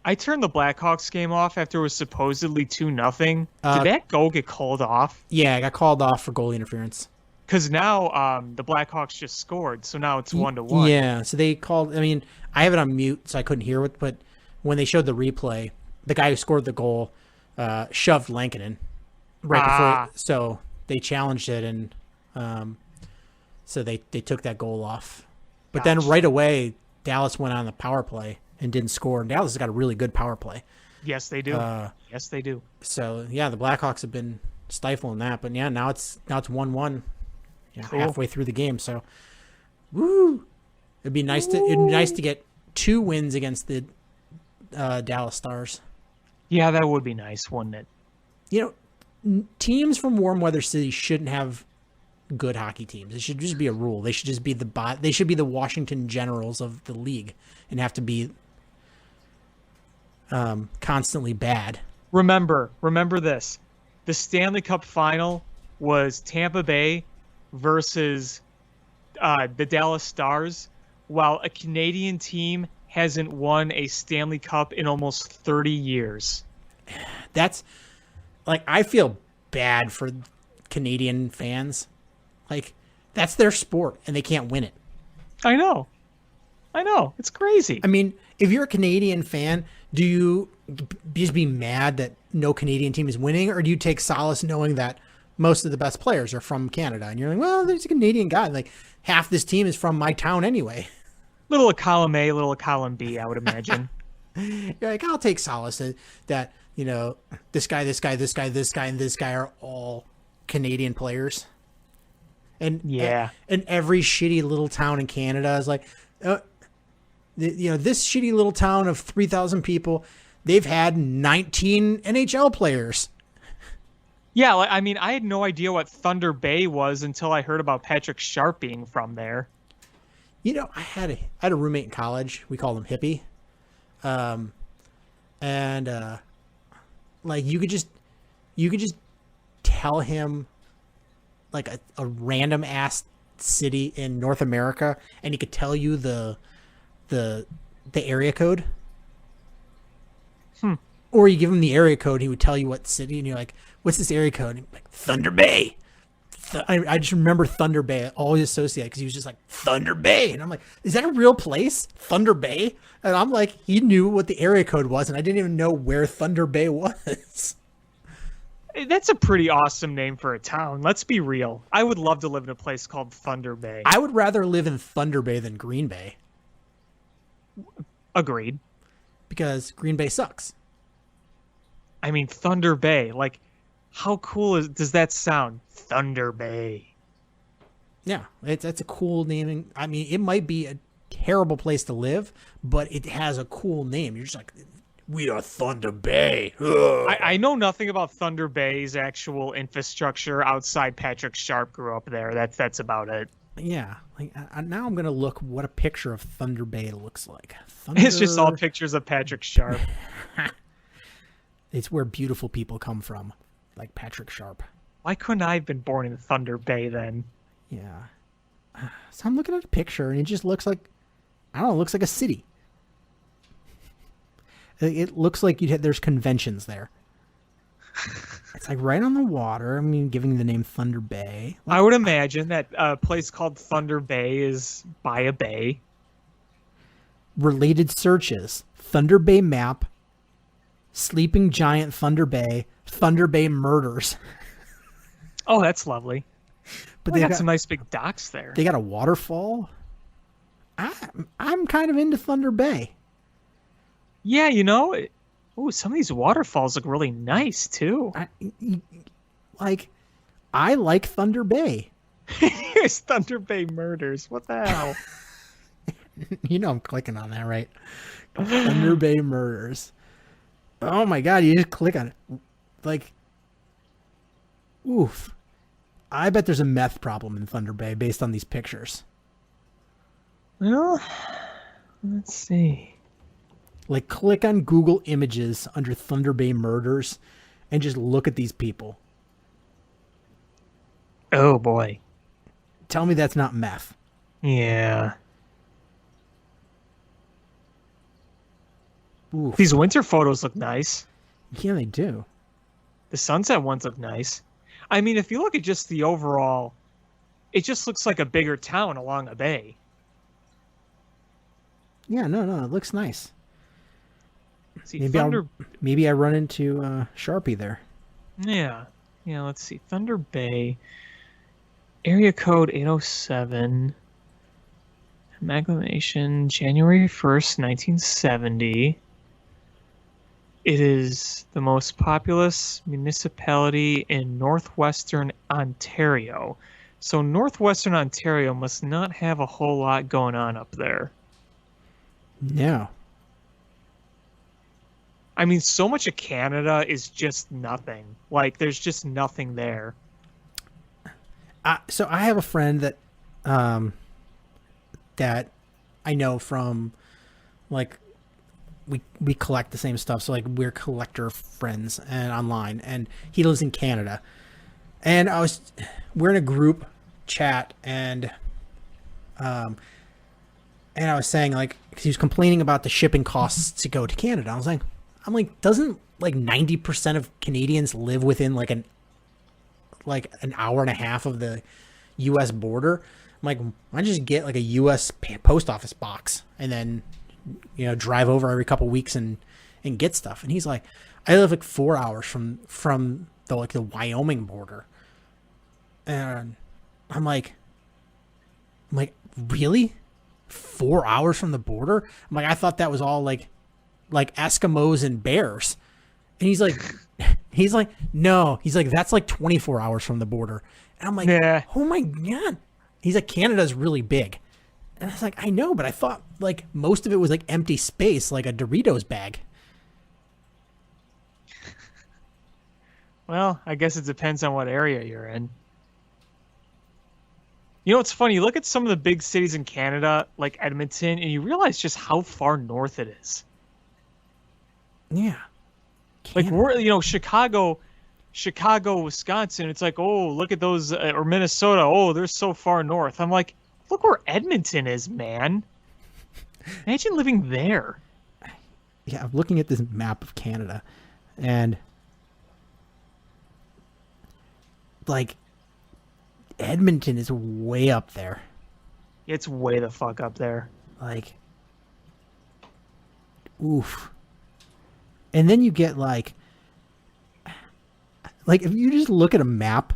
I turned the Blackhawks game off after it was supposedly 2-0. Did that goal get called off? Yeah, I got called off for goalie interference. Because now the Blackhawks just scored, so now it's 1-1. Yeah, so they called. I have it on mute, so I couldn't hear it. But when they showed the replay, the guy who scored the goal shoved Lankinen right before. So they challenged it, and so they took that goal off. But then right away, Dallas went on the power play and didn't score. And Dallas has got a really good power play. Yes, they do. Yes, they do. So yeah, the Blackhawks have been stifling that. But yeah, now it's 1-1. Cool. Halfway through the game. So, woo! It'd be nice to get 2 wins against the Dallas Stars. Yeah, that would be nice, wouldn't it? Teams from warm weather cities shouldn't have good hockey teams. It should just be a rule. They should just be they should be the Washington Generals of the league and have to be constantly bad. Remember this. The Stanley Cup final was Tampa Bay versus the Dallas Stars, while a Canadian team hasn't won a Stanley Cup in almost 30 years. That's like, I feel bad for Canadian fans. Like, that's their sport and they can't win it. I know. It's crazy. If you're a Canadian fan, do you just be mad that no Canadian team is winning, or do you take solace knowing that most of the best players are from Canada? And you're like, well, there's a Canadian guy. Like, half this team is from my town anyway. Little of column A, little of column B, I would imagine. You're like, I'll take solace that, this guy, and this guy are all Canadian players. And yeah. And every shitty little town in Canada is like, this shitty little town of 3,000 people, they've had 19 NHL players. Yeah, I had no idea what Thunder Bay was until I heard about Patrick Sharp being from there. I had a roommate in college. We called him Hippie. Like, you could just tell him like a random ass city in North America, and he could tell you the area code. Or you give him the area code, he would tell you what city, and you're like, "What's this area code?" And he'd be like, Thunder Bay. I just remember Thunder Bay. I always associate because he was just like Thunder Bay, and I'm like, "Is that a real place, Thunder Bay?" And I'm like, he knew what the area code was, and I didn't even know where Thunder Bay was. That's a pretty awesome name for a town. Let's be real. I would love to live in a place called Thunder Bay. I would rather live in Thunder Bay than Green Bay. Agreed. Because Green Bay sucks. I mean, Thunder Bay. Like, how cool does that sound? Thunder Bay. Yeah, that's a cool naming. I mean, it might be a terrible place to live, but it has a cool name. You're just like, we are Thunder Bay. I know nothing about Thunder Bay's actual infrastructure outside Patrick Sharp grew up there. That's about it. Yeah, like now I'm gonna look what a picture of Thunder Bay looks like. It's just all pictures of Patrick Sharp. It's where beautiful people come from, like Patrick Sharp. Why couldn't I have been born in Thunder Bay then? Yeah. So I'm looking at a picture, and it just looks like, I don't know, it looks like a city. It looks like there's conventions there. It's like right on the water. I mean, giving the name Thunder Bay. I would imagine that a place called Thunder Bay is by a bay. Related searches: Thunder Bay map, Sleeping Giant Thunder Bay murders. Oh, that's lovely. But they got some nice big docks there. They got a waterfall. I'm kind of into Thunder Bay. Yeah, some of these waterfalls look really nice too. I like Thunder Bay. Here's Thunder Bay murders. What the hell? I'm clicking on that, right? Thunder Bay murders. Oh my god, you just click on it. Like, oof. I bet there's a meth problem in Thunder Bay based on these pictures. Well, let's see. Like, click on Google Images under Thunder Bay murders and just look at these people. Oh boy. Tell me that's not meth. Yeah. Oof. These winter photos look nice. Yeah, they do. The sunset ones look nice. I mean, if you look at just the overall, it just looks like a bigger town along a bay. Yeah, no, it looks nice. See, maybe I run into Sharpie there. Yeah, let's see. Thunder Bay, area code 807, amalgamation, January 1st, 1970. It is the most populous municipality in northwestern Ontario. So northwestern Ontario must not have a whole lot going on up there. No. I mean, so much of Canada is just nothing. Like, there's just nothing there. So I have a friend that that I know from, like, we collect the same stuff. So, like, we're collector friends and online, and he lives in Canada. And we're in a group chat, and I was saying, like, because he was complaining about the shipping costs to go to Canada. I'm like, doesn't like 90% of Canadians live within like an hour and a half of the U.S. border? I'm like, why don't you just get like a U.S. post office box and then, drive over every couple weeks and get stuff? And he's like, I live like 4 hours from the Wyoming border. And I'm like, really? 4 hours from the border? I'm like, I thought that was all like Eskimos and bears. And he's like, no. He's like, that's like 24 hours from the border. And I'm like, yeah. Oh my God. He's like, Canada's really big. And I was like, I know, but I thought like most of it was like empty space, like a Doritos bag. Well, I guess it depends on what area you're in. You know, it's funny. You look at some of the big cities in Canada, like Edmonton, and you realize just how far north it is. Yeah. Like, Chicago Chicago, Wisconsin, it's like, oh, look at those, or Minnesota, oh, they're so far north. I'm like, look where Edmonton is, man. Imagine living there. Yeah, I'm looking at this map of Canada, and like Edmonton is way up there. It's way the fuck up there. Like, oof. And then you get like if you just look at a map,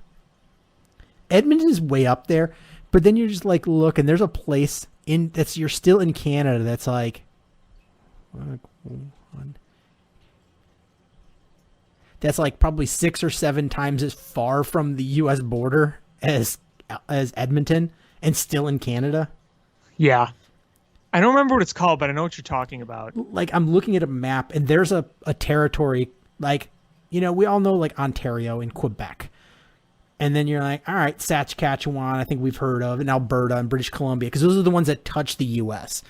Edmonton is way up there, but then you just like look and there's a place you're still in Canada that's like that's like probably 6 or 7 times as far from the US border as Edmonton and still in Canada. Yeah. I don't remember what it's called, but I know what you're talking about. Like, I'm looking at a map and there's a territory, like, you know, we all know like Ontario and Quebec. And then you're like, all right, Saskatchewan, I think we've heard of, and Alberta and British Columbia, because those are the ones that touch the U.S.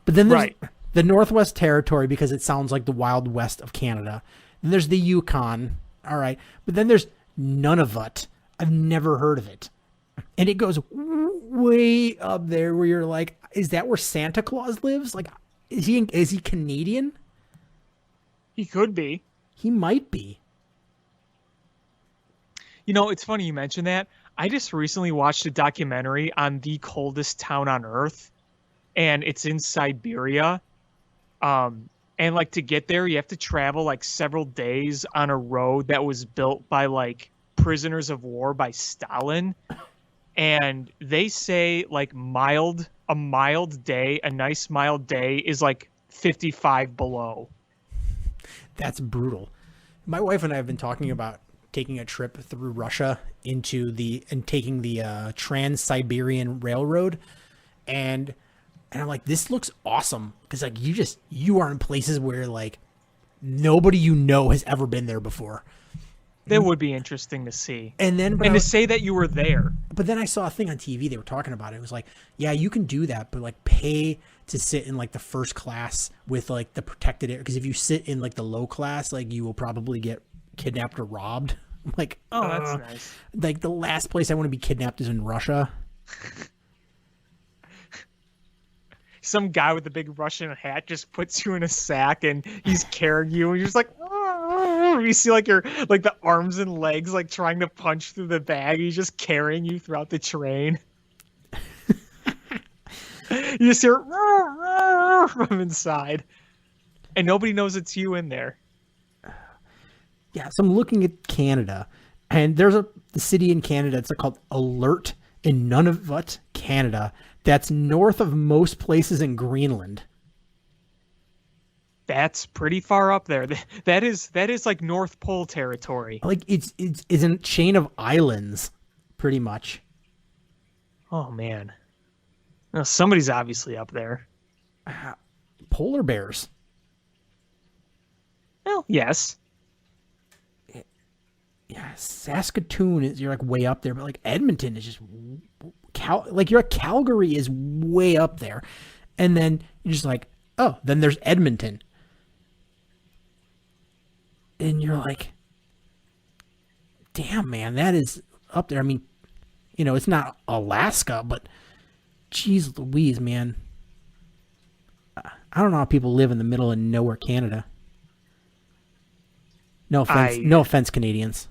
But then there's the Northwest Territory, because it sounds like the Wild West of Canada. Then there's the Yukon, all right. But then there's Nunavut. I've never heard of it. And it goes way up there where you're like, is that where Santa Claus lives? Like, is he Canadian? He could be. He might be. You know, it's funny you mentioned that. I just recently watched a documentary on the coldest town on Earth, and it's in Siberia. And like to get there, you have to travel like several days on a road that was built by like prisoners of war by Stalin. And they say like a nice mild day is like 55 below. That's brutal. My wife and I have been talking about taking a trip through Russia and taking the Trans-Siberian Railroad, and I'm like, this looks awesome, because like you are in places where like nobody you know has ever been there before. That would be interesting to see. And to say that you were there. But then I saw a thing on TV, they were talking about it. It was like, yeah, you can do that, but like pay to sit in like the first class with like the protected area, because if you sit in like the low class, like you will probably get kidnapped or robbed. I'm like, oh, that's nice. Like the last place I want to be kidnapped is in Russia. Some guy with a big Russian hat just puts you in a sack and he's carrying you, and you're just like, oh. You see like your like the arms and legs like trying to punch through the bag. He's just carrying you throughout the train. You just hear from inside, and nobody knows it's you in there. Yeah, so I'm looking at Canada, and there's the city in Canada. It's called Alert in Nunavut, Canada. That's north of most places in Greenland. That's pretty far up there. That is like North Pole territory. Like it's a chain of islands, pretty much. Oh man, well, somebody's obviously up there. Polar bears. Well, yes. Yeah, Saskatoon you're like way up there, but like Edmonton is just like you're at Calgary is way up there, and then you're just like, oh, then there's Edmonton, and you're like, damn man, that is up there. I mean, you know, it's not Alaska, but geez Louise, man, I don't know how people live in the middle of nowhere, Canada. No offense, no offense, Canadians.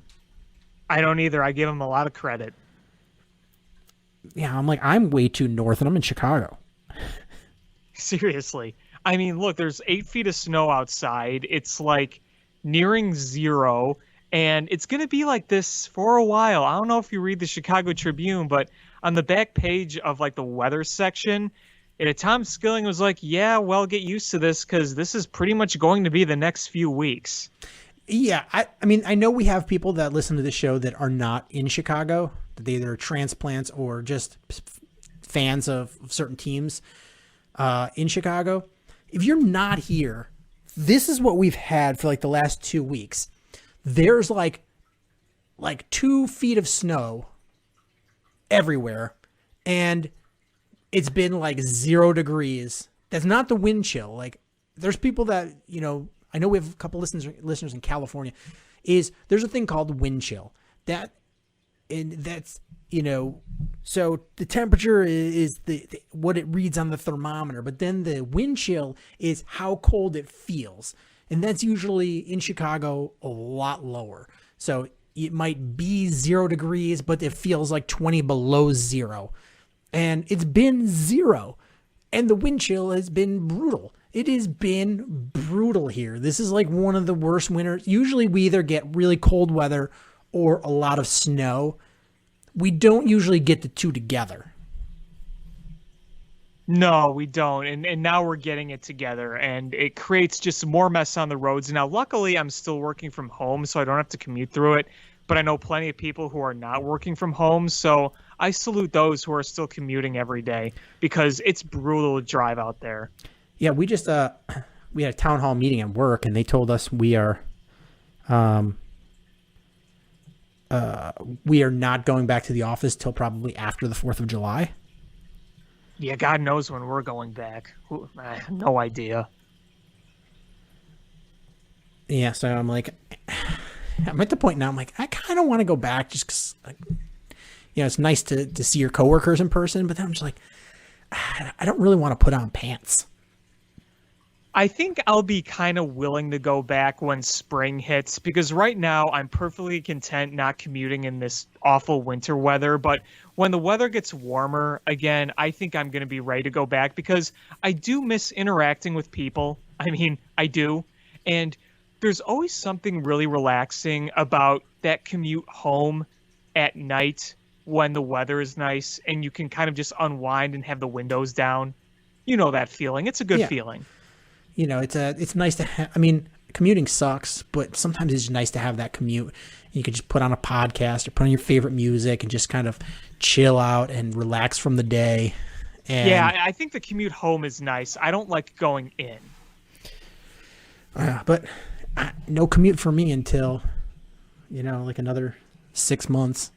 I don't either. I give them a lot of credit. Yeah, I'm like, I'm way too north, and I'm in Chicago. Seriously. I mean, look, there's 8 feet of snow outside. It's like nearing 0, and it's going to be like this for a while. I don't know if you read the Chicago Tribune, but on the back page of like the weather section, Tom Skilling was like, yeah, well, get used to this, because this is pretty much going to be the next few weeks. Yeah, I mean, I know we have people that listen to the show that are not in Chicago, that they either are transplants or just fans of certain teams in Chicago. If you're not here, this is what we've had for like the last 2 weeks. There's like 2 feet of snow everywhere, and it's been like 0 degrees. That's not the wind chill. Like, there's people that, you know, I know we have a couple listeners in California. is there's a thing called wind chill. So the temperature is the what it reads on the thermometer, but then the wind chill is how cold it feels. And that's usually in Chicago a lot lower. So it might be 0 degrees, but it feels like 20 below zero. And it's been 0. And the wind chill has been brutal. It has been brutal here. This is like one of the worst winters. Usually we either get really cold weather or a lot of snow. We don't usually get the two together. No, we don't. And now we're getting it together, and it creates just more mess on the roads. Now, luckily, I'm still working from home, so I don't have to commute through it. But I know plenty of people who are not working from home, so I salute those who are still commuting every day because it's brutal to drive out there. Yeah, we just we had a town hall meeting at work, and they told us we are not going back to the office till probably after the 4th of July. Yeah, God knows when we're going back. I have no idea. Yeah, so I'm like, I'm at the point now, I'm like, I kind of want to go back just because, like, it's nice to see your coworkers in person, but then I'm just like, I don't really want to put on pants. I think I'll be kind of willing to go back when spring hits because right now I'm perfectly content not commuting in this awful winter weather. But when the weather gets warmer again, I think I'm going to be ready to go back because I do miss interacting with people. I mean, I do. And there's always something really relaxing about that commute home at night when the weather is nice and you can kind of just unwind and have the windows down. You know that feeling. It's a good feeling. It's nice to have, I mean, commuting sucks, but sometimes it's just nice to have that commute. You can just put on a podcast or put on your favorite music and just kind of chill out and relax from the day. And, yeah, I think the commute home is nice. I don't like going in. But no commute for me until, like another 6 months.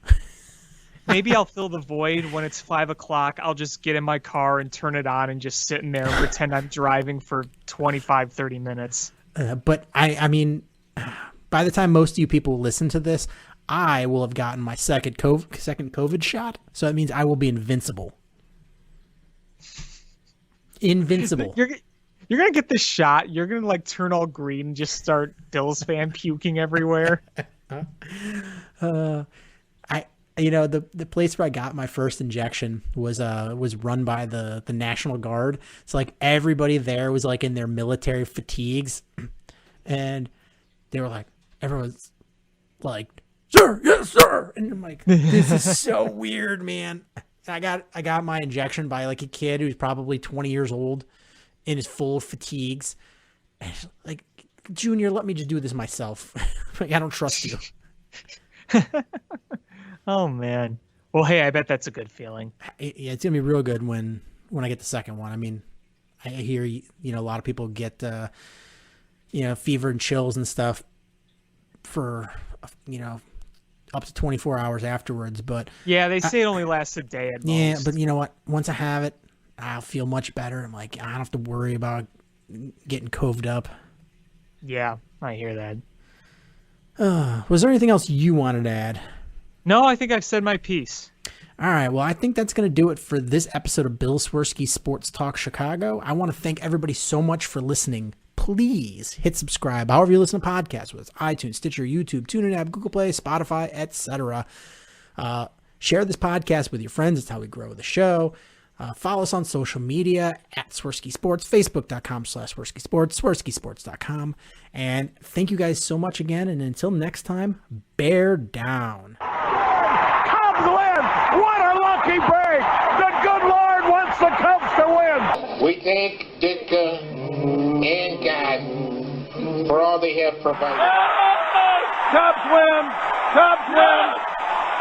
Maybe I'll fill the void when it's 5 o'clock. I'll just get in my car and turn it on and just sit in there and pretend I'm driving for 25, 30 minutes. But I mean, by the time most of you people listen to this, I will have gotten my second COVID shot. So that means I will be invincible. Invincible. You're going to get this shot. You're going to like turn all green and just start Bills fan puking everywhere. The place where I got my first injection was run by the National Guard. So like everybody there was like in their military fatigues, and they were like, everyone's like, "Sir, yes, sir," and I'm like, this is so weird, man. I got my injection by like a kid who's probably 20 years old in his full fatigues, and like, Junior, let me just do this myself. Like, I don't trust you. Oh, man. Well, hey, I bet that's a good feeling. Yeah, it's going to be real good when I get the second one. I mean, I hear, a lot of people get, fever and chills and stuff for, up to 24 hours afterwards. But yeah, they say it only lasts a day at most. Yeah, but you know what? Once I have it, I'll feel much better. I'm like, I don't have to worry about getting coved up. Yeah, I hear that. Was there anything else you wanted to add? No, I think I've said my piece. All right, well, I think that's going to do it for this episode of Bill Swerski Sports Talk Chicago. I want to thank everybody so much for listening. Please hit subscribe, however you listen to podcasts, whether it's iTunes, Stitcher, YouTube, TuneIn app, Google Play, Spotify, etc. Share this podcast with your friends. It's how we grow the show. Follow us on social media at Swerski Sports, Facebook.com/Swerski Sports, SwerskiSports.com. And thank you guys so much again. And until next time, bear down. Cubs win! What a lucky break! The good Lord wants the Cubs to win! We thank Ditka and God for all they have provided. Cubs win! Cubs win!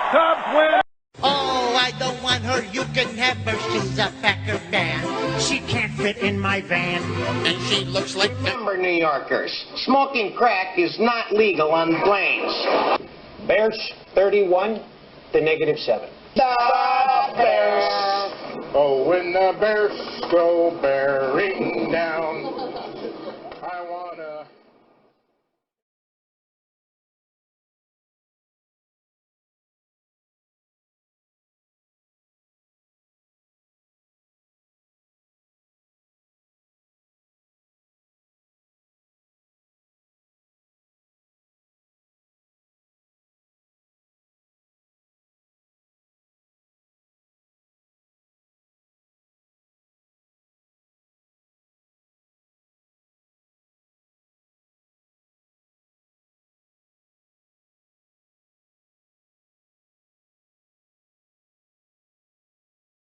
Cubs win! Oh, I don't want her, you can have her, she's a Packer fan. She can't fit in my van. And she looks like Remember, New Yorkers, smoking crack is not legal on planes. Bears 31 to -7. The Bears! Oh, when the Bears go Bears!